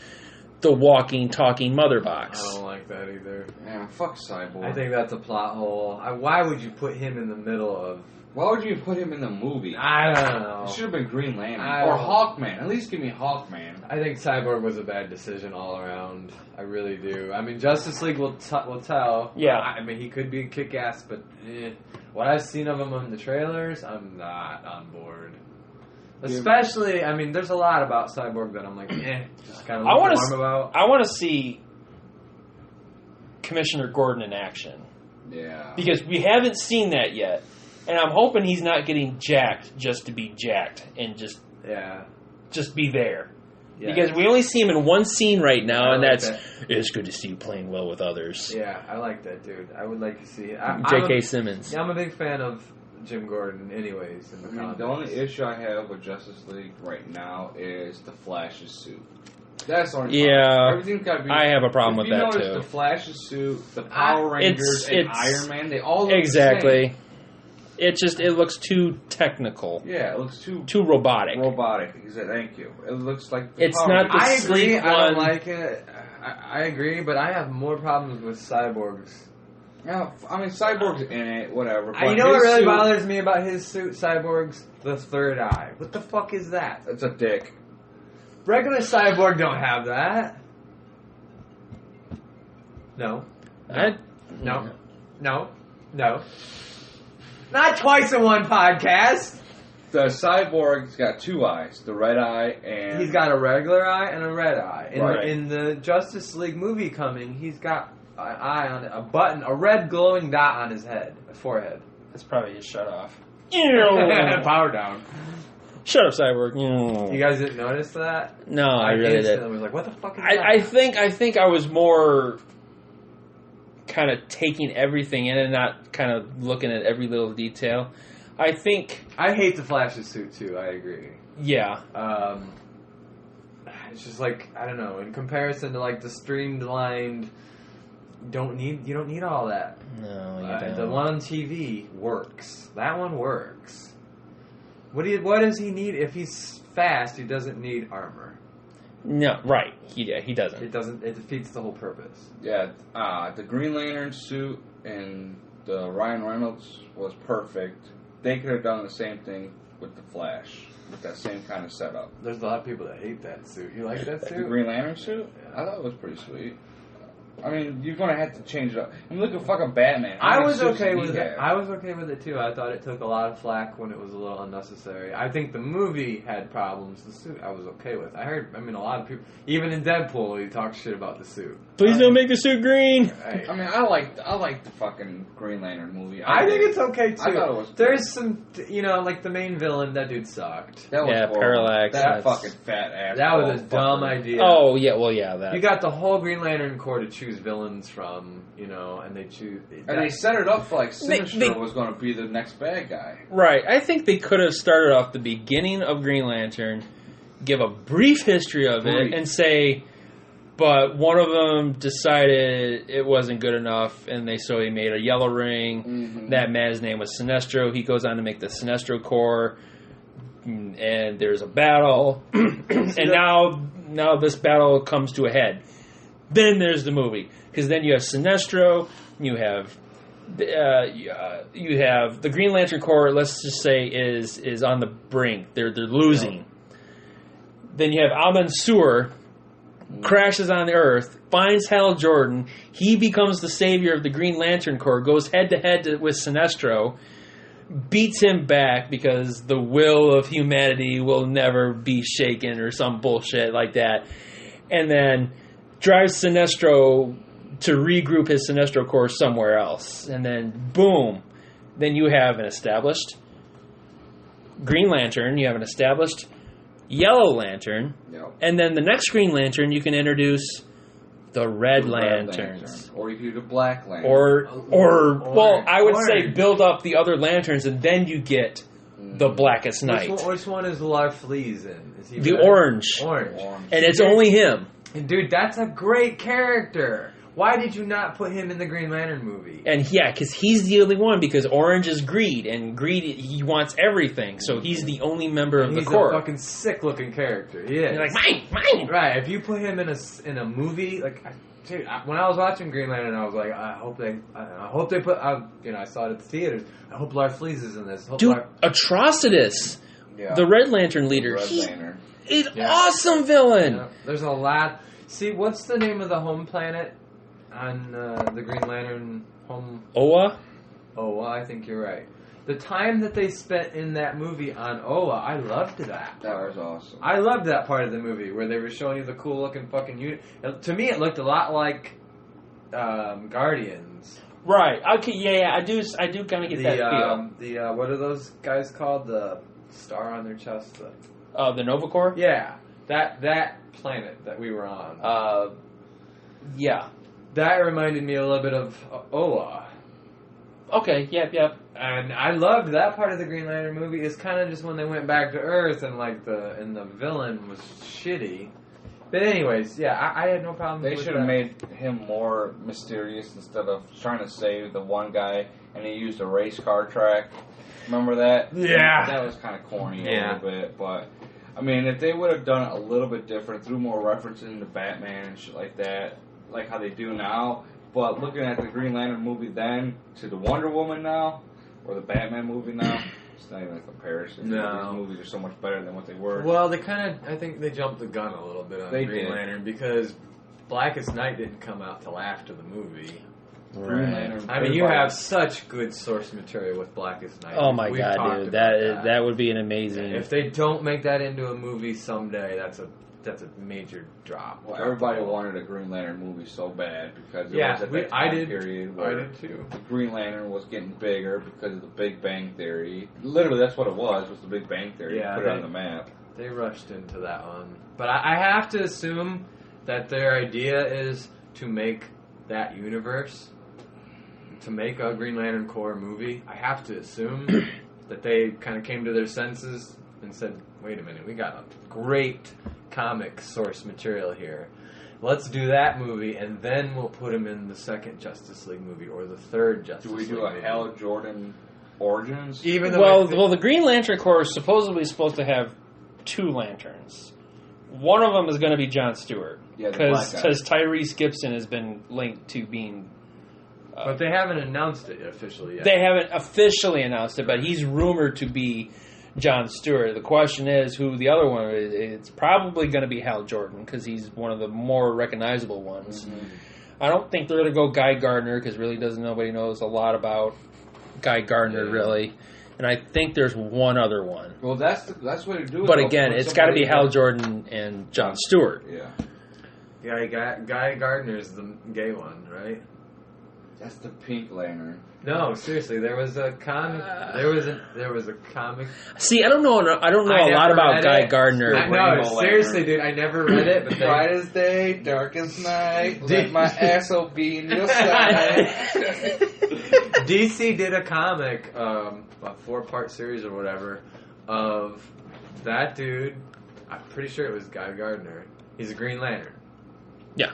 the walking, talking mother box. I don't like that either. Yeah, fuck Cyborg. I think that's a plot hole. Why would you put him in the middle of... Why would you put him in the movie? I don't know. It should have been Green Lantern. I Or don't- Hawkman. At least give me Hawkman. I think Cyborg was a bad decision all around. I really do. I mean, Justice League will tell. Yeah. I mean, he could be kick-ass, but what I've seen of him in the trailers, I'm not on board. Especially, I mean, there's a lot about Cyborg that I'm like, just kind of I wanna lukewarm about. I want to see Commissioner Gordon in action, Yeah. because we haven't seen that yet, and I'm hoping he's not getting jacked just to be jacked and just Yeah. be there. Yeah. Because we only see him in one scene right now, I and like that's that. it's good to see you playing well with others. Yeah, I like that, dude. I would like to see it. J.K. Simmons. Yeah, I'm a big fan of Jim Gordon, anyways. In the I mean, comics. the only issue I have with Justice League right now is the Flash's suit. That's the only Yeah, problem. Everything's got to be. I have a problem with If you that notice too. the Flash's suit, the Power Rangers, and it's- Iron Man, they all look Exactly. the same. It looks too technical, Yeah, it looks too too robotic. robotic. He said, "Thank you." It looks like the It's Power not the Rangers. I agree. sleek I don't one. like it. I agree, but I have more problems with cyborgs. Yeah, I mean, Cyborg's in it, whatever. You but know what his really suit- bothers me about his suit, Cyborg's? The third eye. What the fuck is that? It's a dick. Regular Cyborg don't have that. No. No. No. No. Not twice in one podcast. The Cyborg's got 2 eyes: the red eye and He's got a regular eye and a red eye. Right. In the Justice League movie coming, he's got an eye on a button, a red glowing dot on his forehead. That's probably his shut off. Power down. Shut up, Cyborg. You guys didn't notice that? No, I really did. instantly was like, what the fuck is that? I think I was more kind of taking everything in and not kind of looking at every little detail. I think, I hate the Flash's suit too. I agree. yeah. it's just like, I don't know, in comparison to like the streamlined, you don't need all that. No, you don't. The one on TV works. That one works. What does he need? If he's fast, he doesn't need armor. No, right. He doesn't. It defeats the whole purpose. Yeah, the Green Lantern suit and the Ryan Reynolds was perfect. They could have done the same thing with the Flash, with that same kind of setup. There's a lot of people that hate that suit. You like that The suit? Green Lantern suit? Yeah. I thought it was pretty sweet. I mean, you're gonna have to change it up. I mean, look at fucking Batman. How I many was suits okay did with he it. have? I was okay with it too. I thought it took a lot of flack when it was a little unnecessary. I think the movie had problems. The suit I was okay with. I mean, a lot of people, even in Deadpool, he talks shit about the suit. Please don't make the suit green. Right. I mean, I like the fucking Green Lantern movie. I think did. it's okay too. I thought it was. There's some, like the main villain. That dude sucked. That was Yeah, horrible. Parallax, That that's- fucking fat ass. That was a bald dumb fucker. idea. Oh yeah, well yeah, that. You got the whole Green Lantern Corps to choose villains from, and they choose. And they set it up for like Sinestro they- was going to be the next bad guy. Right. I think they could have started off the beginning of Green Lantern, give a brief history of Brief. it, and say, but one of them decided it wasn't good enough, and so he made a yellow ring. Mm-hmm. That man's name was Sinestro. He goes on to make the Sinestro Corps, and there's a battle, and now this battle comes to a head. Then there's the movie, because then you have Sinestro, you have the Green Lantern Corps. Let's just say is on the brink. They're losing. Then you have Al-Mansur crashes on the Earth, finds Hal Jordan. He becomes the savior of the Green Lantern Corps. Goes head to head with Sinestro, beats him back because the will of humanity will never be shaken or some bullshit like that, and then drives Sinestro to regroup his Sinestro Corps somewhere else. And then, boom. Then you have an established Green Lantern. You have an established Yellow Lantern. Yep. And then the next Green Lantern, you can introduce the Red The Red Lanterns. Lantern. Or you could do Black Lantern. Well, I would say orange. build up the other lanterns, and then you get the Blackest Night. Which one is Larfleeze in? Is he The red? orange. Orange. And it's only him. And dude, that's a great character. Why did you not put him in the Green Lantern movie? And yeah, because he's the only one, because Orange is greed, and greed, he wants everything, so he's the only member of the He's Corps. a fucking sick-looking character. He is. You're like, mine! Right, if you put him in a movie, like, dude, when I was watching Green Lantern, I was like, I hope they put, I saw it at the theaters. I hope Larfleeze is in this. Dude, Atrocitus, Yeah. the Red Lantern leader, Red he's Lantern. an Yeah. awesome villain. Yeah, there's a lot. See, what's the name of the home planet on the Green Lantern home? Oa? Oh, well, I think you're right. The time that they spent in that movie on Oa, I loved that. That was awesome. I loved that part of the movie where they were showing you the cool looking fucking unit. To me, it looked a lot like Guardians. Right. Okay. Yeah. I do kind of get that feel. What are those guys called? The star on their chest. The Nova Corps. Yeah, that planet that we were on. Yeah. That reminded me a little bit of Oa. Okay. Yep. And I loved that part of the Green Lantern movie. It's kind of just when they went back to Earth and the villain was shitty. But anyways, yeah, I had no problem. They with should have that. made him more mysterious instead of trying to save the one guy, and he used a race car track. Remember that? Yeah. That was kind of corny Yeah. a little bit, but I mean, if they would have done it a little bit different, threw more references into Batman and shit like that, like how they do now. But looking at the Green Lantern movie then to the Wonder Woman now, or the Batman movie now, it's not even a comparison. No. These movies are so much better than what they were. Well, I think they jumped the gun a little bit on They Green did. Lantern because Blackest Night didn't come out till after the movie. Green Lantern. I mean, you have such good source material with Blackest Night. Oh my We've god, talked dude, about that would be an amazing. If they don't make that into a movie someday, that's a major drop. Well, everybody wanted a Green Lantern movie so bad because it Yeah, was at that I time did. period I where did too. the Green Lantern was getting bigger because of the Big Bang Theory. Literally, that's what it was the Big Bang Theory. Yeah, Put it on the map. They rushed into that one. But I have to assume that their idea is to make that universe, to make a Green Lantern Corps movie. I have to assume that they kind of came to their senses and said, wait a minute, we got a great comic source material here. Let's do that movie, and then we'll put him in the second Justice League movie or the third Justice Do we League do a movie. Hal Jordan Origins? Even though Well, the Green Lantern Corps is supposedly supposed to have 2 lanterns. One of them is going to be Jon Stewart. Yeah, the black guy. Because Tyrese Gibson has been linked to being... but they haven't announced it officially yet. They haven't officially announced it, but he's rumored to be Jon Stewart. The question is who the other one is. It's probably going to be Hal Jordan because he's one of the more recognizable ones. Mm-hmm. I don't think they're going to go Guy Gardner because really nobody knows a lot about Guy Gardner really. And I think there's one other one. Well, that's what you do. But again, it's got to be Hal Jordan and Jon Stewart. Yeah. Guy Gardner's the gay one, right? That's the Pink Lantern. No, seriously, there was a comic. There was a comic. See, I don't know a lot about Guy Gardner. I know, seriously, dude. I never read it. But Brightest day, darkest night. Let my asshole be in your side. DC did a comic, a 4-part series or whatever, of that dude. I'm pretty sure it was Guy Gardner. He's a Green Lantern. Yeah.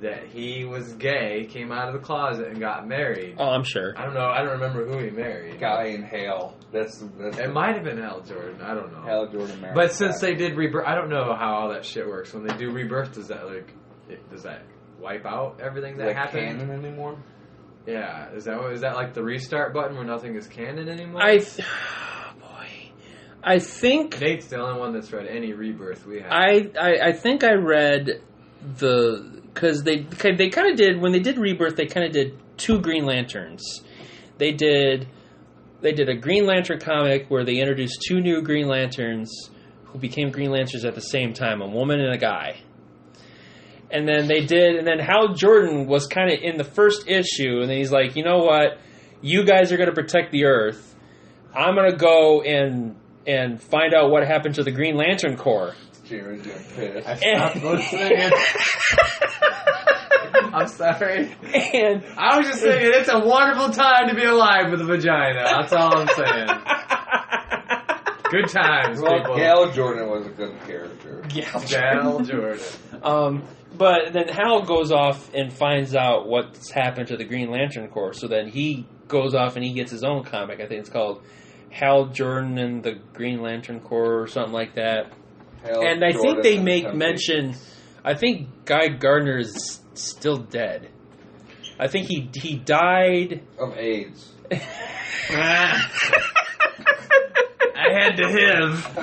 That he was gay, came out of the closet, and got married. Oh, I'm sure. I don't know. I don't remember who he married. Guy and Hal. It might have been Hal Jordan. I don't know. Hal Jordan married. But since they did Rebirth, I don't know how all that shit works. When they do Rebirth, does that wipe out everything that happened? Canon anymore? Yeah. Is that like the restart button where nothing is canon anymore? I think Nate's the only one that's read any Rebirth we have. I think I read because they kind of did when they did Rebirth. They kind of did 2 Green Lanterns. They did a Green Lantern comic where they introduced 2 new Green Lanterns who became Green Lanterns at the same time, a woman and a guy. And then Hal Jordan was kind of in the first issue, and then he's like, you know what, you guys are going to protect the Earth. I'm going to go and find out what happened to the Green Lantern Corps. Jared's getting pissed. I stopped listening. I'm sorry. And I was just saying, it's a wonderful time to be alive with a vagina. That's all I'm saying. Good times, people. Gal Jordan was a good character. Gal Jordan. But then Hal goes off and finds out what's happened to the Green Lantern Corps. So then he goes off and he gets his own comic. I think it's called Hal Jordan and the Green Lantern Corps or something like that. And I think they make mention. I think Guy Gardner is still dead. I think he died of AIDS. I had to HIV.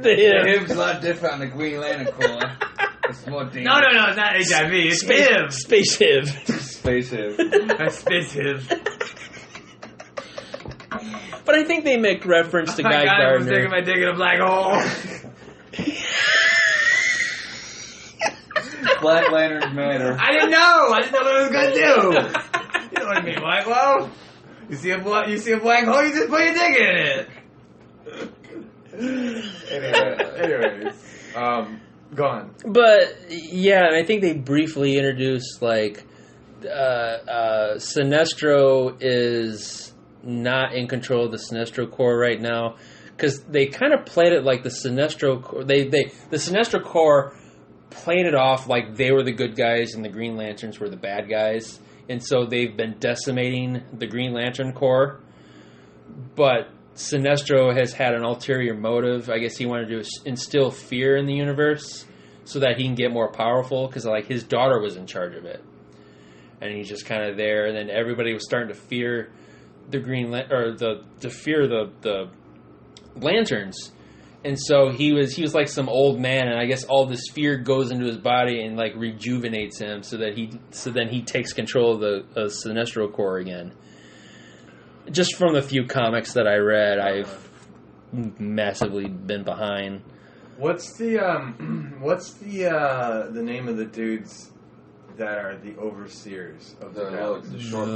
The HIV's a lot different on the Green Lantern Corps. It's more dangerous. No, it's not HIV. It's HIV. Space HIV. Space HIV. Space HIV. But I think they make reference to Guy I was Gardner. sticking my dick in a black hole. Black Lanterns matter. I didn't know what it was gonna do. You know what I mean, Black Hole? You see a black hole, you just put your dick in it. Anyways, go on. But yeah, and I think they briefly introduced Sinestro is not in control of the Sinestro Corps right now because they kind of played it like the Sinestro Corps. The Sinestro Corps played it off like they were the good guys and the Green Lanterns were the bad guys, and so they've been decimating the Green Lantern Corps. But Sinestro has had an ulterior motive. I guess he wanted to instill fear in the universe so that he can get more powerful because his daughter was in charge of it, and he's just kind of there. And then everybody was starting to fear the the lanterns, and so he was like some old man, and I guess all this fear goes into his body and rejuvenates him so then he takes control of the Sinestro Corps again. Just from the few comics that I read, I've massively been behind. What's the name of the dudes that are the overseers of the galaxy? The short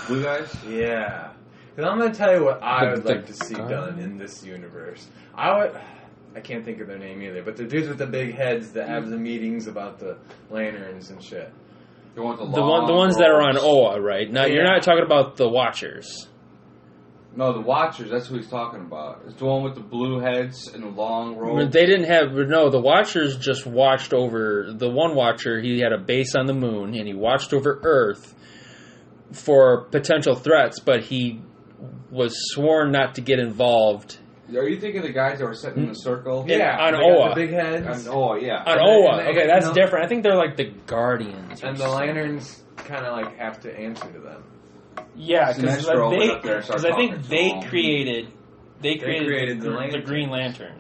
blue guys? Yeah. Because I'm going to tell you what I would like to see done in this universe. I can't think of their name either, but the dudes with the big heads that have the meetings about the lanterns and shit. The ones that are on Oa, right? Now, You're not talking about the Watchers. No, the Watchers. That's who he's talking about. It's the one with the blue heads and the long robes. They didn't have... No, the Watchers just watched over... The one Watcher, he had a base on the moon, and he watched over Earth for potential threats, but he was sworn not to get involved. Are you thinking of the guys that were sitting in the circle? On they got Oa. the big heads. Oh, yeah. On And Oa. they- Okay, that's no. different. I think they're like the Guardians. or And the something. lanterns kind of like have to answer to them. Yeah, because Sinestro went up there and started I think talking to they them. created created the the Lanterns. Green Lantern.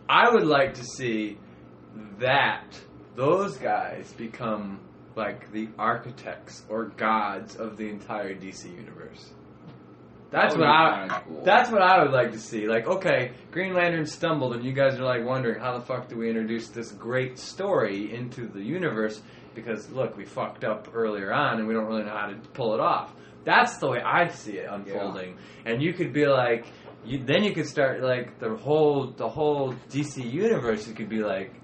I would like to see those guys become like the architects or gods of the entire DC universe. That's That what would be I. kinda cool. That's what I would like to see. Like, okay, Green Lantern stumbled, and you guys are like wondering how the fuck do we introduce this great story into the universe? Because look, we fucked up earlier on, and we don't really know how to pull it off. That's the way I see it unfolding. And you could be like, then you could start like the whole DC universe. You could be like,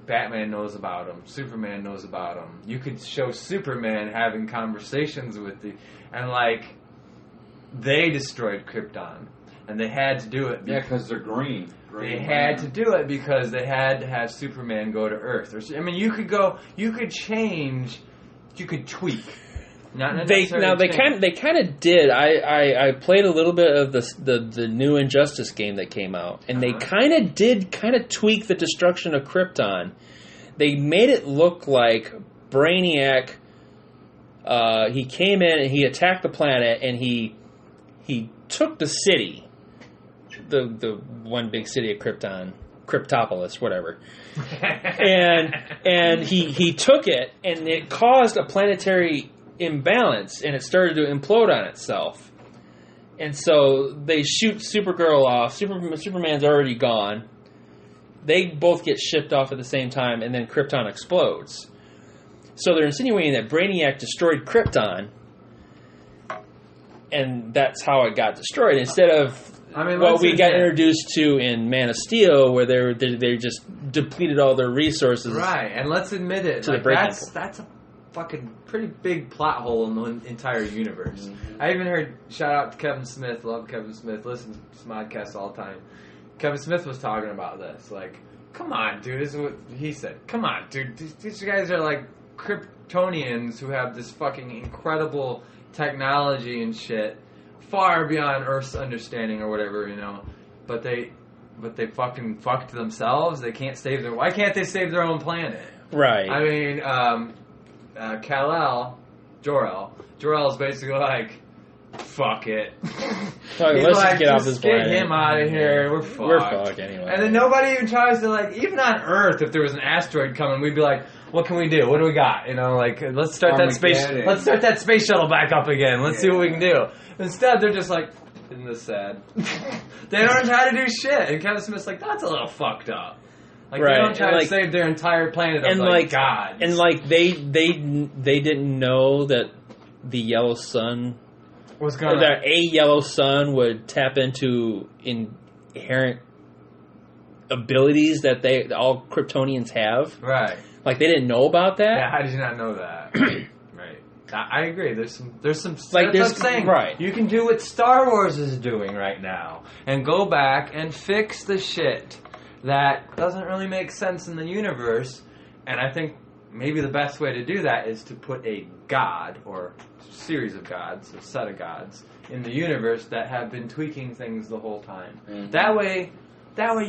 Batman knows about him, Superman knows about him. You could show Superman having conversations with and like they destroyed Krypton, and they had to do it. Yeah, because they're green. They had to do it because they had to have Superman go to Earth. I mean, you could change, you could tweak. They kind of did. I played a little bit of the new Injustice game that came out, and they kind of tweak the destruction of Krypton. They made it look like Brainiac. He came in and he attacked the planet, and he took the city, the one big city of Krypton, Cryptopolis, whatever. and he took it, and it caused a planetary imbalance, and it started to implode on itself. And so they shoot Supergirl off. Superman's already gone. They both get shipped off at the same time, and then Krypton explodes. So they're insinuating that Brainiac destroyed Krypton, and that's how it got destroyed. Instead of what we got introduced to in Man of Steel, where they just depleted all their resources. Right, and let's admit it. To Like, the breaking that's a fucking pretty big plot hole in the entire universe. Mm-hmm. I even heard, shout out to Kevin Smith, love Kevin Smith, listen to Smodcast all the time. Kevin Smith was talking about this. Like, come on, dude, this is what he said. Come on, dude, these guys are like Kryptonians who have this fucking incredible technology and shit, far beyond Earth's understanding or whatever, you know. But they fucking fucked themselves. They can't save their. Why can't they save their own planet? Right. I mean, Jor-El is basically like, fuck it. Let's just get off this get planet. him out of here. We're fucked. We're fucked anyway. And then nobody even tries to, like, even on Earth, if there was an asteroid coming, we'd be like, what can we do? What do we got? You know, like, let's start that space shuttle back up again. Let's see what we can do. Instead, they're just like, isn't this sad? They don't try to do shit. And Kevin Smith's like, that's a little fucked up. Like, Right. they don't try And, to like- save their entire planet of, and like, gods. And like they didn't know that the yellow sun, What's or going on? that a yellow sun would tap into inherent abilities that all Kryptonians have. Right. Like they didn't know about that. Yeah, how did you not know that? Right. I agree. There's some Like, that's what there's- I'm saying. right. You can do what Star Wars is doing right now and go back and fix the shit that doesn't really make sense in the universe. And I think maybe the best way to do that is to put a god or series of gods, a set of gods in the universe that have been tweaking things the whole time. Mhm. That way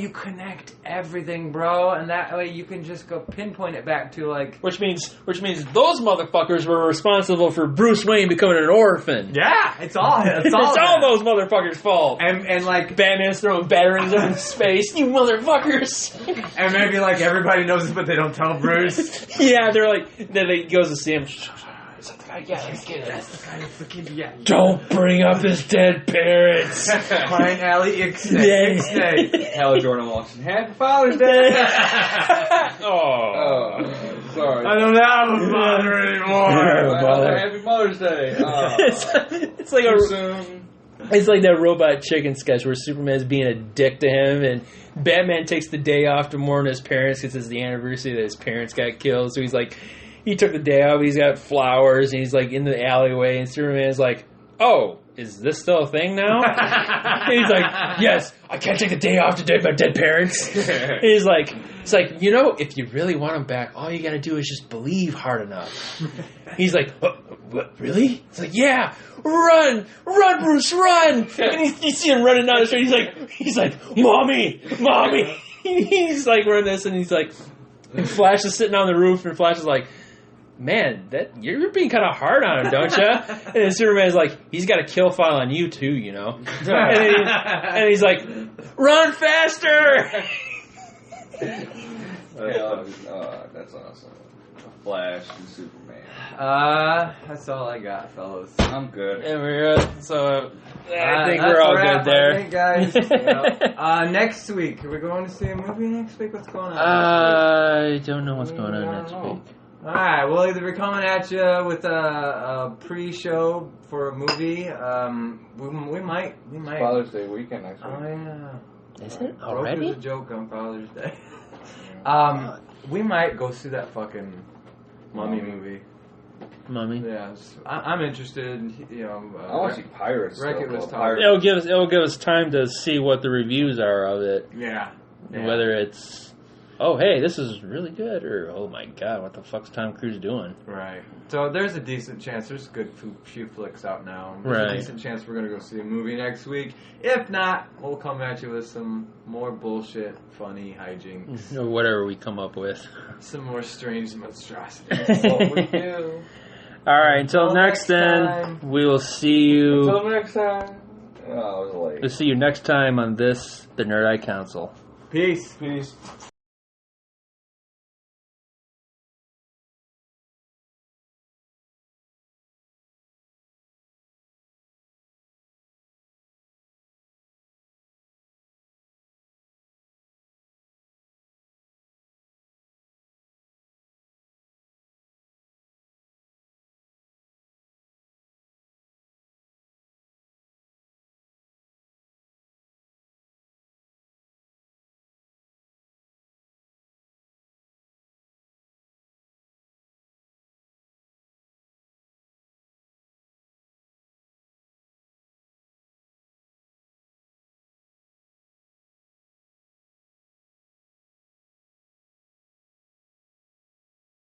you connect everything, bro, and that way you can just go pinpoint it back to like. Which means those motherfuckers were responsible for Bruce Wayne becoming an orphan. Yeah, it's all It's all those motherfuckers' fault. and like Batman's throwing batteries up in space. You motherfuckers! and maybe like everybody knows it, but they don't tell Bruce. Yeah, they're like, then he goes to see him. Is that the guy? Yeah, that's the kid. That's the guy. That's the kid. Yeah. Don't bring up his dead parents. Crying Alley Ixnay. Hell, Jordan walks in. Happy Father's Day! Oh. Sorry. I don't have a father anymore. Mother. Happy Mother's Day! It's like Too a. soon. It's like that Robot Chicken sketch where Superman's being a dick to him, and Batman takes the day off to mourn his parents because it's the anniversary that his parents got killed. So he's like, he took the day off. He's got flowers, and he's like in the alleyway, and Superman's like, "Oh, is this still a thing now? And he's like, yes, I can't take the day off to date my dead parents. And he's like, it's like, you know, if you really want them back, all you got to do is just believe hard enough. He's like, what, really? It's like, yeah, run, Bruce, run. And you see him running down the street. He's like, mommy. He's like running this, and he's like, Flash is sitting on the roof, and Flash is like, man, that you're being kind of hard on him, don't you? And then Superman's like, he's got a kill file on you too, you know. And he's like, run faster. That's awesome. Flash and Superman. That's all I got, fellas. I'm good. And we're so I think we're all good there. All right, guys. Next week, are we going to see a movie next week? What's going on? I don't know what's going on next week. All right, we'll either be coming at you with a pre-show for a movie. We might. Father's Day weekend next week. Oh yeah. Is it Broke already? is a joke on Father's Day. We might go see that fucking Mummy movie. Mummy. Yeah, I'm interested. You know, I want to see Pirates. Wreck-It was Pirates. It'll give us time to see what the reviews are of it. Yeah. Whether it's, oh hey, this is really good, or oh my god, what the fuck's Tom Cruise doing? Right. So there's a decent chance. There's a good few flicks out now. There's Right. a decent chance we're gonna go see a movie next week. If not, we'll come at you with some more bullshit, funny hijinks, Or whatever we come up with. some more strange monstrosities. What we do. All right, until Until next next then, time. we will see you. Until next time. Oh, I was late. We'll see you next time on this, the Nerd Eye Council. Peace. Peace.